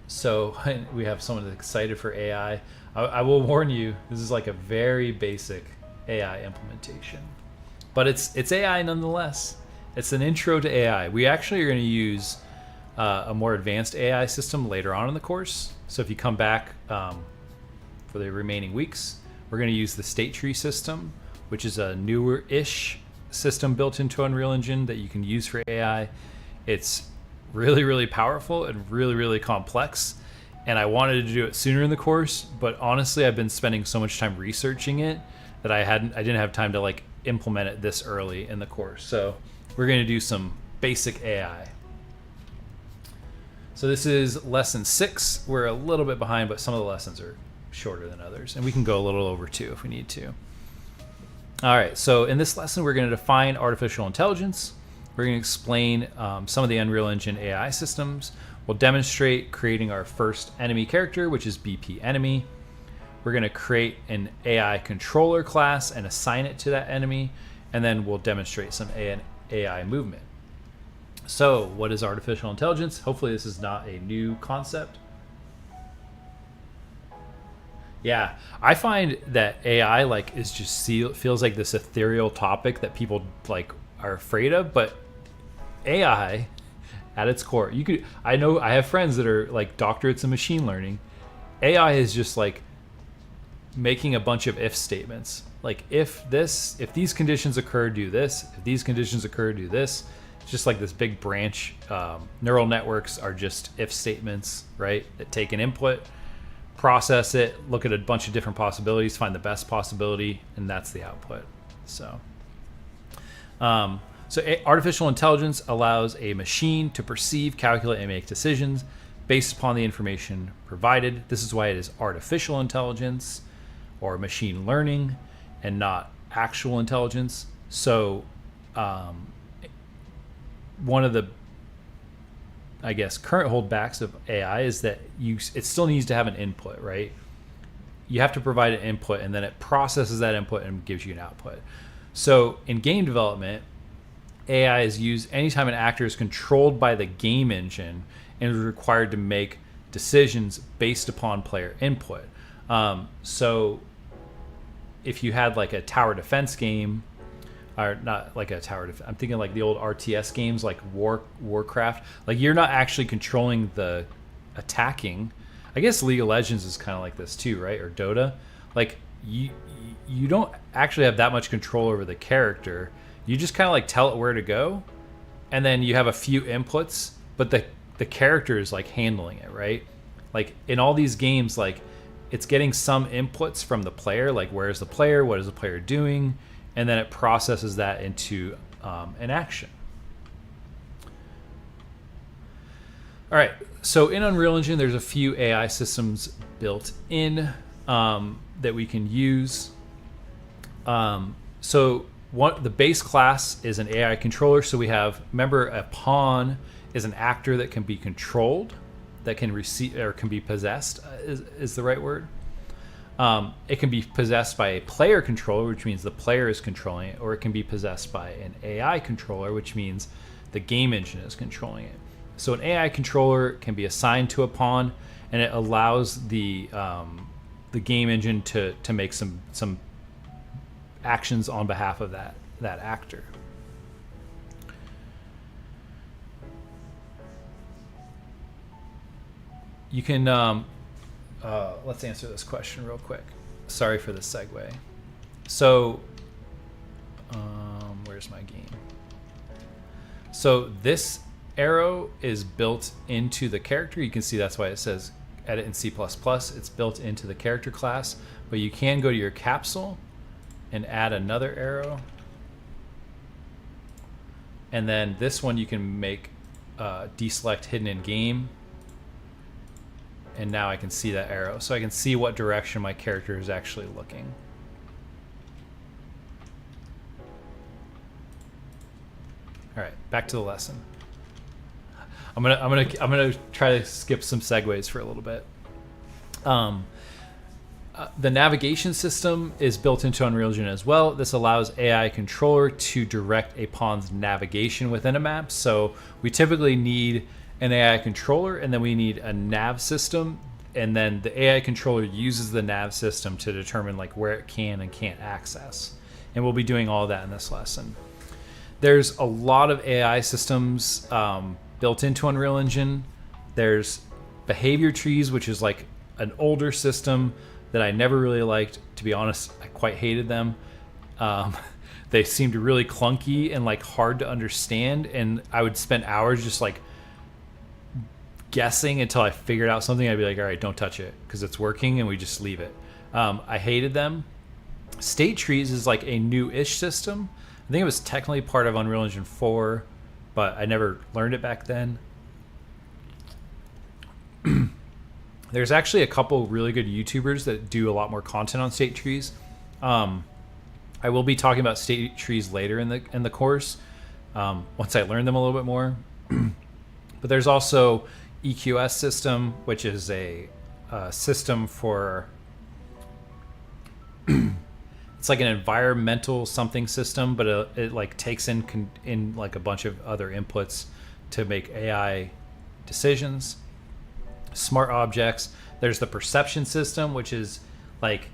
So we have someone that's excited for AI. I will warn you, this is like a very basic AI implementation, but it's AI nonetheless. It's an intro to AI. We actually are going to use a more advanced AI system later on in the course. So if you come back for the remaining weeks, we're going to use the state tree system, which is a newer-ish system built into Unreal Engine that you can use for AI. It's really, really powerful and really, really complex. And I wanted to do it sooner in the course, but honestly, I've been spending so much time researching it that I didn't have time to like implement it this early in the course. So we're going to do some basic AI. So this is lesson 6. We're a little bit behind, but some of the lessons are shorter than others, and we can go a little over 2 if we need to. All right, so in this lesson, we're going to define artificial intelligence. We're going to explain some of the Unreal Engine AI systems. We'll demonstrate creating our first enemy character, which is BP enemy. We're going to create an AI controller class and assign it to that enemy, and then we'll demonstrate some AI movement. So what is artificial intelligence? Hopefully this is not a new concept. Yeah, I find that AI like is just feels like this ethereal topic that people like are afraid of, but AI at its core, I know I have friends that are like doctorates in machine learning. AI is just like making a bunch of if statements. Like if these conditions occur, do this. If these conditions occur, do this. It's just like this big branch. Neural networks are just if statements, right? That take an input, process it, look at a bunch of different possibilities, find the best possibility, and that's the output. So artificial intelligence allows a machine to perceive, calculate, and make decisions based upon the information provided. This is why it is artificial intelligence or machine learning and not actual intelligence. So one of the, I guess, current holdbacks of AI is that it still needs to have an input, right? You have to provide an input, and then it processes that input and gives you an output. So in game development, AI is used anytime an actor is controlled by the game engine and is required to make decisions based upon player input. So if you had like a tower defense game, or not like a tower defense, I'm thinking like the old RTS games like Warcraft, like you're not actually controlling the attacking, I guess League of Legends is kind of like this too, right? Or Dota. Like you don't actually have that much control over the character. You just kind of like tell it where to go, and then you have a few inputs, but the character is like handling it, right? Like in all these games, like it's getting some inputs from the player, like where's the player, what is the player doing, and then it processes that into an action. All right, so in Unreal Engine, there's a few AI systems built in that we can use. So the base class is an AI controller. So we have, remember, a pawn is an actor that can be controlled, that can receive or can be possessed is the right word. It can be possessed by a player controller, which means the player is controlling it, or it can be possessed by an AI controller, which means the game engine is controlling it. So an AI controller can be assigned to a pawn, and it allows the game engine to make some actions on behalf of that actor. You can let's answer this question real quick. Sorry for the segue. So where's my game? So this arrow is built into the character. You can see that's why it says edit in C++. It's built into the character class, but you can go to your capsule and add another arrow. And then this one you can make deselect hidden in game. And now I can see that arrow. So I can see what direction my character is actually looking. All right, back to the lesson. I'm gonna try to skip some segues for a little bit. The navigation system is built into Unreal Engine as well. This allows AI controller to direct a pawn's navigation within a map. So we typically need an AI controller, and then we need a nav system, and then the AI controller uses the nav system to determine like where it can and can't access. And we'll be doing all of that in this lesson. There's a lot of AI systems built into Unreal Engine. There's behavior trees, which is like an older system that I never really liked. To be honest, I quite hated them. They seemed really clunky and like hard to understand, and I would spend hours just like guessing until I figured out something. I'd be like, all right, don't touch it because it's working, and we just leave it. I hated them. State trees is like a new-ish system. I think it was technically part of Unreal Engine 4, but I never learned it back then. There's actually a couple really good YouTubers that do a lot more content on state trees. I will be talking about state trees later in the course once I learn them a little bit more. But there's also EQS system, which is a system for it's like an environmental something system, but it like takes in like a bunch of other inputs to make AI decisions. Smart objects. There's the perception system, which is like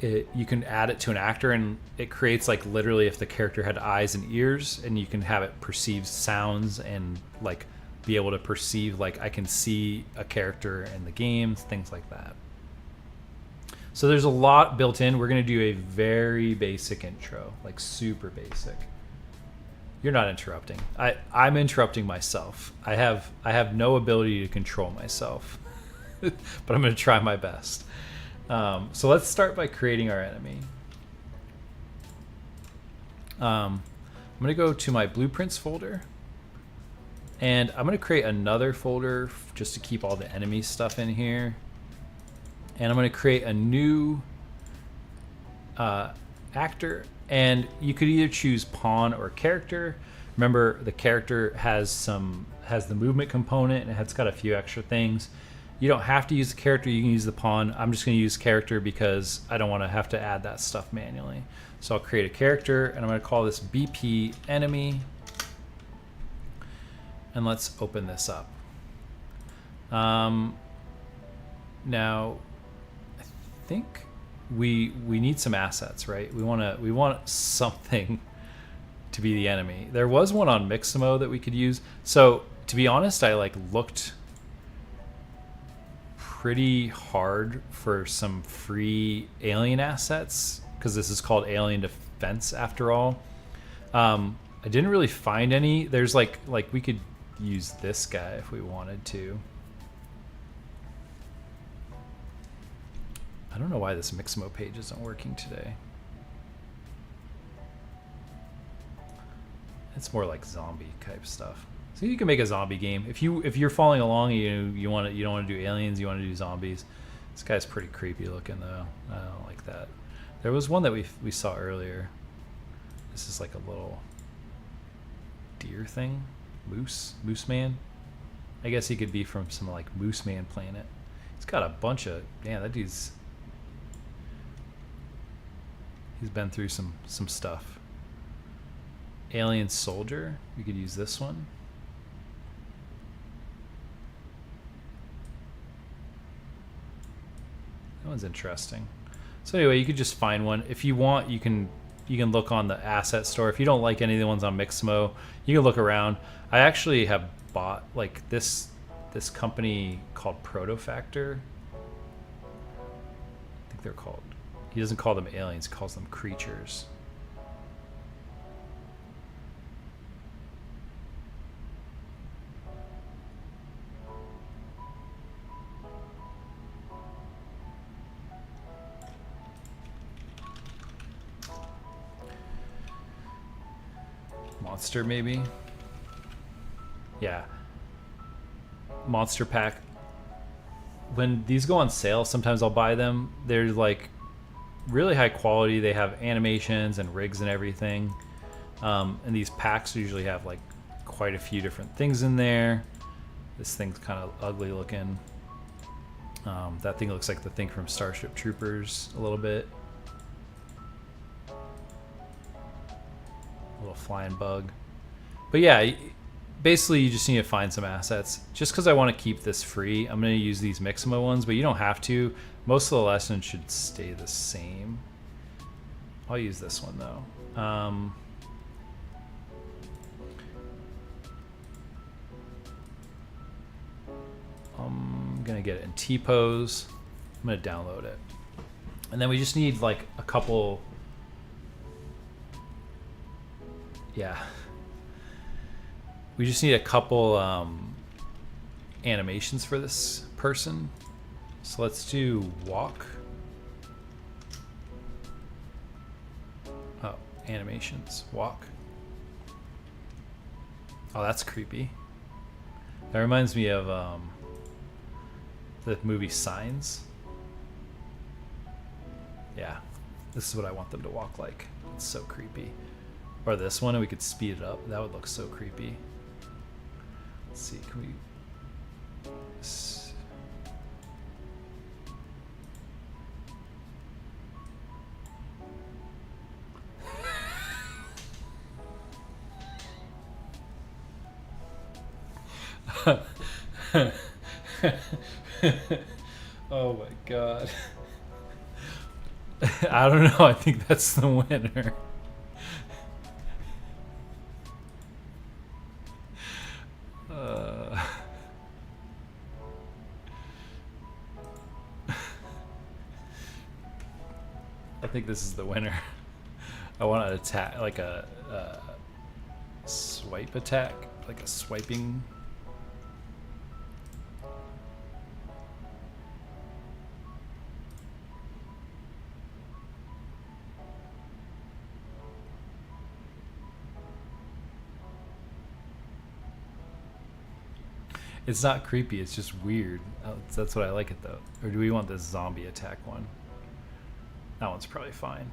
you can add it to an actor, and it creates like literally if the character had eyes and ears, and you can have it perceive sounds and like be able to perceive like I can see a character in the game, things like that. So there's a lot built in. We're going to do a very basic intro, like super basic. You're not interrupting. I'm interrupting myself. I have no ability to control myself, but I'm going to try my best. So let's start by creating our enemy. I'm going to go to my blueprints folder, and I'm going to create another folder just to keep all the enemy stuff in here. And I'm going to create a new actor, and you could either choose pawn or character. Remember, the character has the movement component, and it's got a few extra things. You don't have to use the character, you can use the pawn. I'm just going to use character because I don't want to have to add that stuff manually. So I'll create a character, and I'm going to call this BP enemy. And let's open this up. Now, I think we need some assets, right? We want something to be the enemy. There was one on Mixamo that we could use. So to be honest, I like looked pretty hard for some free alien assets, because this is called Alien Defense after all. I didn't really find any. There's like we could use this guy if we wanted to. I don't know why this Mixamo page isn't working today. It's more like zombie type stuff. So you can make a zombie game if you're following along. You don't want to do aliens. You want to do zombies. This guy's pretty creepy looking though. I don't like that. There was one that we saw earlier. This is like a little deer thing, moose man. I guess he could be from some like Moose Man planet. He's got a bunch of that dude's. He's been through some stuff. Alien Soldier. We could use this one. That one's interesting. So anyway, you could just find one if you want. You can look on the asset store. If you don't like any of the ones on Mixamo, you can look around. I actually have bought like this company called Protofactor. I think they're called. He doesn't call them aliens. He calls them creatures. Monster maybe. Yeah. Monster pack. When these go on sale, sometimes I'll buy them. They're like really high quality. They have animations and rigs and everything. And these packs usually have like quite a few different things in there. This thing's kind of ugly looking. That thing looks like the thing from Starship Troopers a little bit. A little flying bug. But yeah, basically you just need to find some assets. Just because I want to keep this free, I'm going to use these Mixamo ones, but you don't have to. Most of the lessons should stay the same. I'll use this one though. I'm going to get it in T-pose. I'm going to download it. And then we just need like a couple... Yeah. We just need a couple animations for this person. So let's do walk. Oh, animations. Walk. Oh, that's creepy. That reminds me of the movie Signs. Yeah. This is what I want them to walk like. It's so creepy. Or this one, and we could speed it up. That would look so creepy. Let's see, can we... Oh my god. I don't know, I think that's the winner. I think this is the winner. I want to attack, like a swipe attack, like a swiping. It's not creepy, it's just weird. That's what I like it though. Or do we want this zombie attack one? That one's probably fine.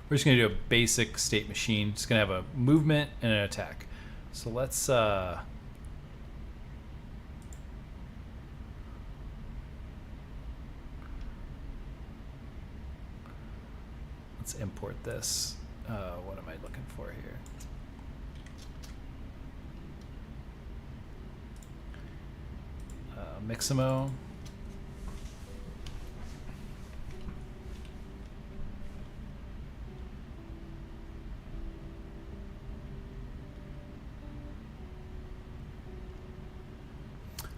We're just gonna do a basic state machine. Just gonna have a movement and an attack. So let's import this. What am I looking for here? Mixamo.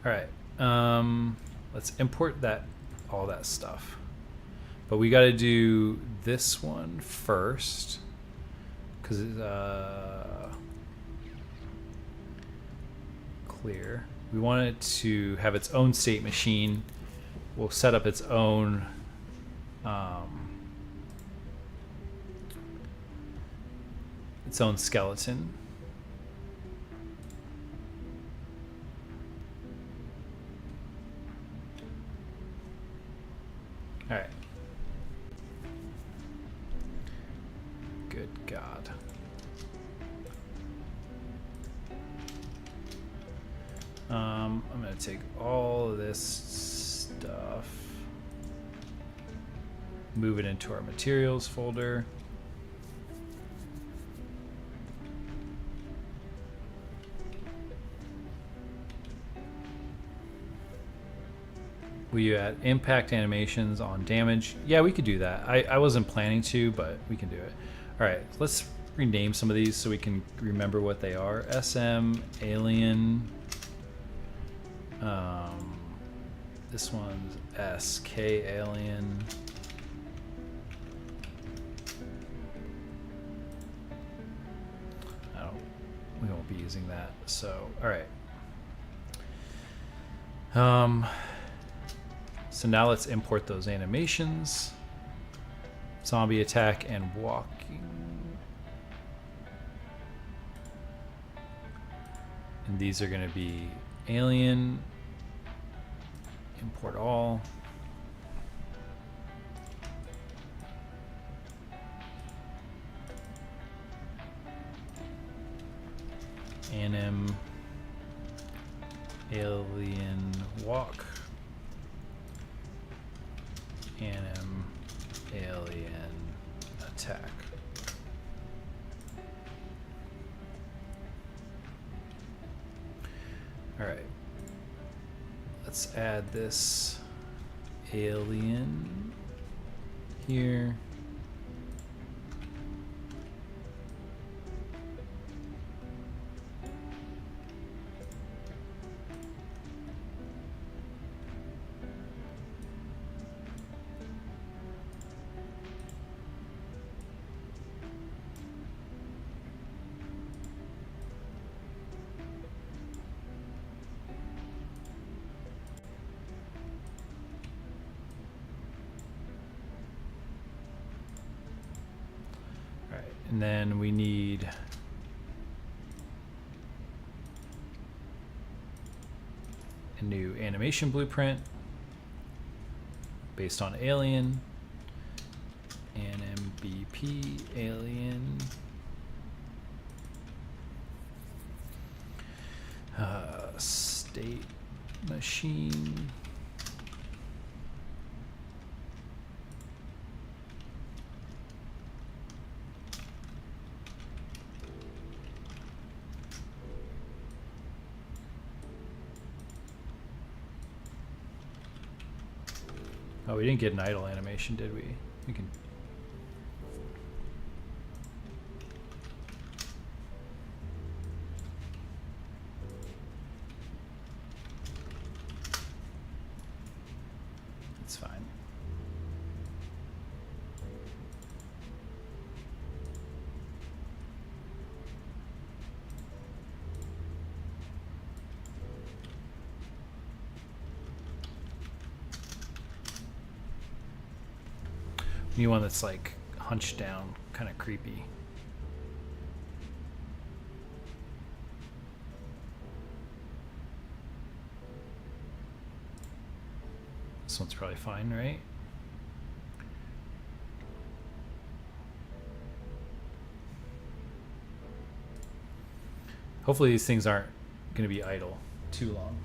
All right. Let's import all that stuff. But we got to do this one first, because clear. We want it to have its own state machine. We'll set up its own skeleton. All right. Good God. I'm going to take all of this stuff, move it into our materials folder. Will you add impact animations on damage? Yeah, we could do that. I wasn't planning to, but we can do it. All right, let's rename some of these so we can remember what they are. SM, Alien. This one's SK Alien. We won't be using that. So, all right. So now let's import those animations. Zombie attack and walking. And these are going to be alien. Import all. Anim. Alien walk. Anim. Alien attack. All right. Let's add this alien here. And then we need a new animation blueprint based on alien, NMBP alien, state machine. Oh, we didn't get an idle animation, did we? We can. It's fine. New one that's like hunched down, kind of creepy. This one's probably fine, right? Hopefully these things aren't going to be idle too long.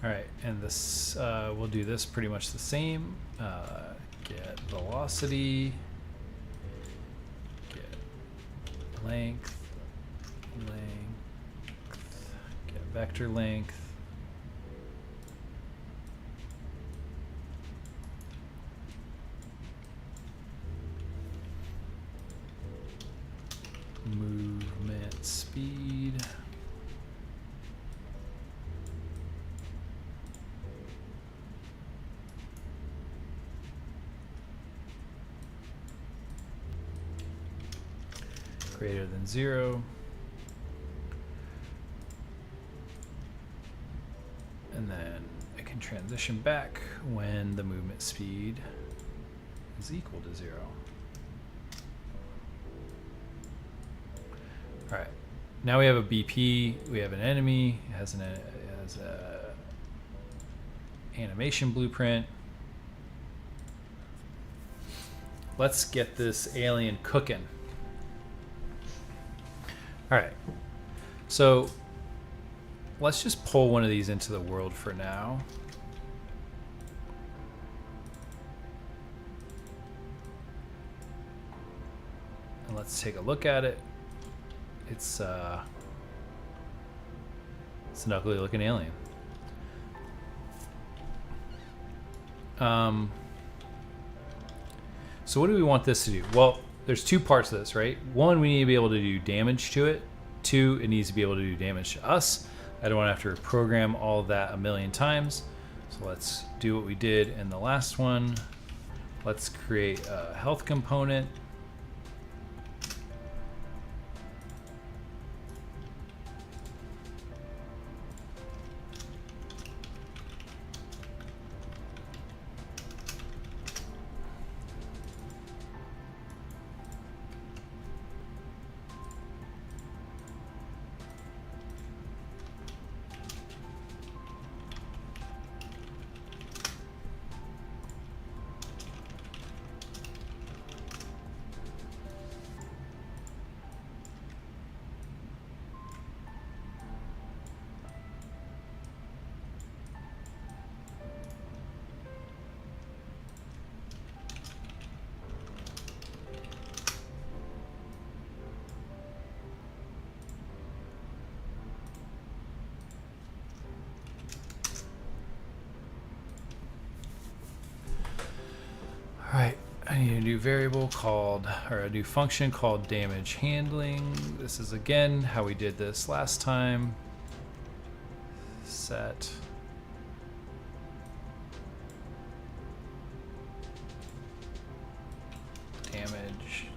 All right, and this we'll do this pretty much the same. Get velocity, get length, get vector length. Movement speed. Greater than 0. And then I can transition back when the movement speed is equal to 0. All right, now we have a BP, we have an enemy, it has a animation blueprint. Let's get this alien cooking. All right, so let's just pull one of these into the world for now. And let's take a look at it. It's an ugly looking alien. So what do we want this to do? Well, there's two parts of this, right? One, we need to be able to do damage to it. Two, it needs to be able to do damage to us. I don't want to have to reprogram all of that a million times. So let's do what we did in the last one. Let's create a health component. All right, I need a new variable called, or a new function called damage handling. This is again how we did this last time. Set damage.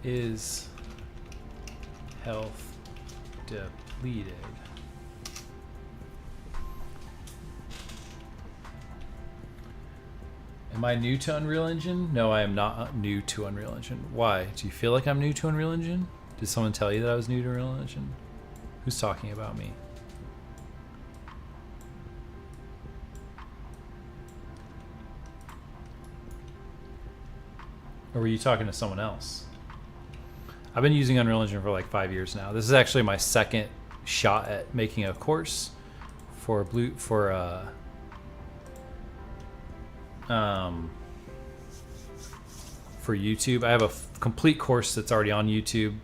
Is health depleted? Am I new to Unreal Engine? No, I am not new to Unreal Engine. Why? Do you feel like I'm new to Unreal Engine? Did someone tell you that I was new to Unreal Engine? Who's talking about me? Or were you talking to someone else? I've been using Unreal Engine for like 5 years now. This is actually my second shot at making a course for YouTube. I have a complete course that's already on YouTube.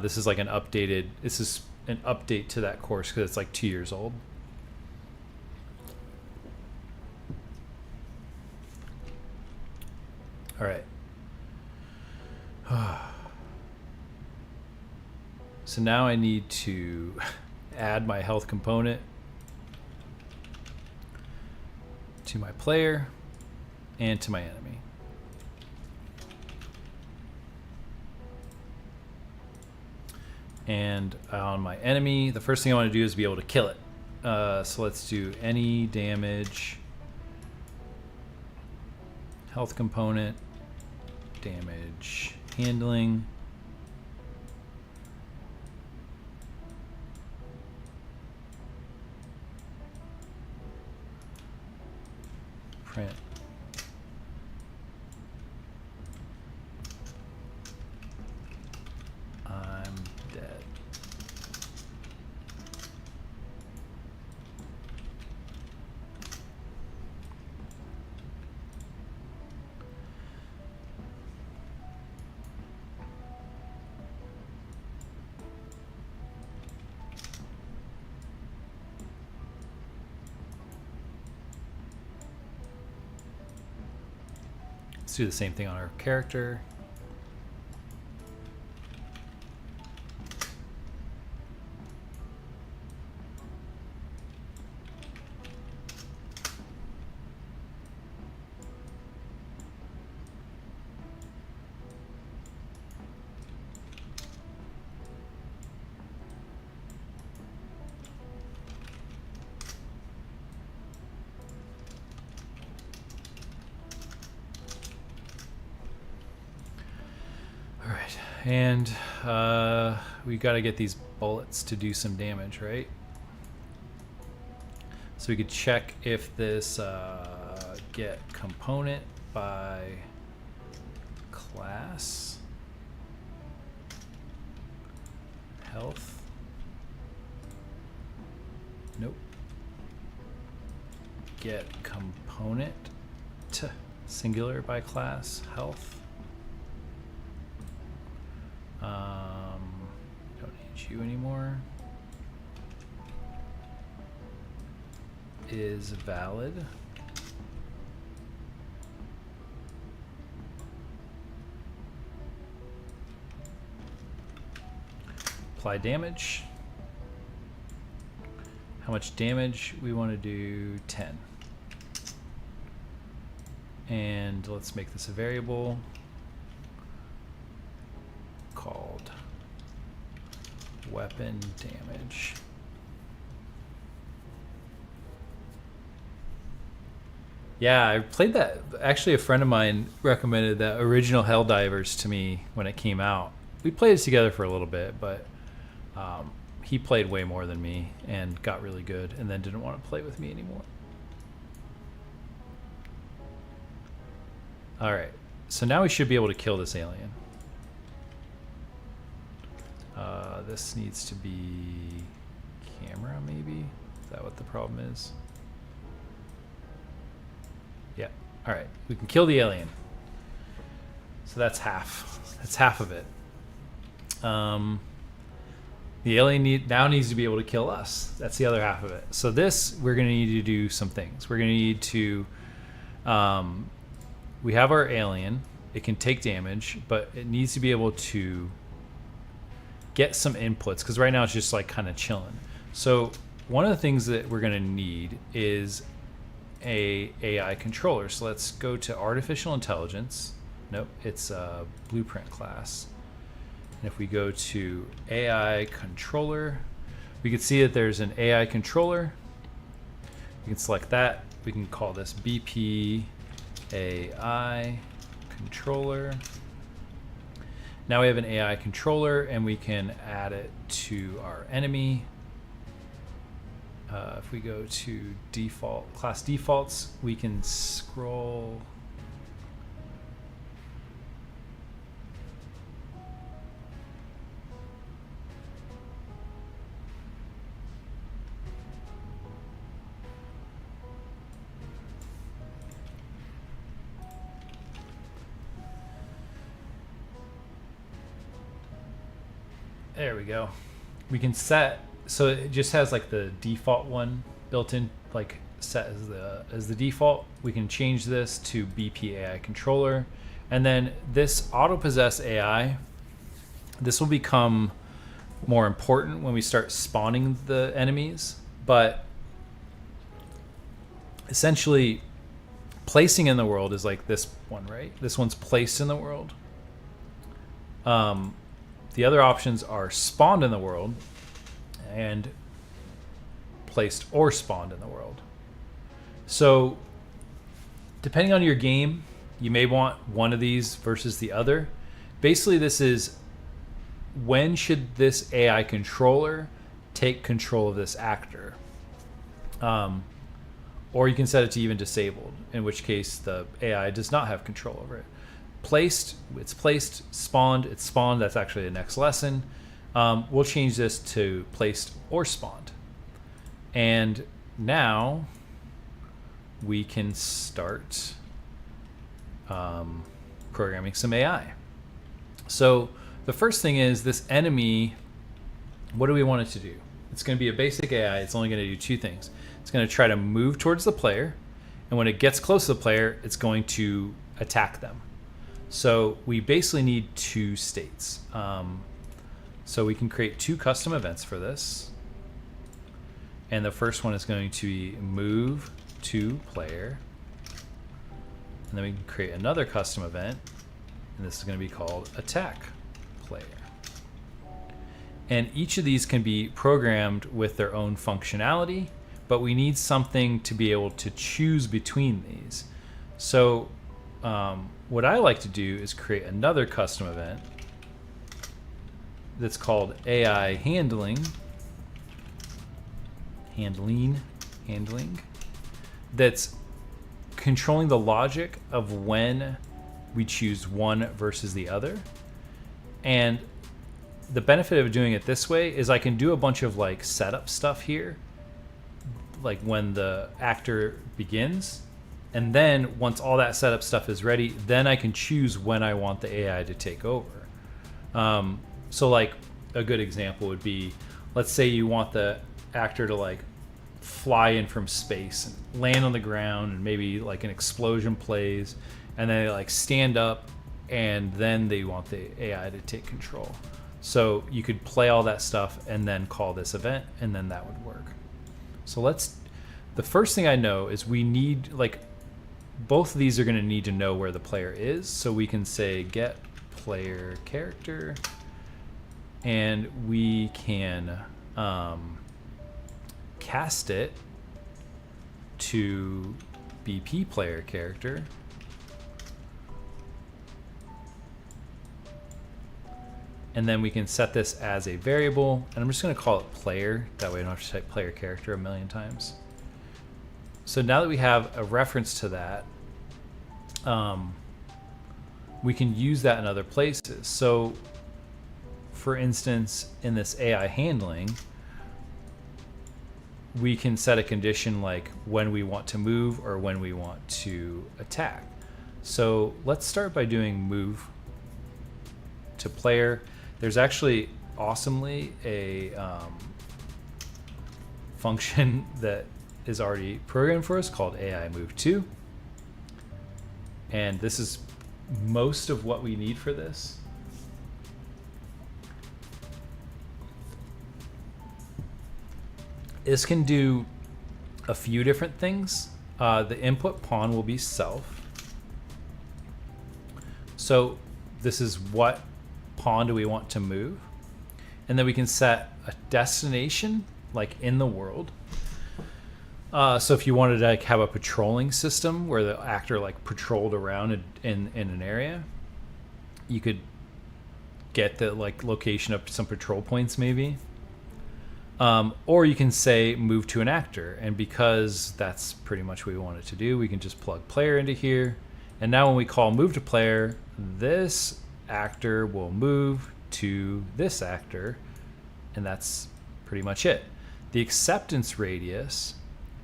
This is like an updated. This is an update to that course because it's like 2 years old. All right. So now I need to add my health component to my player and to my enemy. And on my enemy, the first thing I want to do is be able to kill it. So let's do any damage, health component, damage, handling. Print. I'm dead. Let's do the same thing on our character. And we got to get these bullets to do some damage, right? So we could check if this get component by class, health. Nope. Get component to singular by class, health. Don't need you anymore. Is valid. Apply damage. How much damage? We want to do 10. And let's make this a variable called weapon damage. Yeah, I played that. Actually, a friend of mine recommended that original Helldivers to me when it came out. We played it together for a little bit, but he played way more than me and got really good and then didn't want to play with me anymore. All right, so now we should be able to kill this alien. This needs to be camera, maybe? Is that what the problem is? Yeah. All right. We can kill the alien. So that's half. That's half of it. The alien now needs to be able to kill us. That's the other half of it. So this, we're going to need to do some things. We're going to need to... we have our alien. It can take damage, but it needs to be able to get some inputs, because right now it's just like kind of chilling. So one of the things that we're going to need is a AI controller. So let's go to artificial intelligence. Nope, it's a blueprint class. And if we go to AI controller, we can see that there's an AI controller. We can select that. We can call this BP AI controller. Now we have an AI controller, and we can add it to our enemy. If we go to default class defaults, we can scroll. There we go. We can set, so it just has like the default one built in, like set as the default. We can change this to BP AI controller, and then this auto possess AI, this will become more important when we start spawning the enemies, but essentially placing in the world is like this one, right? This one's placed in the world. The other options are spawned in the world and placed or spawned in the world. So depending on your game, you may want one of these versus the other. Basically, this is when should this AI controller take control of this actor. Or you can set it to even disabled, in which case the AI does not have control over it. Placed, it's placed. Spawned, it's spawned. That's actually the next lesson. We'll change this to placed or spawned. And now we can start programming some AI. So the first thing is this enemy, what do we want it to do? It's going to be a basic AI. It's only going to do two things. It's going to try to move towards the player, and when it gets close to the player, it's going to attack them. So we basically need two states. So we can create two custom events for this. And the first one is going to be move to player. And then we can create another custom event, and this is going to be called attack player. And each of these can be programmed with their own functionality, but we need something to be able to choose between these. So what I like to do is create another custom event that's called AI handling, that's controlling the logic of when we choose one versus the other. And the benefit of doing it this way is I can do a bunch of like setup stuff here, like when the actor begins, and then once all that setup stuff is ready, then I can choose when I want the AI to take over. So like a good example would be, let's say you want the actor to like fly in from space and land on the ground, and maybe like an explosion plays, and then they like stand up, and then they want the AI to take control. So you could play all that stuff and then call this event, and then that would work. So the first thing I know is we need, like, both of these are going to need to know where the player is. So we can say get player character, and we can cast it to BP player character. And then we can set this as a variable, and I'm just going to call it player. That way I don't have to type player character a million times. So now that we have a reference to that, we can use that in other places. So for instance, in this AI handling, we can set a condition like when we want to move or when we want to attack. So let's start by doing move to player. There's actually awesomely a function that is already programmed for us called AI move to. And this is most of what we need for this. This can do a few different things. The input pawn will be self. So this is what pawn do we want to move. And then we can set a destination, like in the world. So if you wanted to like have a patrolling system where the actor like patrolled around in an area, you could get the like location up to some patrol points maybe. Or you can say move to an actor, and because that's pretty much what we want it to do, we can just plug player into here. And now when we call move to player, this actor will move to this actor, and that's pretty much it. The acceptance radius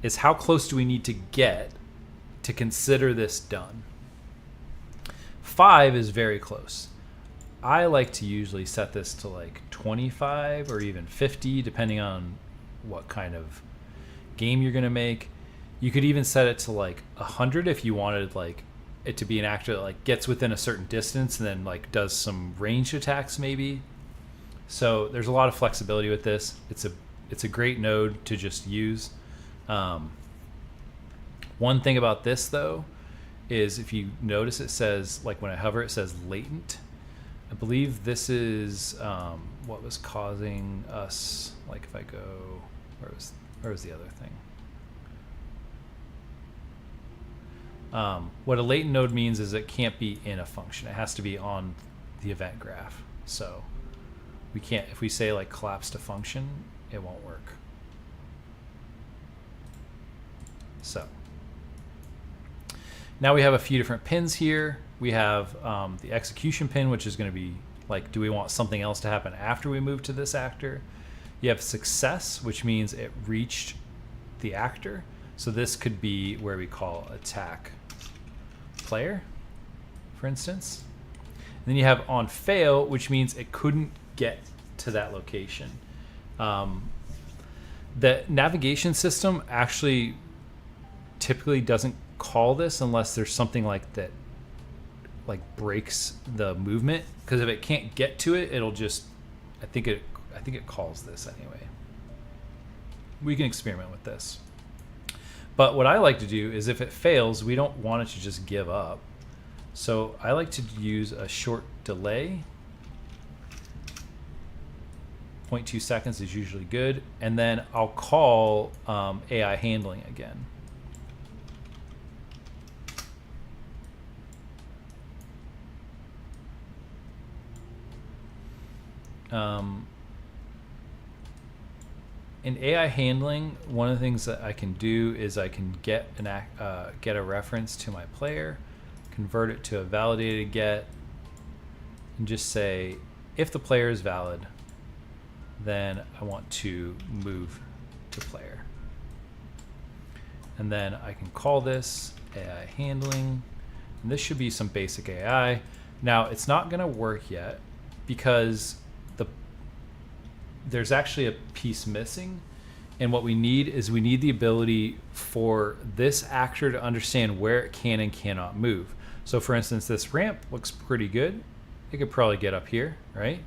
is how close do we need to get to consider this done. 5 is very close. I like to usually set this to like 25 or even 50, depending on what kind of game you're going to make. You could even set it to like 100 if you wanted like it to be an actor that like gets within a certain distance and then like does some ranged attacks maybe. So there's a lot of flexibility with this. It's a great node to just use. One thing about this though is if you notice, it says like when I hover, it says latent. I believe this is what was causing us, like if I go, where was the other thing? What a latent node means is it can't be in a function. It has to be on the event graph. So we can't, if we say like collapse to function, it won't work. So now we have a few different pins here. We have the execution pin, which is going to be like, do we want something else to happen after we move to this actor? You have success, which means it reached the actor. So this could be where we call attack player, for instance. And then you have on fail, which means it couldn't get to that location. The navigation system actually typically doesn't call this unless there's something like that, like breaks the movement. Because if it can't get to it, it'll just, I think it calls this anyway. We can experiment with this. But what I like to do is if it fails, we don't want it to just give up. So I like to use a short delay. 0.2 seconds is usually good. And then I'll call AI handling again. In AI handling, one of the things that I can do is I can get a reference to my player, convert it to a validated get, and just say, if the player is valid, then I want to move to player. And then I can call this AI handling, and this should be some basic AI. Now, it's not going to work yet because there's actually a piece missing, and what we need is we need the ability for this actor to understand where it can and cannot move. So for instance, this ramp looks pretty good. It could probably get up here, right?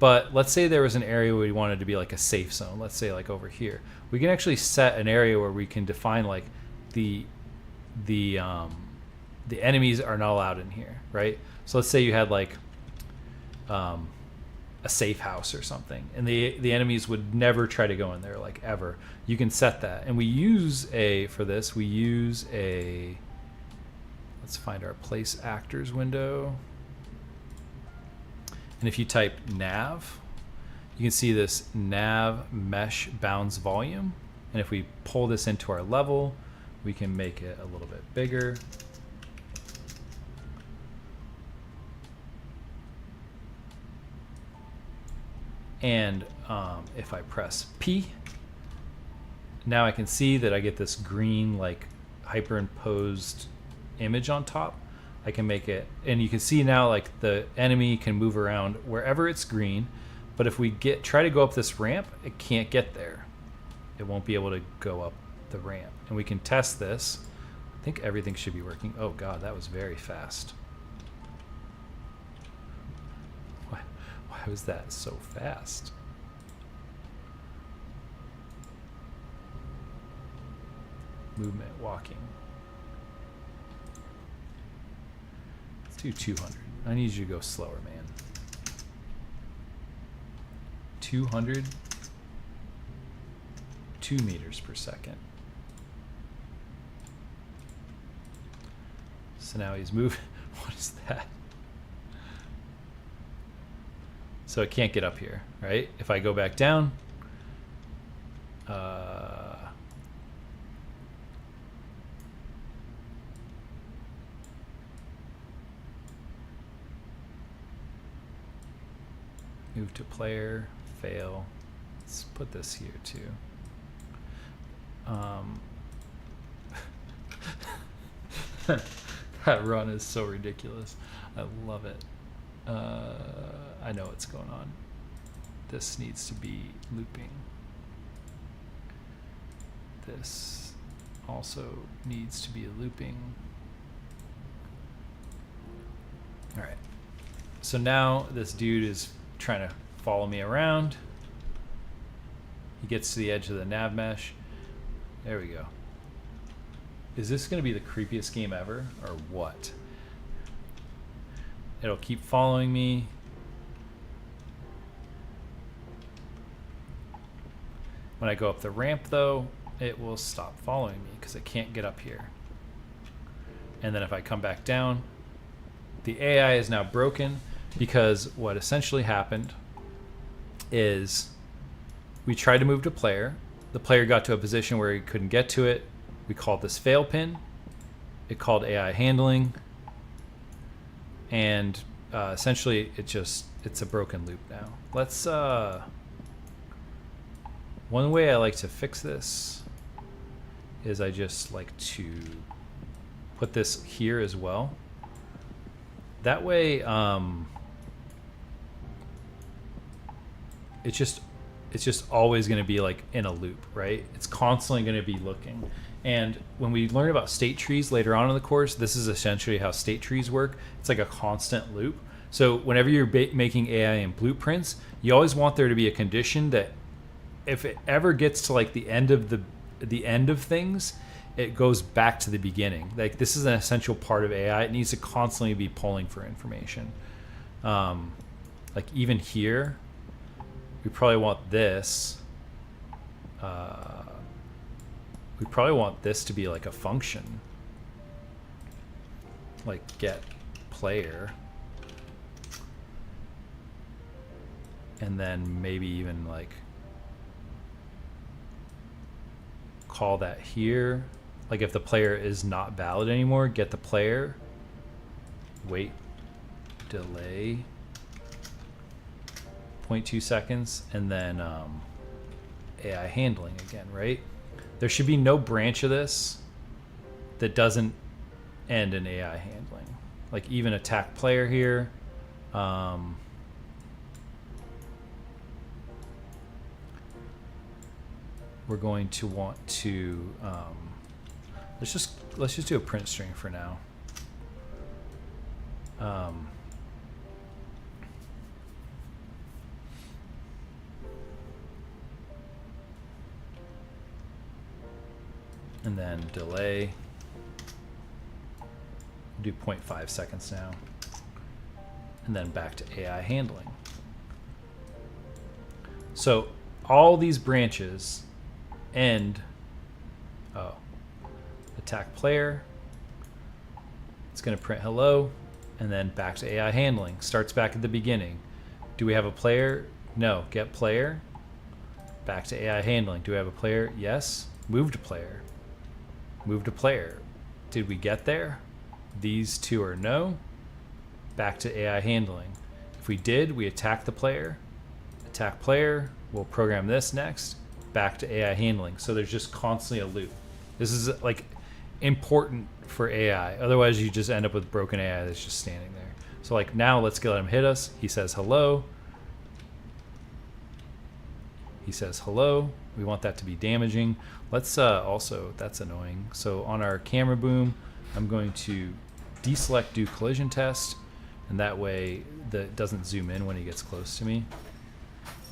But let's say there was an area where we wanted to be like a safe zone. Let's say like over here. We can actually set an area where we can define like the enemies are not allowed in here, right? So let's say you had like a safe house or something, and the enemies would never try to go in there, like ever. You can set that, and we use let's find our place actors window, and if you type nav, you can see this nav mesh bounds volume, and if we pull this into our level, we can make it a little bit bigger. And if I press P, now I can see that I get this green like hyperimposed image on top. I can make it, and you can see now like the enemy can move around wherever it's green, but if we try to go up this ramp, it can't get there. It won't be able to go up the ramp. And we can test this. I think everything should be working. Oh God, that was very fast. Why was that so fast? Movement, walking. Let's do 200. I need you to go slower, man. 200. 2 meters per second. So now he's moving. What is that? So it can't get up here, right? If I go back down, move to player, fail. Let's put this here too. That run is so ridiculous. I love it. I know what's going on. This needs to be looping. This also needs to be looping. All right. So now this dude is trying to follow me around. He gets to the edge of the nav mesh. There we go. Is this going to be the creepiest game ever, or what? It'll keep following me. When I go up the ramp though, it will stop following me because it can't get up here. And then if I come back down, the AI is now broken because what essentially happened is we tried to move to player. The player got to a position where he couldn't get to it. We called this fail pin. It called AI handling. And essentially it's a broken loop now. Let's, one way I like to fix this is I just like to put this here as well. That way, it's just always going to be like in a loop, right? It's constantly going to be looking. And when we learn about state trees later on in the course, this is essentially how state trees work. It's like a constant loop. So whenever you're making AI in blueprints, you always want there to be a condition that if it ever gets to like the end of things, it goes back to the beginning. Like this is an essential part of AI. It needs to constantly be pulling for information. Like even here, we probably want this. We probably want this to be like a function, like get player, and then maybe even like call that here. Like if the player is not valid anymore, get the player, wait, delay 0.2 seconds, and then AI handling again, right? There should be no branch of this that doesn't end in AI handling. Like even attack player here. We're going to want to let's just do a print string for now. And then delay. Do 0.5 seconds now. And then back to AI handling. So all these branches end, attack player, it's going to print hello, and then back to AI handling. Starts back at the beginning. Do we have a player? No. Get player. Back to AI handling. Do we have a player? Yes. Move to player. Move to player. Did we get there? These two are no. Back to AI handling. If we did, we attack the player. Attack player. We'll program this next. Back to AI handling. So there's just constantly a loop. This is like important for AI. Otherwise, you just end up with broken AI that's just standing there. So like now, let's let him hit us. He says hello. He says hello. We want that to be damaging. Let's also, that's annoying. So on our camera boom, I'm going to deselect do collision test, and that way that doesn't zoom in when he gets close to me.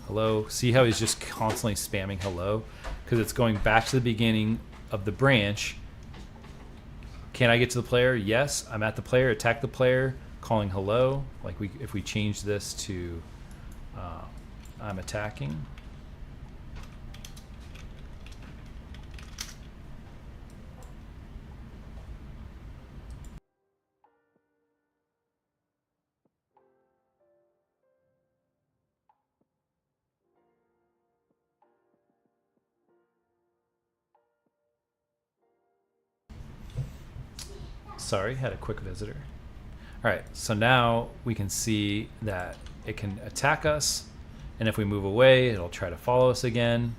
Hello. See how he's just constantly spamming hello? Because it's going back to the beginning of the branch. Can I get to the player? Yes. I'm at the player. Attack the player. Calling hello. Like if we change this to I'm attacking. Sorry, had a quick visitor. All right, so now we can see that it can attack us, and if we move away, it'll try to follow us again.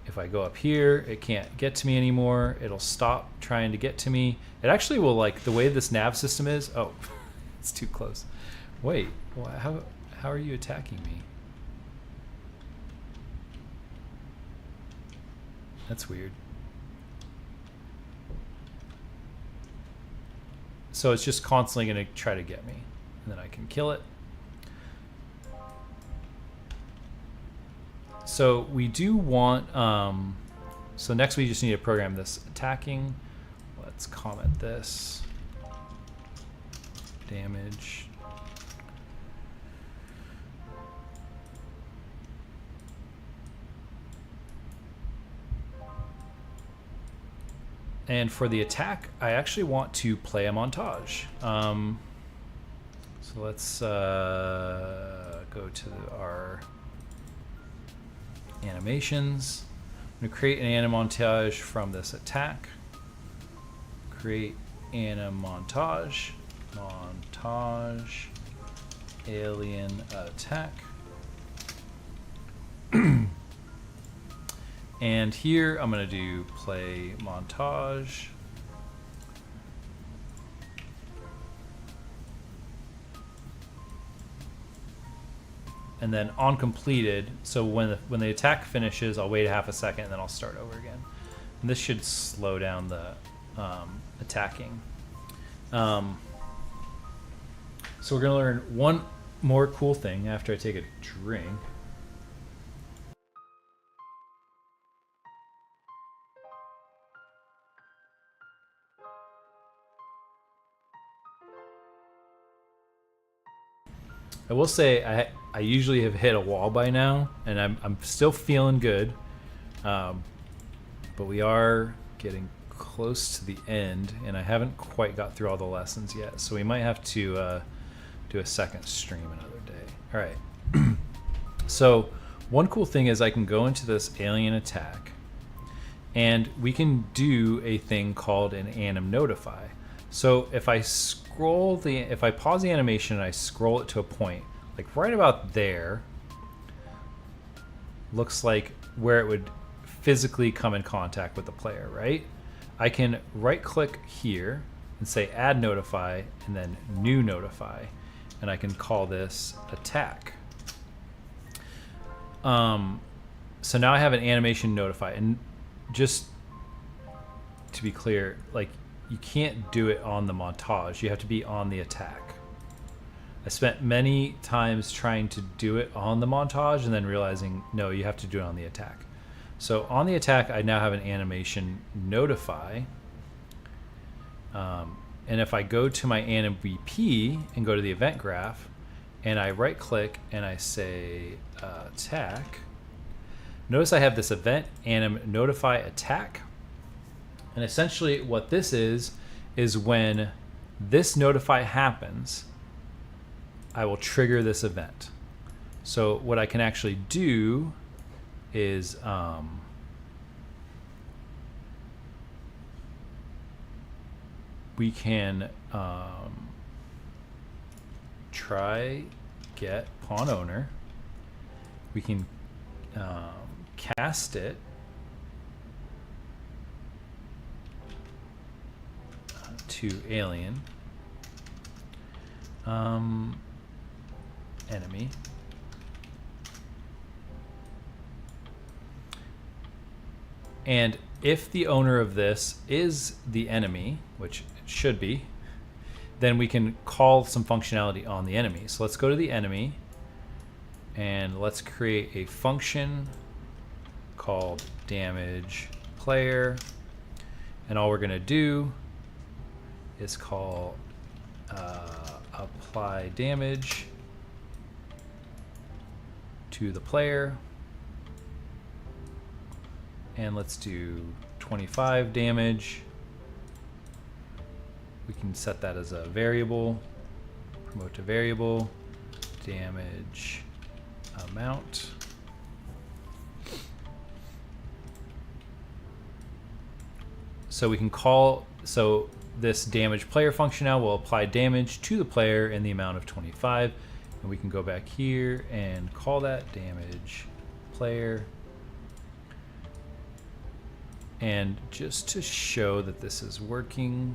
If I go up here, it can't get to me anymore. It'll stop trying to get to me. It actually will, like, the way this nav system is, oh, it's too close. Wait, how are you attacking me? That's weird. So it's just constantly going to try to get me, and then I can kill it. So we do want, so next we just need to program this attacking. Let's comment this. Damage. And for the attack, I actually want to play a montage. So let's go to our animations. I'm going to create an anim montage from this attack. Create anim montage. Montage. Alien attack. And here I'm going to do play montage. And then on completed, so when the attack finishes, I'll wait half a second and then I'll start over again. And this should slow down the attacking. So we're going to learn one more cool thing after I take a drink. I will say I usually have hit a wall by now, and I'm still feeling good, but we are getting close to the end, and I haven't quite got through all the lessons yet, so we might have to do a second stream another day. All right. So one cool thing is I can go into this alien attack, and we can do a thing called an anim notify. So if I pause the animation and I scroll it to a point, like right about there, looks like where it would physically come in contact with the player, right? I can right click here and say add notify and then new notify, and I can call this attack. So now I have an animation notify, and just to be clear, like, you can't do it on the montage. You have to be on the attack. I spent many times trying to do it on the montage and then realizing, no, you have to do it on the attack. So on the attack, I now have an animation notify. And if I go to my anim VP and go to the event graph, and I right click and I say attack, notice I have this event anim notify attack. And essentially what this is when this notify happens, I will trigger this event. So what I can actually do is we can try get pawn owner. We can cast it to alien enemy, and if the owner of this is the enemy, which it should be, then we can call some functionality on the enemy. So let's go to the enemy and let's create a function called damage player, and all we're going to do is call apply damage to the player, and let's do 25 damage. We can set that as a variable, promote to variable, damage amount. So we can call, so this damage player function now will apply damage to the player in the amount of 25, and we can go back here and call that damage player. And just to show that this is working,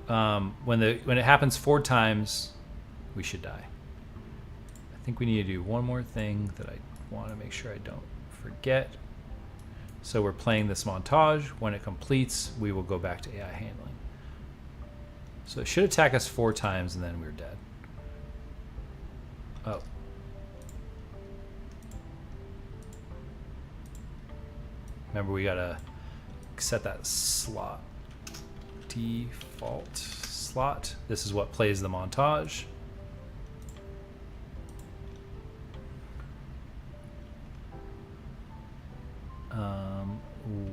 when it happens 4 times, we should die. I think we need to do one more thing that I want to make sure I don't forget. So we're playing this montage. When it completes, we will go back to AI handling. So it should attack us 4 times and then we're dead. Oh. Remember, we gotta set that slot. Default slot. This is what plays the montage.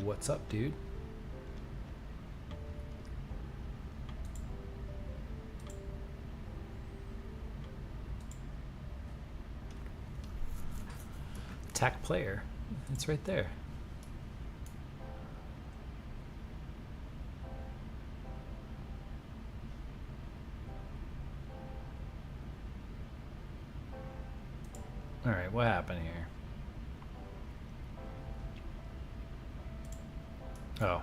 What's up, dude? Attack player. It's right there. All right, what happened here? Oh.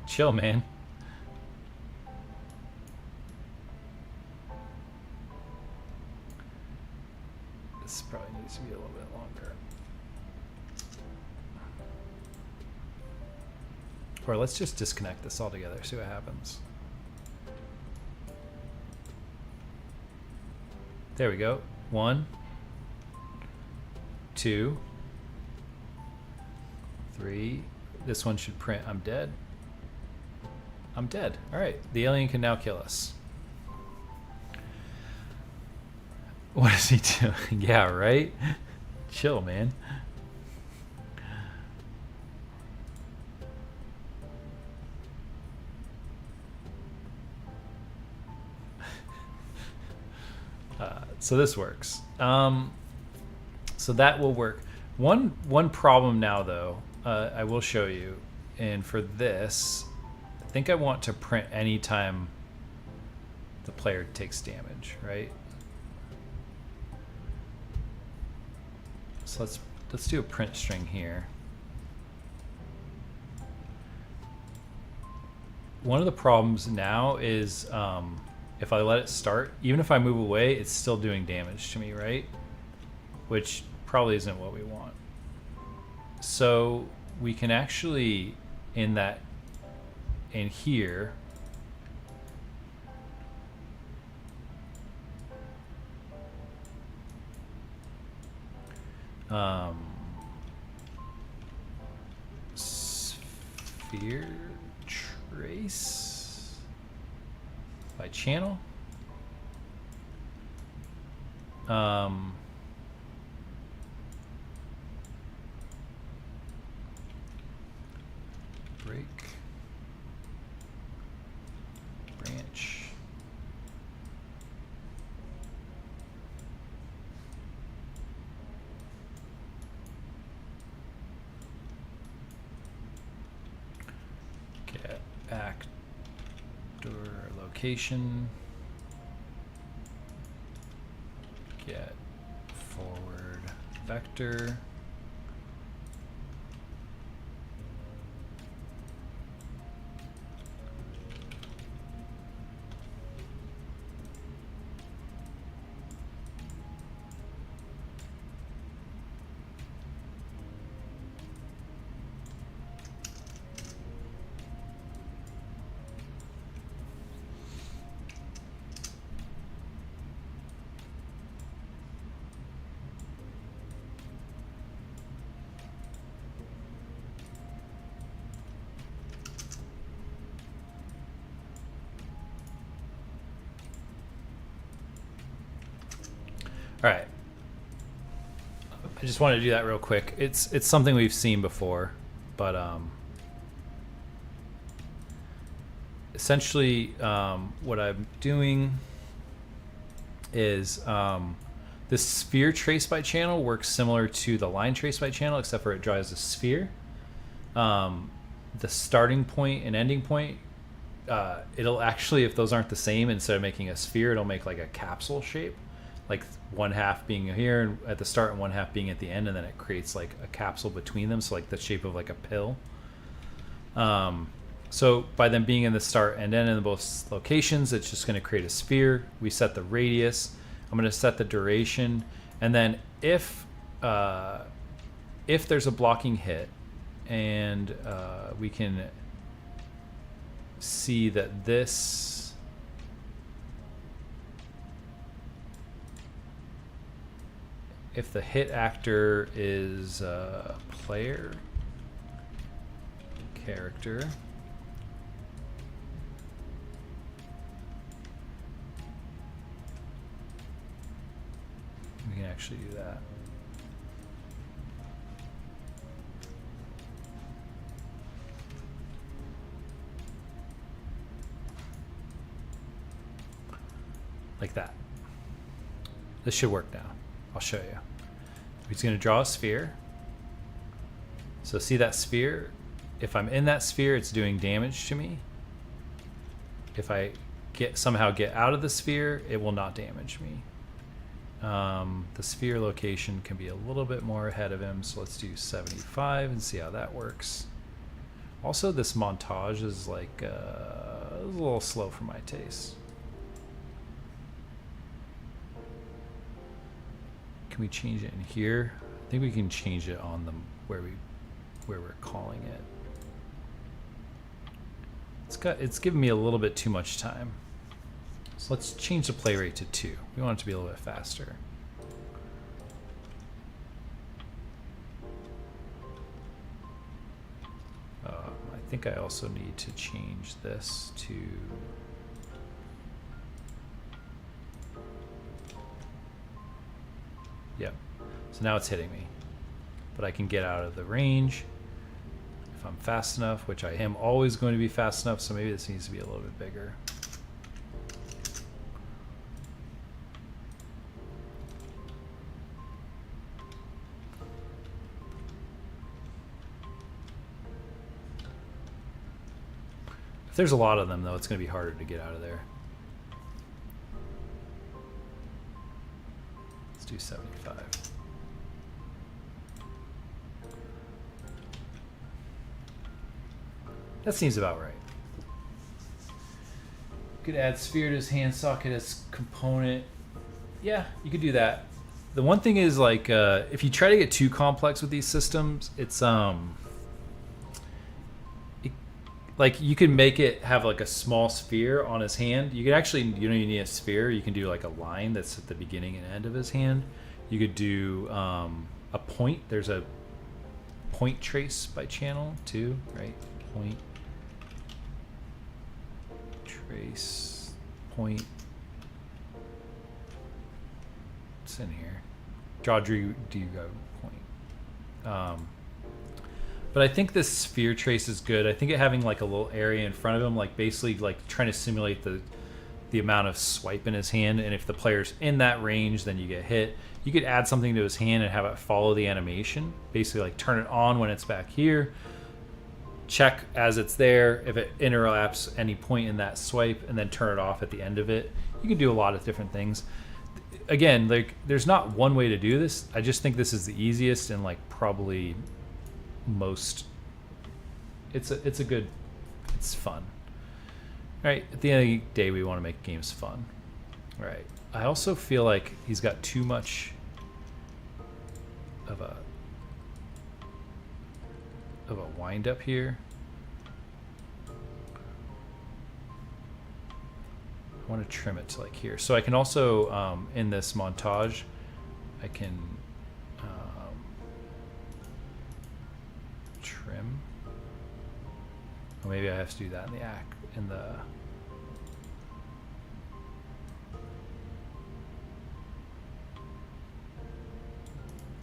Chill, man. This probably needs to be a little bit longer. Or let's just disconnect this altogether, see what happens. There we go. 1, 2, 3. This one should print. I'm dead. I'm dead. All right. The alien can now kill us. What is he doing? Yeah, right? Chill, man. So this works. So that will work. One problem now, though, I will show you. And for this, I think I want to print anytime the player takes damage, right? So let's do a print string here. One of the problems now is if I let it start, even if I move away, it's still doing damage to me, right? Which probably isn't what we want. So we can actually, in here, sphere trace by channel. Break branch. Get actor location. Get forward vector. All right. I just wanted to do that real quick. It's something we've seen before, but essentially what I'm doing is this sphere trace by channel works similar to the line trace by channel, except for it draws a sphere. The starting point and ending point, it'll actually, if those aren't the same, instead of making a sphere, it'll make like a capsule shape. Like one half being here at the start and one half being at the end, and then it creates like a capsule between them, so like the shape of like a pill. So by them being in the start and end in both locations, it's just going to create a sphere. We set the radius. I'm going to set the duration, and then if there's a blocking hit, and we can see that this. If the hit actor is a player, character. We can actually do that. Like that. This should work now. I'll show you. He's going to draw a sphere. So see that sphere? If I'm in that sphere, it's doing damage to me. If I somehow get out of the sphere, it will not damage me. The sphere location can be a little bit more ahead of him, so let's do 75 and see how that works. Also, this montage is like a little slow for my taste. Can we change it in here? I think we can change it on the where we're calling it. It's giving me a little bit too much time. So let's change the play rate to 2. We want it to be a little bit faster. I think I also need to change this to yep. So now it's hitting me, but I can get out of the range if I'm fast enough, which I am always going to be fast enough, so maybe this needs to be a little bit bigger. If there's a lot of them, though, it's going to be harder to get out of there. Let's do 75. That seems about right. Could add sphere to his hand socket as component. Yeah, you could do that. The one thing is, like, if you try to get too complex with these systems, it's like you can make it have like a small sphere on his hand. You could actually, you don't even need a sphere. You can do like a line that's at the beginning and end of his hand. You could do a point. There's a point trace by channel too, right? Point, trace, point. It's in here. Draw, do go point. But I think this sphere trace is good. I think it having like a little area in front of him, like basically like trying to simulate the amount of swipe in his hand. And if the player's in that range, then you get hit. You could add something to his hand and have it follow the animation. Basically like turn it on when it's back here. Check as it's there if it interlaps any point in that swipe, and then turn it off at the end of it. You can do a lot of different things. Again, like there's not one way to do this. I just think this is the easiest and like probably most it's fun. All right, at the end of the day, we want to make games fun. All right, I also feel like he's got too much of a wind up here. I want to trim it to like here, so I can also in this montage I can trim. Or maybe I have to do that in the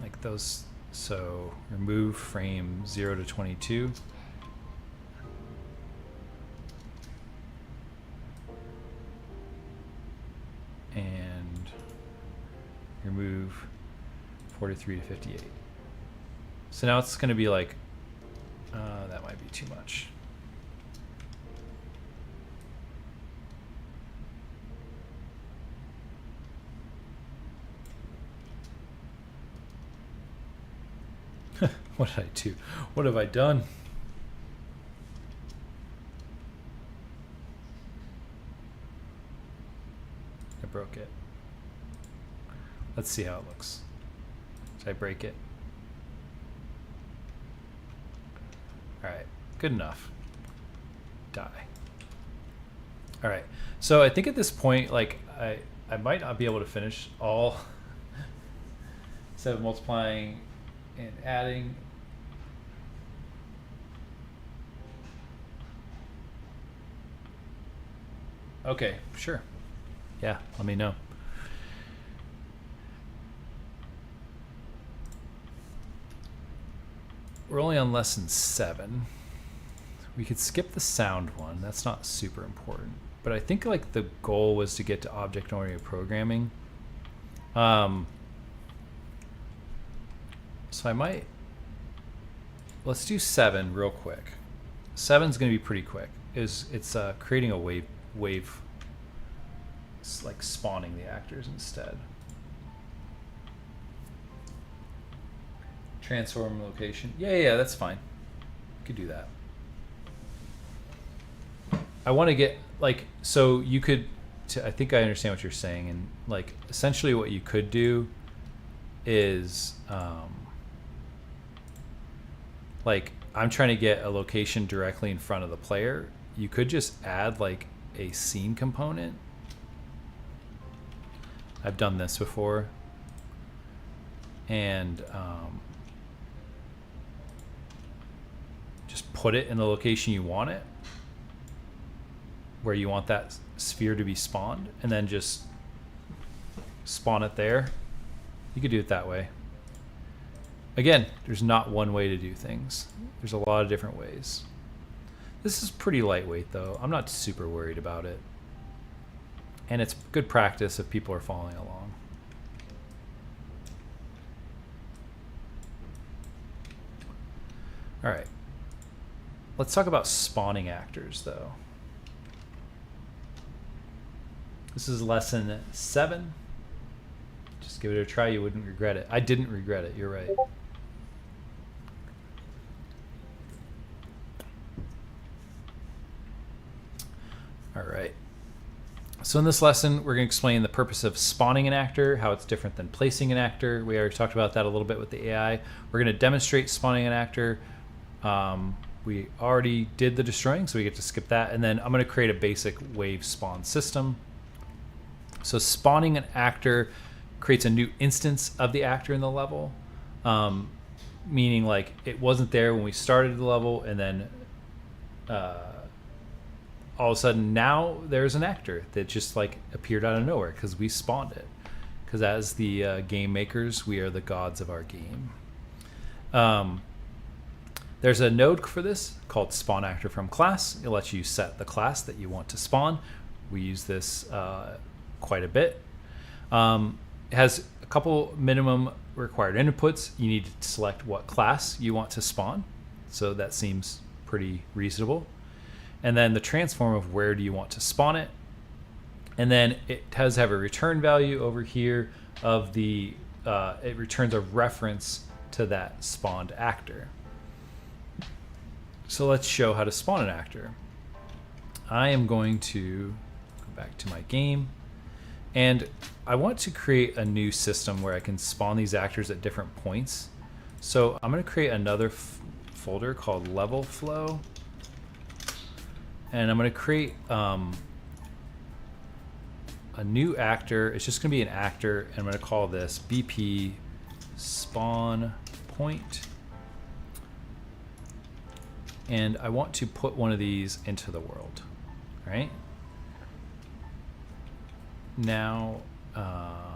like those. So remove frame 0 to 22. And remove 43 to 58. So now it's going to be like that might be too much. What did I do? What have I done? I broke it. Let's see how it looks. Did I break it? All right, good enough. Die. All right, so I think at this point, like I might not be able to finish all instead of multiplying and adding. Okay, sure. Yeah, let me know. We're only on lesson 7. We could skip the sound one. That's not super important. But I think like the goal was to get to object-oriented programming. So I might... Let's do 7 real quick. 7's going to be pretty quick. It's creating a wave. It's like spawning the actors instead. Transform location. Yeah, that's fine. You could do that. I want to get like, so you could, I think I understand what you're saying. And like, essentially what you could do is, like I'm trying to get a location directly in front of the player. You could just add like a scene component. I've done this before. And just put it in the location you want it, where you want that sphere to be spawned, and then just spawn it there. You could do it that way. Again, there's not one way to do things. There's a lot of different ways. This is pretty lightweight though. I'm not super worried about it. And it's good practice if people are following along. All right. Let's talk about spawning actors though. This is lesson 7. Just give it a try. You wouldn't regret it. I didn't regret it. You're right. All right. So in this lesson, we're going to explain the purpose of spawning an actor, how it's different than placing an actor. We already talked about that a little bit with the AI. We're going to demonstrate spawning an actor. We already did the destroying, so we get to skip that. And then I'm going to create a basic wave spawn system. So spawning an actor creates a new instance of the actor in the level, meaning like it wasn't there when we started the level, and then all of a sudden now there's an actor that just like appeared out of nowhere because we spawned it. Because as the game makers, we are the gods of our game. There's a node for this called spawn actor from class. It lets you set the class that you want to spawn. We use this quite a bit. It has a couple minimum required inputs. You need to select what class you want to spawn. So that seems pretty reasonable. And then the transform of where do you want to spawn it. And then it does have a return value over here of the, it returns a reference to that spawned actor. So let's show how to spawn an actor. I am going to go back to my game, and I want to create a new system where I can spawn these actors at different points. So I'm going to create another folder called level flow, and I'm going to create a new actor. It's just going to be an actor, and I'm going to call this BP spawn point. And I want to put one of these into the world, right? Now, I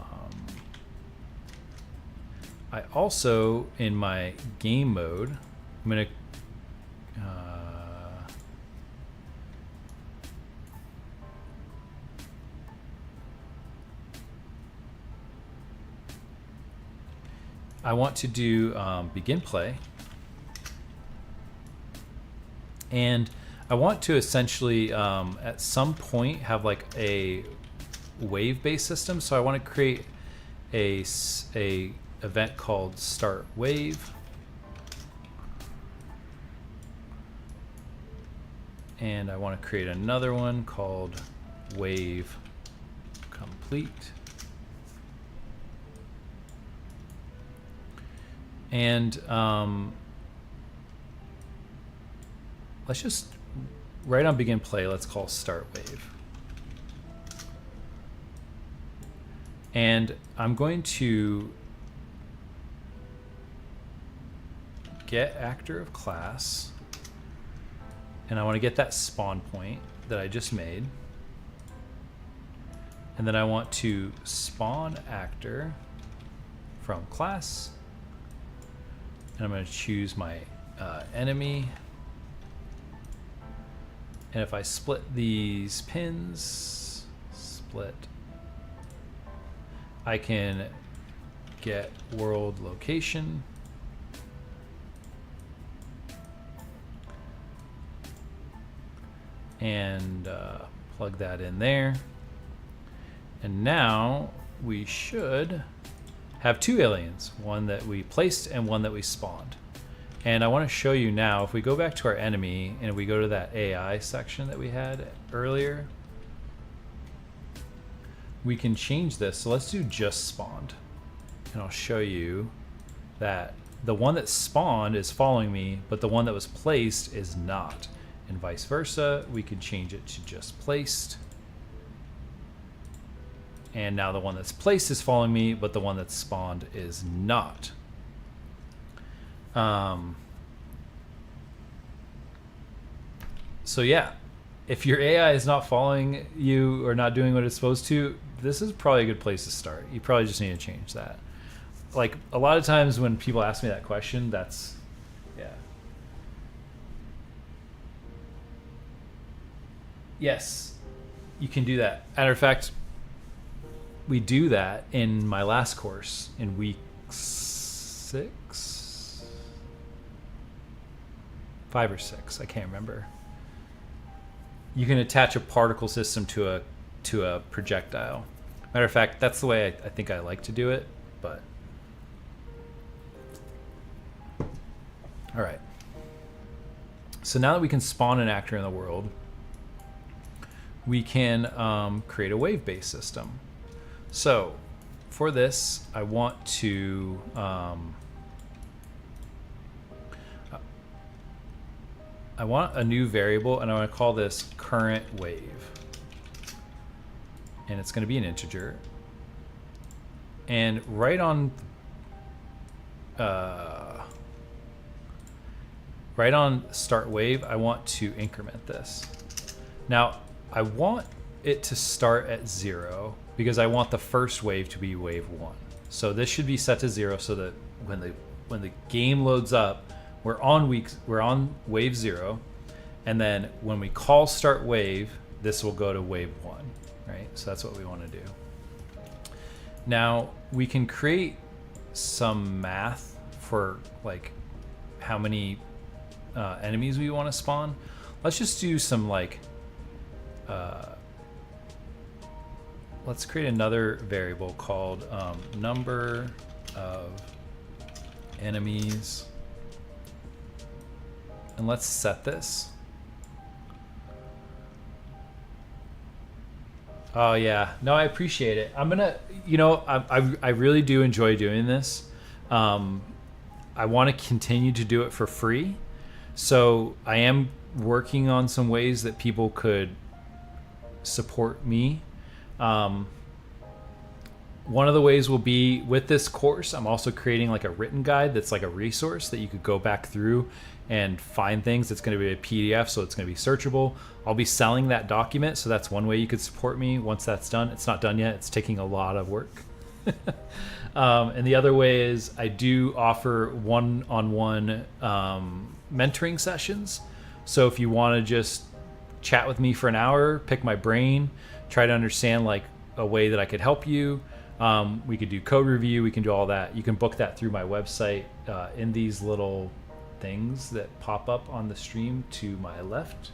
also, in my game mode, I'm gonna, I want to do begin play. And I want to essentially, at some point, have like a wave-based system. So I want to create a event called start wave. And I want to create another one called wave complete. And let's just, right on begin play, let's call start wave. And I'm going to get actor of class, and I want to get that spawn point that I just made. And then I want to spawn actor from class. And I'm going to choose my enemy. And if I split these pins, I can get world location. And plug that in there. And now we should have two aliens, one that we placed and one that we spawned. And I want to show you now, if we go back to our enemy and we go to that AI section that we had earlier, we can change this. So let's do just spawned. And I'll show you that the one that spawned is following me, but the one that was placed is not. And vice versa, we can change it to just placed. And now the one that's placed is following me, but the one that's spawned is not. So yeah, if your AI is not following you or not doing what it's supposed to, this is probably a good place to start. You probably just need to change that. Like a lot of times when people ask me that question, that's, yeah. Yes, you can do that. Matter of fact, we do that in my last course in week 6, 5 or 6, I can't remember. You can attach a particle system to a projectile. Matter of fact, that's the way I think I like to do it, but all right. So now that we can spawn an actor in the world, we can create a wave-based system. So for this, I want to I want a new variable, and I want to call this current wave, and it's going to be an integer. And right on start wave, I want to increment this. Now I want it to start at 0 because I want the first wave to be wave 1. So this should be set to 0 so that when the game loads up, we're on wave 0, and then when we call start wave, this will go to wave 1, right? So that's what we want to do. Now we can create some math for like how many enemies we want to spawn. Let's just do some like let's create another variable called number of enemies, and let's set this. Oh yeah, no, I appreciate it. I'm gonna, I really do enjoy doing this. I want to continue to do it for free, so I am working on some ways that people could support me. One of the ways will be with this course, I'm also creating like a written guide that's like a resource that you could go back through and find things. It's going to be a PDF, so it's going to be searchable. I'll be selling that document, so that's one way you could support me once that's done. It's not done yet. It's taking a lot of work. And the other way is I do offer one-on-one mentoring sessions. So if you want to just chat with me for an hour, pick my brain, try to understand like a way that I could help you. We could do code review. We can do all that. You can book that through my website in these little things that pop up on the stream to my left.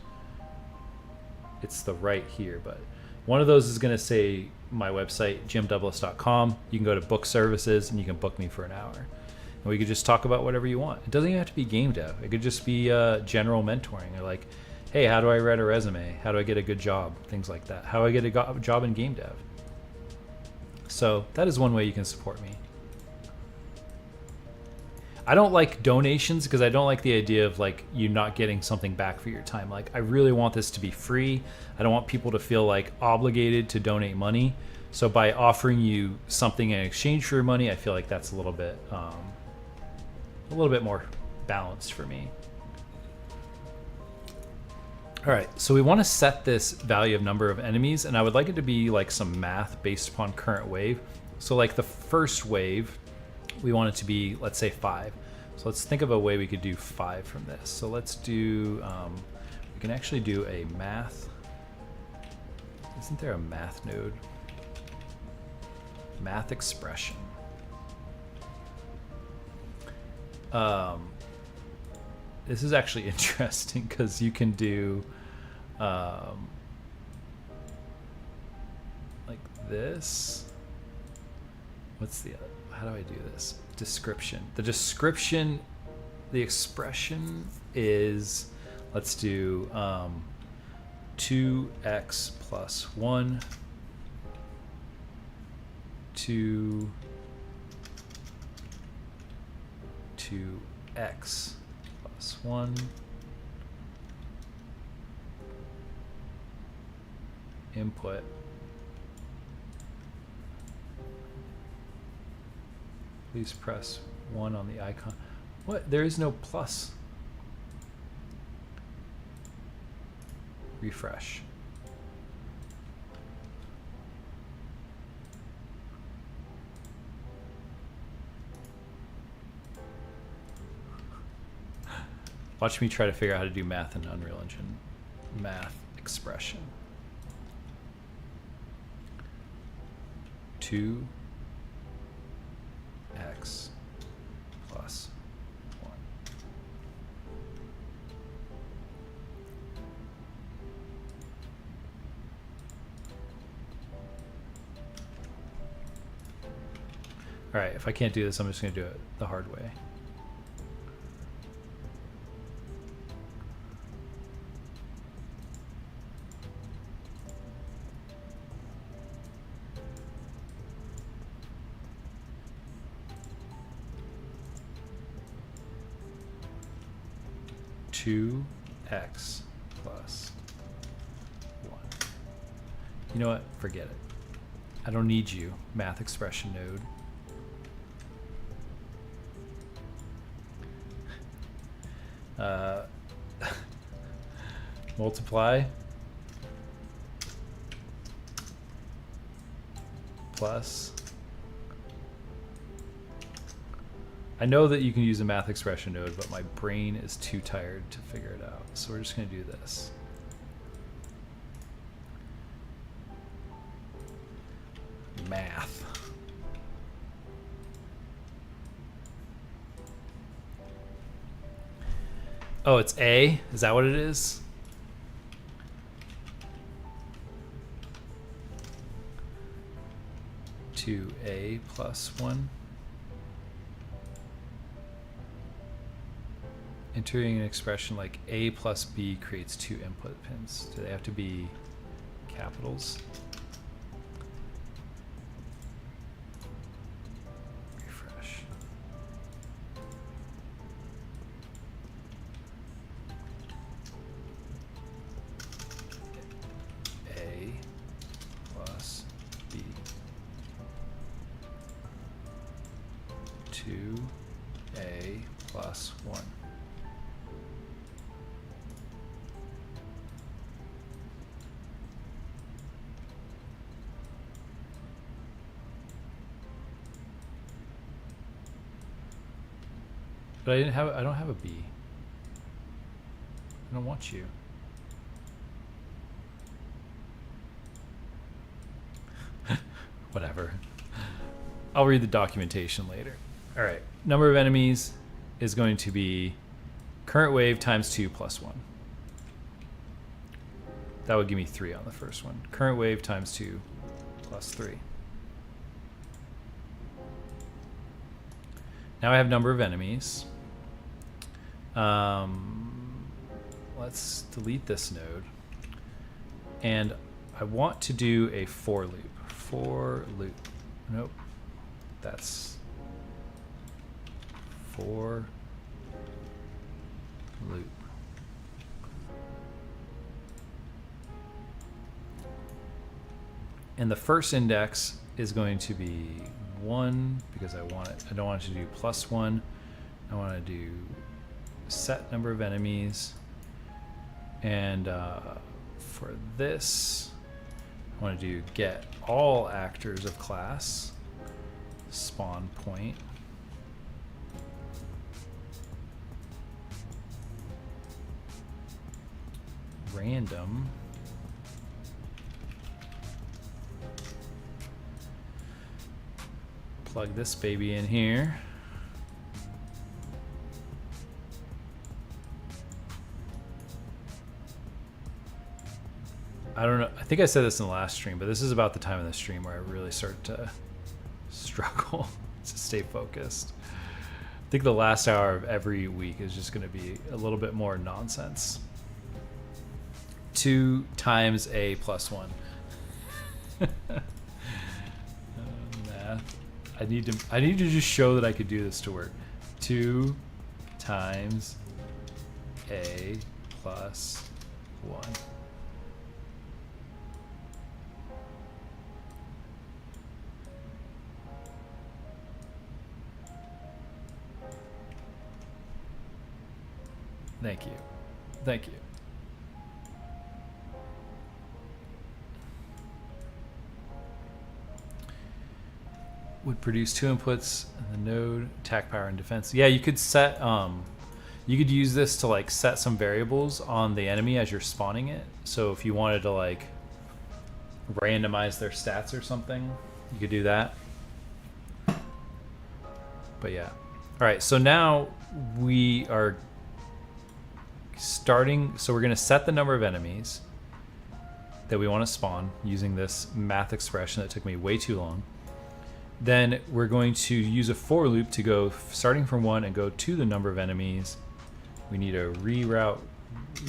It's the right here, but one of those is going to say my website, jimdouglas.com. You can go to book services and you can book me for an hour. And we could just talk about whatever you want. It doesn't even have to be game dev. It could just be general mentoring, or like, hey, how do I write a resume? How do I get a good job? Things like that. How do I get a job in game dev? So that is one way you can support me. I don't like donations because I don't like the idea of like you not getting something back for your time. Like I really want this to be free. I don't want people to feel like obligated to donate money. So by offering you something in exchange for your money, I feel like that's a little bit more balanced for me. All right, so we want to set this value of number of enemies, and I would like it to be like some math based upon current wave. So like the first wave, we want it to be, let's say 5. So let's think of a way we could do 5 from this. So let's do, we can actually do a math. Isn't there a math node? Math expression. This is actually interesting because you can do like this. What's the, how do I do this? Description. The description, the expression is, let's do 2x plus 1 to 2x plus 1 input please press 1 on the icon. What? There is no plus. Refresh. Watch me try to figure out how to do math in Unreal Engine. Math expression. 2x plus 1. All right, if I can't do this, I'm just going to do it the hard way. Two x plus 1. You know what? Forget it. I don't need you, math expression node. Multiply plus. I know that you can use a math expression node, but my brain is too tired to figure it out. So we're just going to do this. Math. Oh, it's A? Is that what it is? To A plus 1. Entering an expression like A plus B creates 2 input pins. Do they have to be capitals? Refresh. A plus B. 2A plus 1. But I don't have a B. I don't want you. Whatever. I'll read the documentation later. All right. Number of enemies is going to be current wave times 2 plus 1. That would give me 3 on the first one. Current wave times 2 plus 3. Now I have number of enemies. Let's delete this node. And I want to do a for loop. For loop. Nope. That's for loop. And the first index is going to be 1 because I want it. I don't want it to do plus 1. I want to do set number of enemies And for this, I want to do get all actors of class, spawn point. Random. Plug this baby in here. I don't know. I think I said this in the last stream, but this is about the time in the stream where I really start to struggle to stay focused. I think the last hour of every week is just going to be a little bit more nonsense. 2 times a plus 1. Math. I need to just show that I could do this to work. 2 times a plus 1. Thank you. Thank you. Would produce 2 inputs in the node, attack power and defense. Yeah, you could set you could use this to like set some variables on the enemy as you're spawning it. So if you wanted to like randomize their stats or something, you could do that. But yeah. All right, so now we are starting, so we're going to set the number of enemies that we want to spawn using this math expression that took me way too long. Then we're going to use a for loop to go starting from 1 and go to the number of enemies. We need a reroute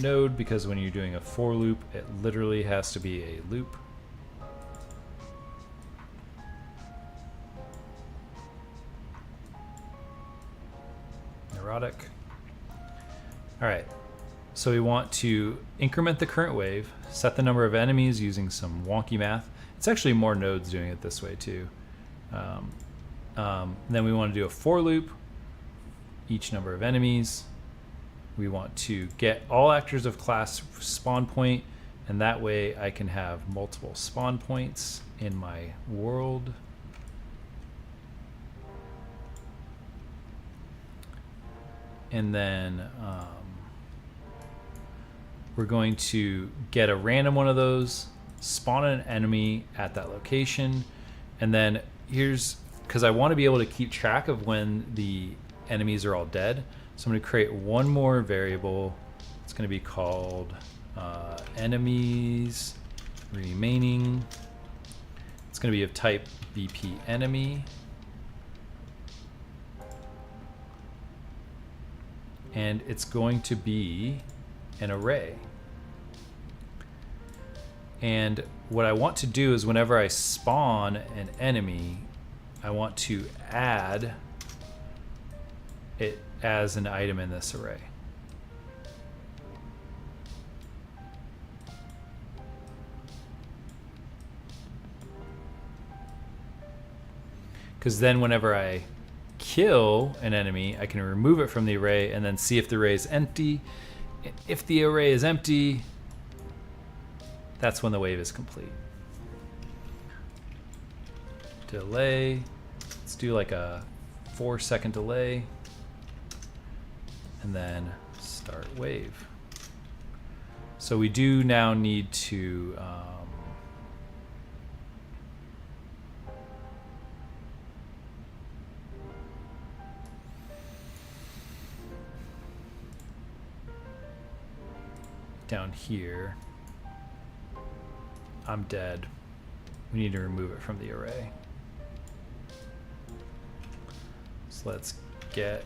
node because when you're doing a for loop, it literally has to be a loop. Neurotic. All right. So we want to increment the current wave, set the number of enemies using some wonky math. It's actually more nodes doing it this way too. Then we want to do a for loop, each number of enemies. We want to get all actors of class spawn point, and that way I can have multiple spawn points in my world. And then we're going to get a random one of those, spawn an enemy at that location, and then here's, because I want to be able to keep track of when the enemies are all dead, so I'm going to create one more variable. It's going to be called enemies remaining. It's going to be of type BP enemy. And it's going to be an array. And what I want to do is whenever I spawn an enemy, I want to add it as an item in this array. Because then whenever I kill an enemy, I can remove it from the array and then see if the array is empty. If the array is empty, that's when the wave is complete. Delay. Let's do like a 4-second delay. And then start wave. So we do now need to down here, I'm dead. We need to remove it from the array. So let's get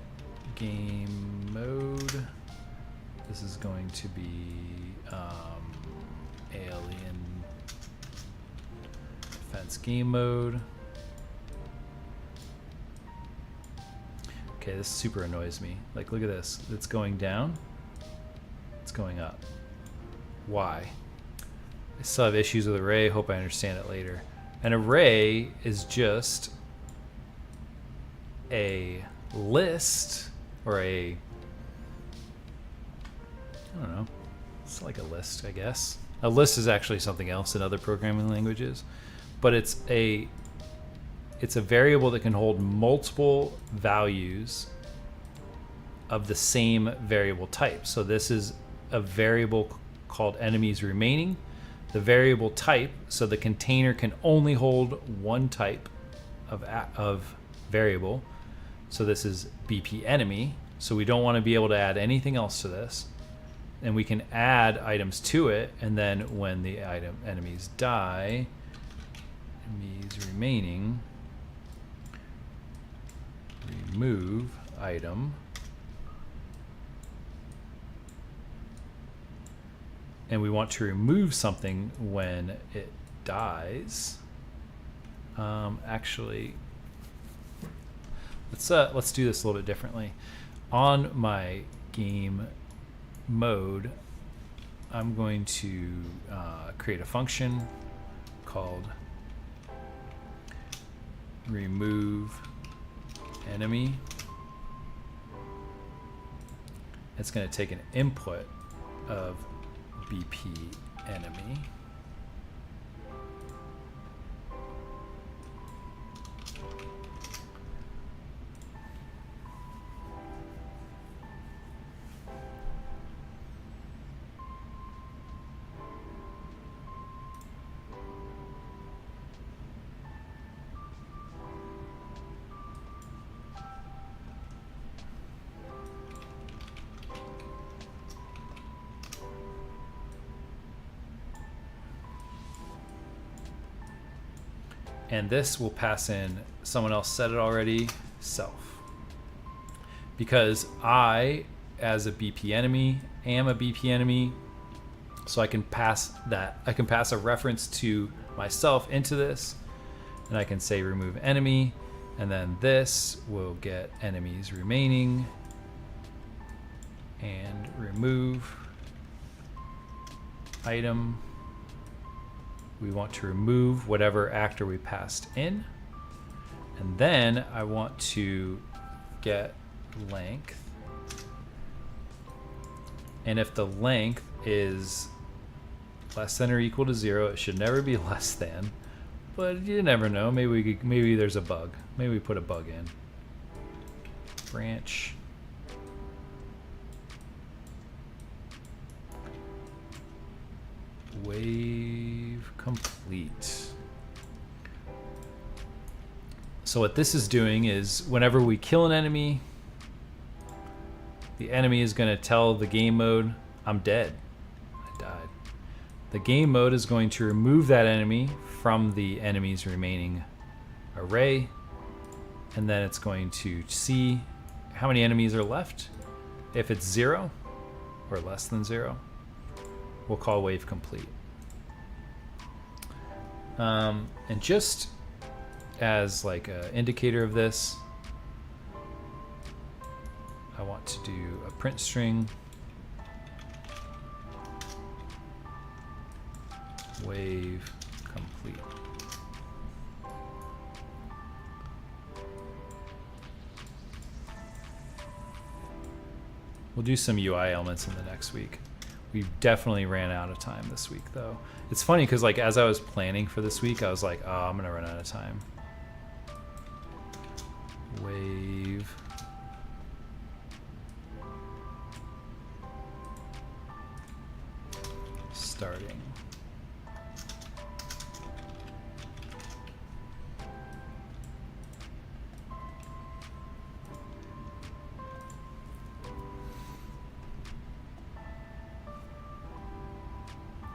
game mode. This is going to be alien defense game mode. Okay, this super annoys me. Like, look at this. It's going down. It's going up. Why? I still have issues with array. Hope I understand it later. An array is just a list or a, I don't know, It's like a list, I guess. A list is actually something else in other programming languages, but it's a variable that can hold multiple values of the same variable type. So this is a variable called enemies remaining. The variable type, so the container can only hold one type of variable. So this is BP enemy. So we don't want to be able to add anything else to this. And we can add items to it, and then when the enemies die, enemies remaining, remove item, and we want to remove something when it dies. Actually, let's do this a little bit differently. On my game mode, I'm going to create a function called remove enemy. It's going to take an input of BP enemy. And this will pass in, someone else said it already, self. Because I, as a BP enemy, am a BP enemy, so I can pass that, I can pass a reference to myself into this, and I can say remove enemy, and then this will get enemies remaining, and remove item. We want to remove whatever actor we passed in. And then I want to get length. And if the length is less than or equal to 0, it should never be less than. But you never know. Maybe there's a bug. Maybe we put a bug in. Branch. Wave complete. So what this is doing is whenever we kill an enemy, the enemy is going to tell the game mode, I'm dead. I died. The game mode is going to remove that enemy from the enemy's remaining array, and then it's going to see how many enemies are left. If it's 0 or less than 0, we'll call wave complete. And just as like an indicator of this, I want to do a print string wave complete. We'll do some UI elements in the next week. We definitely ran out of time this week, though. It's funny because, like, as I was planning for this week, I was like, "Oh, I'm gonna run out of time." Wave. Starting.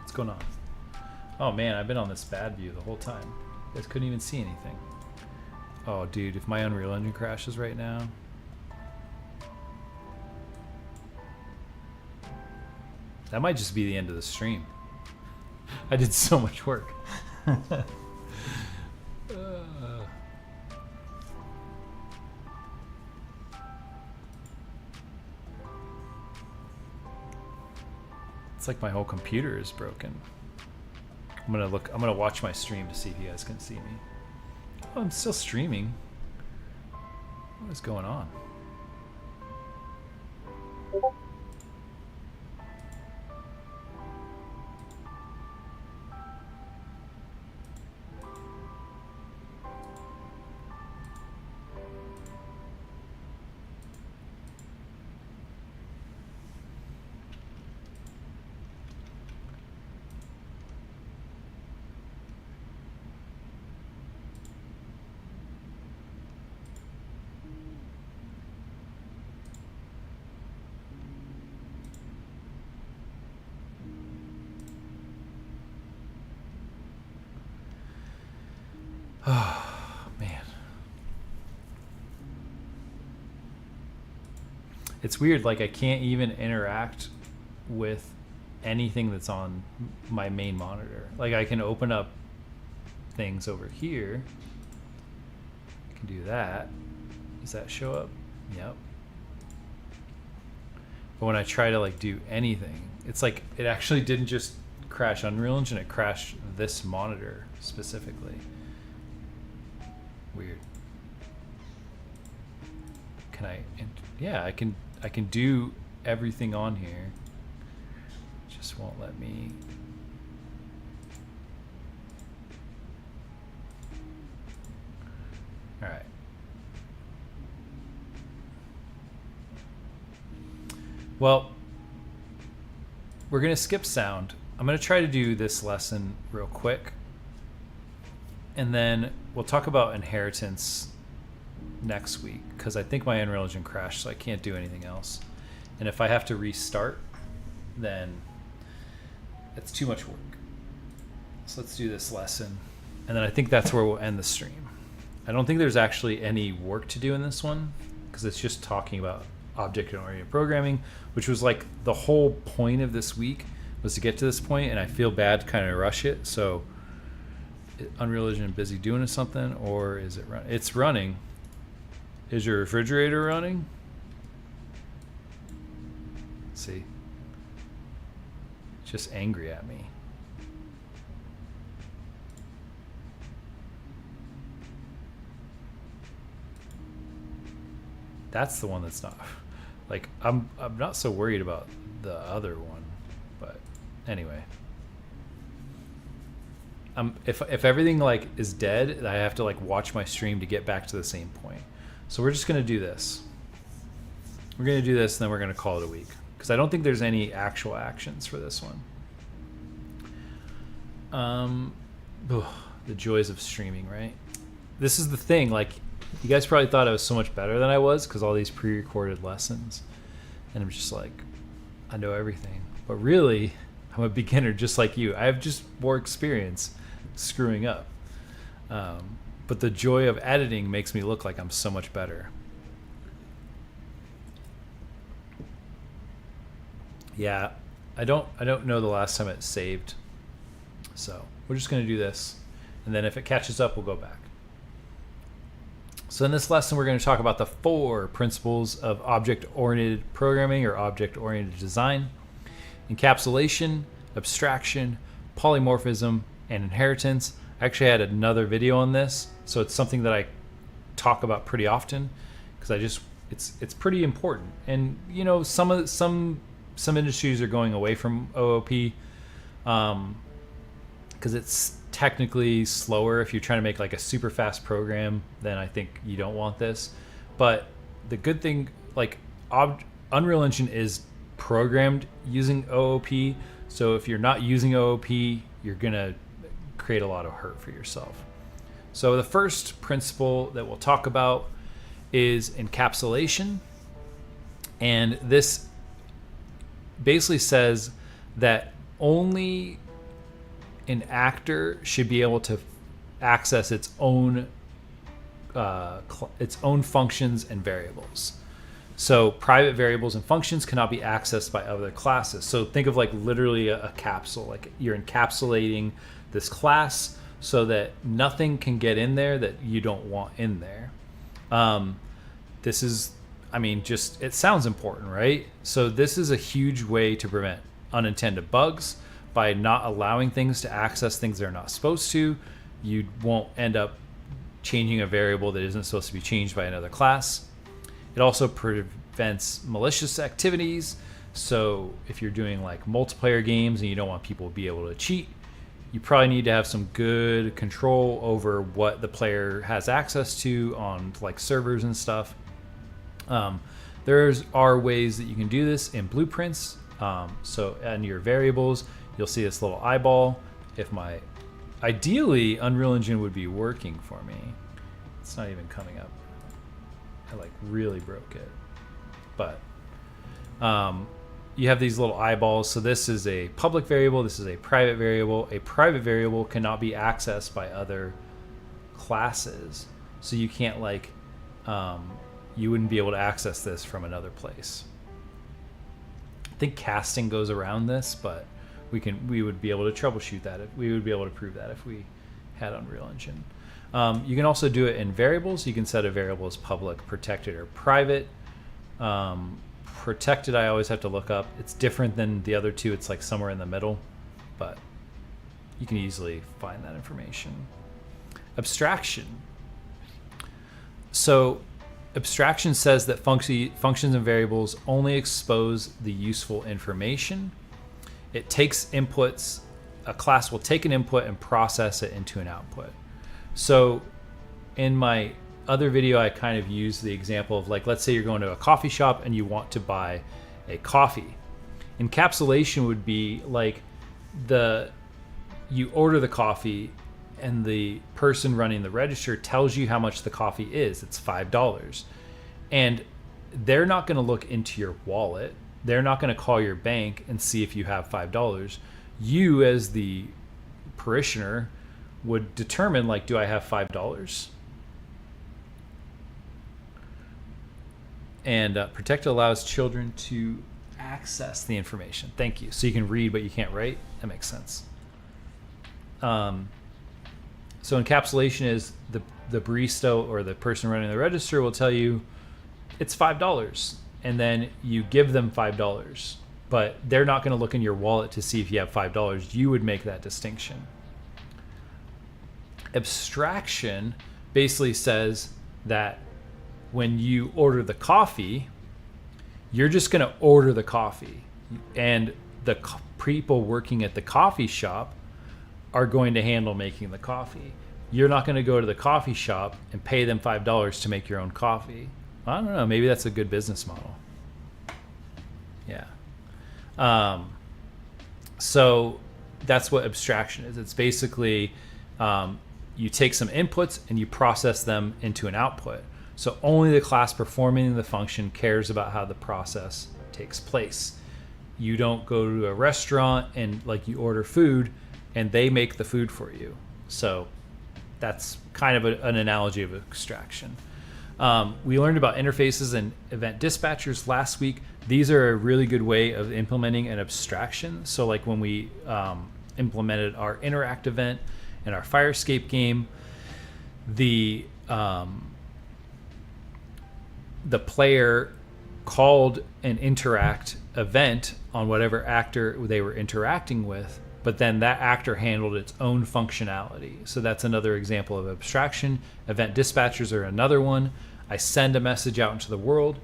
What's going on? Oh man, I've been on this bad view the whole time. You guys couldn't even see anything. Oh dude, if my Unreal Engine crashes right now. That might just be the end of the stream. I did so much work. It's like my whole computer is broken. I'm gonna watch my stream to see if you guys can see me. Oh, I'm still streaming. What is going on? Oh, man. It's weird, like I can't even interact with anything that's on my main monitor. Like I can open up things over here. I can do that. Does that show up? Yep. But when I try to like do anything, it's like it actually didn't just crash Unreal Engine, it crashed this monitor specifically. Weird. Can I? Yeah, I can do everything on here. Just won't let me. All right. Well, we're going to skip sound. I'm going to try to do this lesson real quick. And then we'll talk about inheritance next week because I think my Unreal Engine crashed, so I can't do anything else. And if I have to restart, then it's too much work. So let's do this lesson. And then I think that's where we'll end the stream. I don't think there's actually any work to do in this one because it's just talking about object-oriented programming, which was like the whole point of this week was to get to this point, and I feel bad to kind of rush it. So Unreal Engine busy doing something, or is it running? It's running. Is your refrigerator running? Let's see. It's just angry at me. That's the one that's not. Like I'm not so worried about the other one, but anyway. If everything like is dead, I have to like watch my stream to get back to the same point. So we're just gonna do this. We're gonna do this, and then we're gonna call it a week because I don't think there's any actual actions for this one. The joys of streaming, right? This is the thing. Like, you guys probably thought I was so much better than I was because all these pre-recorded lessons, and I'm just like, I know everything. But really, I'm a beginner just like you. I have just more experience screwing up. But the joy of editing makes me look like I'm so much better. Yeah, I don't know the last time it saved. So we're just going to do this, and then if it catches up, we'll go back. So in this lesson, we're going to talk about the 4 principles of object-oriented programming or object-oriented design: encapsulation, abstraction, polymorphism, and inheritance. I actually had another video on this, so it's something that I talk about pretty often because it's pretty important. And you know, some industries are going away from OOP because it's technically slower. If you're trying to make like a super fast program, then I think you don't want this. But the good thing, like Unreal Engine is programmed using OOP, so if you're not using OOP, you're gonna create a lot of hurt for yourself. So the first principle that we'll talk about is encapsulation, and this basically says that only an actor should be able to access its own functions and variables. So private variables and functions cannot be accessed by other classes. So think of like literally a capsule, like you're encapsulating this class so that nothing can get in there that you don't want in there. This is, I mean, just, it sounds important, right? So this is a huge way to prevent unintended bugs. By not allowing things to access things they're not supposed to, you won't end up changing a variable that isn't supposed to be changed by another class. It also prevents malicious activities. So if you're doing like multiplayer games and you don't want people to be able to cheat, you probably need to have some good control over what the player has access to on like servers and stuff. There are ways that you can do this in blueprints. So in your variables, you'll see this little eyeball. Ideally, Unreal Engine would be working for me. It's not even coming up. I like really broke it. But you have these little eyeballs. So this is a public variable. This is a private variable. A private variable cannot be accessed by other classes, so you can't you wouldn't be able to access this from another place. I think casting goes around this, but we would be able to troubleshoot that. We would be able to prove that if we had Unreal Engine. You can also do it in variables. You can set a variable as public, protected, or private. Protected, I always have to look up. It's different than the other two. It's like somewhere in the middle, but you can easily find that information. Abstraction. So abstraction says that functions and variables only expose the useful information. It takes inputs. A class will take an input and process it into an output. So in my other video, I kind of used the example of, like, let's say you're going to a coffee shop and you want to buy a coffee. Encapsulation would be like you order the coffee and the person running the register tells you how much the coffee is. It's $5. And they're not going to look into your wallet. They're not going to call your bank and see if you have $5. You, as the parishioner, would determine, like, do I have $5? And protected allows children to access the information. Thank you. So you can read, but you can't write. That makes sense. So encapsulation is the barista or the person running the register will tell you it's $5, and then you give them $5, but they're not going to look in your wallet to see if you have $5. You would make that distinction. Abstraction basically says that when you order the coffee, you're just going to order the coffee, and the people working at the coffee shop are going to handle making the coffee. You're not going to go to the coffee shop and pay them $5 to make your own coffee. I don't know. Maybe that's a good business model. Yeah. So that's what abstraction is. It's basically you take some inputs and you process them into an output. So only the class performing the function cares about how the process takes place. You don't go to a restaurant and, like, you order food and they make the food for you. So that's kind of an analogy of abstraction. We learned about interfaces and event dispatchers last week. These are a really good way of implementing an abstraction. So, like, when we implemented our interact event in our fire escape game, the player called an interact event on whatever actor they were interacting with, but then that actor handled its own functionality. So that's another example of abstraction. Event dispatchers are another one. I send a message out into the world.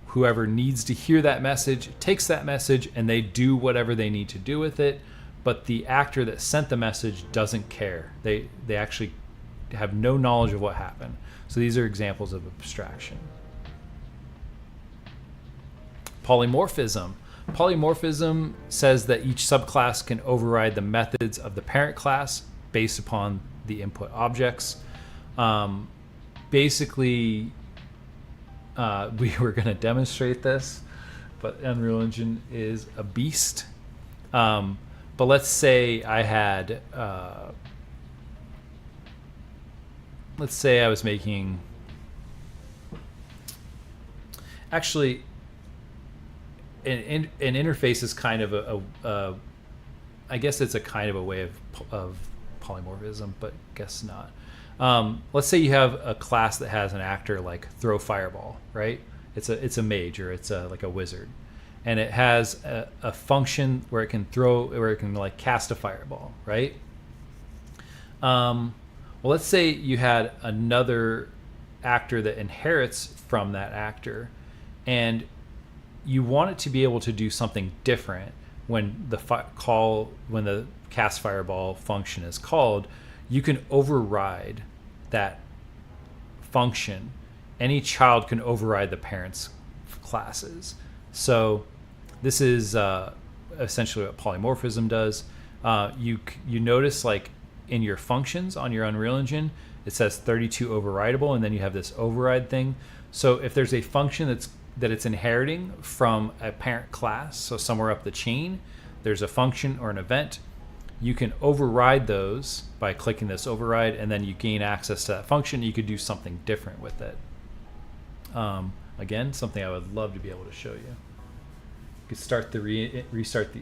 Whoever needs to hear that message takes that message and they do whatever they need to do with it, but the actor that sent the message doesn't care. They actually have no knowledge of what happened. So these are examples of abstraction. Polymorphism. Polymorphism says that each subclass can override the methods of the parent class based upon the input objects. Basically, we were going to demonstrate this, but Unreal Engine is a beast. But let's say I had, let's say I was making, actually, an interface is kind of I guess it's a kind of a way of polymorphism, but guess not. Let's say you have a class that has an actor like throw fireball, right? It's a mage, or it's like a wizard, and it has a function where it can like cast a fireball, right? Well, let's say you had another actor that inherits from that actor, and you want it to be able to do something different when the cast fireball function is called. You can override that function. Any child can override the parents' classes. So this is essentially what polymorphism does. You notice, like, in your functions on your Unreal Engine, it says 32 overridable, and then you have this override thing. So if there's a function that it's inheriting from a parent class, so somewhere up the chain, there's a function or an event, you can override those by clicking this override, and then you gain access to that function. You could do something different with it. Again, something I would love to be able to show you. You could start the restart the.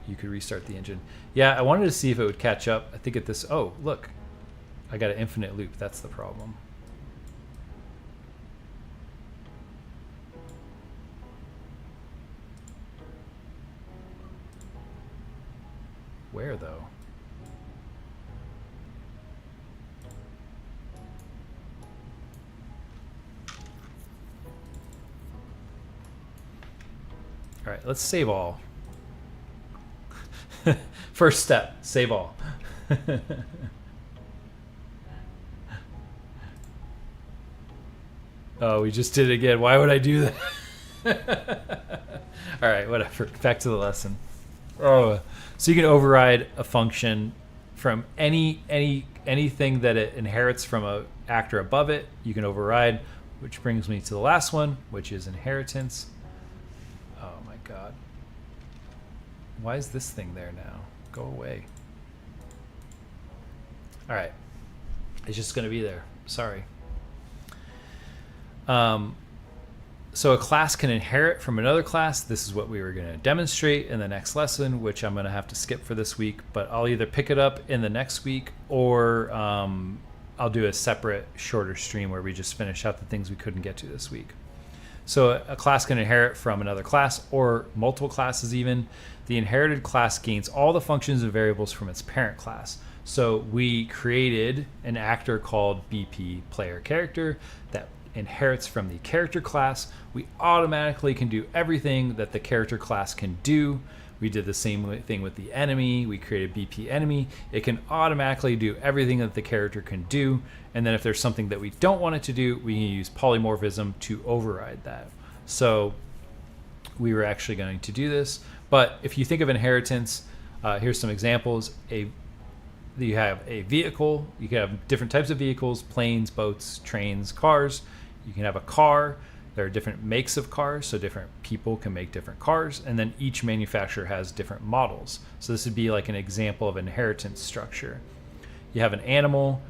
You could restart the engine. Yeah, I wanted to see if it would catch up. I think at this. Oh, look, I got an infinite loop. That's the problem. Where though? All right, let's save all. First step, save all. Oh, we just did it again. Why would I do that? All right, whatever. Back to the lesson. Oh, so you can override a function from anything that it inherits from a actor above it. You can override, which brings me to the last one, which is inheritance. Oh my God. Why is this thing there now? Go away. All right. It's just going to be there. Sorry. So a class can inherit from another class. This is what we were going to demonstrate in the next lesson, which I'm going to have to skip for this week, but I'll either pick it up in the next week or I'll do a separate shorter stream where we just finish out the things we couldn't get to this week. So a class can inherit from another class or multiple classes even. The inherited class gains all the functions and variables from its parent class. So we created an actor called BP player character that inherits from the character class. We automatically can do everything that the character class can do. We did the same thing with the enemy. We created BP enemy. It can automatically do everything that the character can do. And then if there's something that we don't want it to do, we can use polymorphism to override that. So we were actually going to do this. But if you think of inheritance, here's some examples. You have a vehicle. You can have different types of vehicles: planes, boats, trains, cars. You can have a car. There are different makes of cars, so different people can make different cars, and then each manufacturer has different models. So this would be like an example of inheritance structure. You have an animal.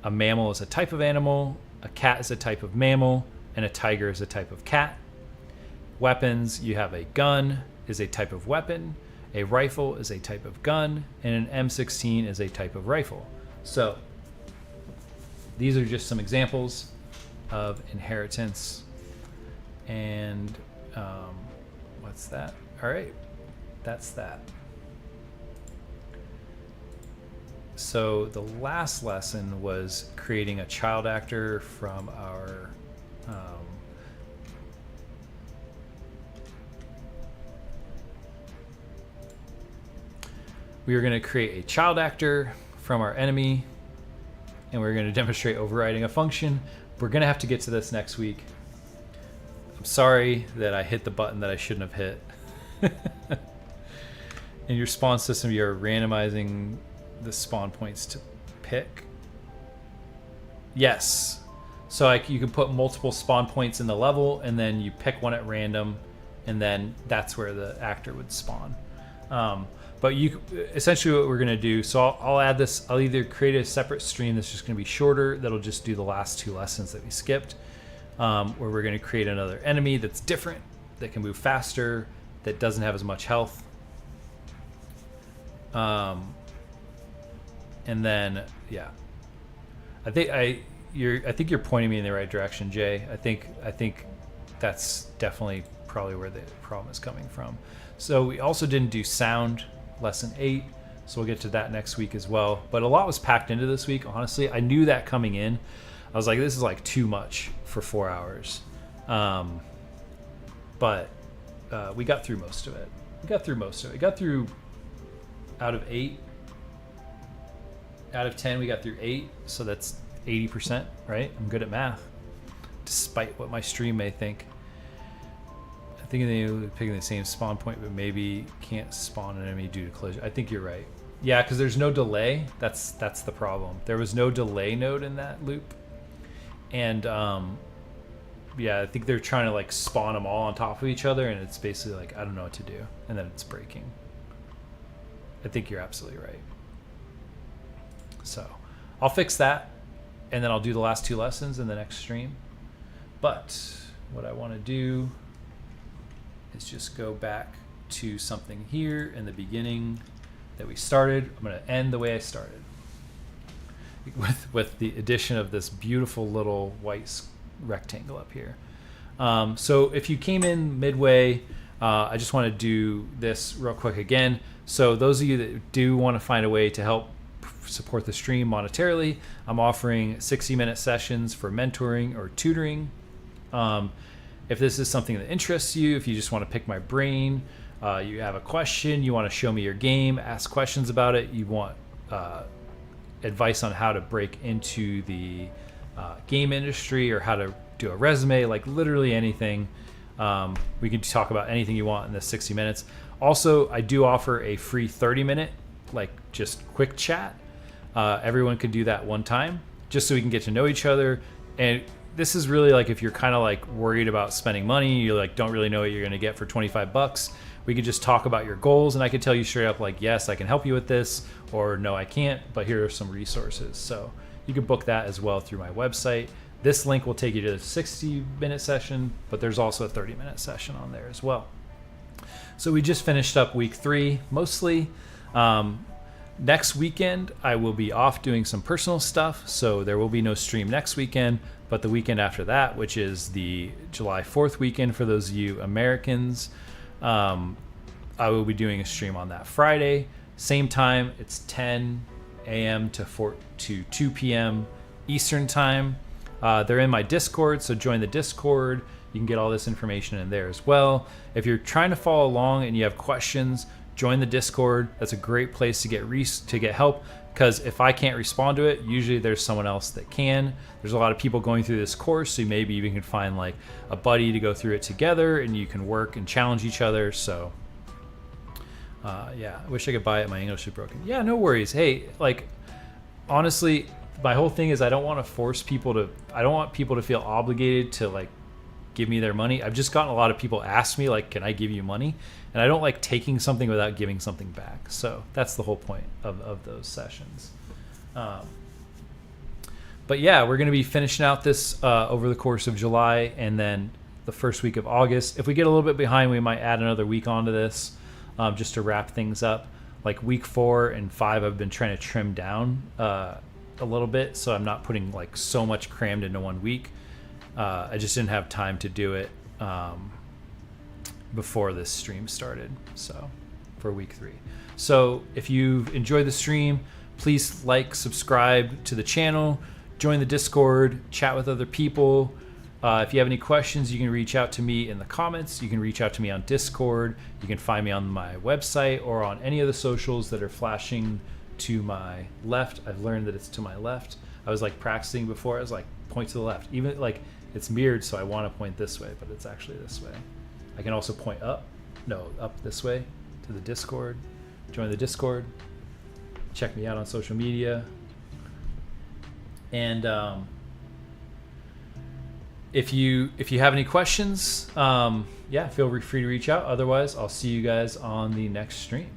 A mammal is a type of animal, a cat is a type of mammal, and a tiger is a type of cat. Weapons: you have a gun is a type of weapon, a rifle is a type of gun, and an M16 is a type of rifle. So these are just some examples of inheritance. And what's that? All right, that's that. So the last lesson was creating a child actor from our we were going to create a child actor from our enemy, and we're going to demonstrate overriding a function. We're going to have to get to this next week. I'm sorry that I hit the button that I shouldn't have hit. In your spawn system, you're randomizing the spawn points to pick. Yes. So you can put multiple spawn points in the level, and then you pick one at random, and then that's where the actor would spawn. But essentially what we're going to do, so I'll add this. I'll either create a separate stream that's just going to be shorter, that'll just do the last two lessons that we skipped, where we're going to create another enemy that's different, that can move faster, that doesn't have as much health. And then, yeah, I think you're pointing me in the right direction, Jay. I think that's definitely probably where the problem is coming from. So we also didn't do sound, lesson 8, so we'll get to that next week as well. But a lot was packed into this week, honestly. I knew that coming in. I was like, this is like too much for 4 hours. But we got through most of it. We got through out of 8. Out of 10, we got through 8. So that's 80%, right? I'm good at math, despite what my stream may think. I think they were picking the same spawn point, but maybe can't spawn an enemy due to collision. I think you're right. Yeah, because there's no delay. That's the problem. There was no delay node in that loop. And yeah, I think they're trying to like spawn them all on top of each other, and it's basically like, I don't know what to do. And then it's breaking. I think you're absolutely right. So I'll fix that, and then I'll do the last 2 lessons in the next stream. But what I want to do is just go back to something here in the beginning that we started. I'm going to end the way I started with the addition of this beautiful little white rectangle up here. So if you came in midway, I just want to do this real quick again. So those of you that do want to find a way to help support the stream monetarily, I'm offering 60-minute sessions for mentoring or tutoring. If this is something that interests you, if you just want to pick my brain, you have a question, you want to show me your game, ask questions about it, you want advice on how to break into the game industry or how to do a resume, like literally anything, we can talk about anything you want in this 60 minutes. Also, I do offer a free 30-minute, like just quick chat. Everyone could do that one time, just so we can get to know each other. And this is really like if you're kind of like worried about spending money, you like don't really know what you're going to get for $25. We could just talk about your goals, and I could tell you straight up like, yes, I can help you with this, or no, I can't, but here are some resources. So you can book that as well through my website. This link will take you to the 60-minute session, but there's also a 30-minute session on there as well. So we just finished up week 3 mostly. Next weekend, I will be off doing some personal stuff, so there will be no stream next weekend, but the weekend after that, which is the July 4th weekend for those of you Americans, I will be doing a stream on that Friday. Same time, it's 10 a.m. to 2 p.m. Eastern time. They're in my Discord, so join the Discord. You can get all this information in there as well. If you're trying to follow along and you have questions, join the Discord. That's a great place to get help, because if I can't respond to it, usually there's someone else that can. There's a lot of people going through this course, so maybe you can find like a buddy to go through it together, and you can work and challenge each other. So yeah, I wish I could buy it. My English is broken. Yeah, no worries. Hey, like honestly, my whole thing is I don't want people to feel obligated to like give me their money. I've just gotten a lot of people ask me like, can I give you money? And I don't like taking something without giving something back. So that's the whole point of those sessions. But yeah, we're going to be finishing out this over the course of July, and then the first week of August. If we get a little bit behind, we might add another week onto this just to wrap things up. Like week 4 and 5, I've been trying to trim down a little bit, so I'm not putting like so much crammed into one week. I just didn't have time to do it before this stream started, so for week 3. So if you've enjoyed the stream, please like, subscribe to the channel, join the Discord, chat with other people. If you have any questions, you can reach out to me in the comments. You can reach out to me on Discord. You can find me on my website or on any of the socials that are flashing to my left. I've learned that it's to my left. I was like practicing before. I was like, point to the left. Even like it's mirrored, so I want to point this way, but it's actually this way. I can also point up this way to the Discord. Join the Discord. Check me out on social media. And if you have any questions, yeah, feel free to reach out. Otherwise, I'll see you guys on the next stream.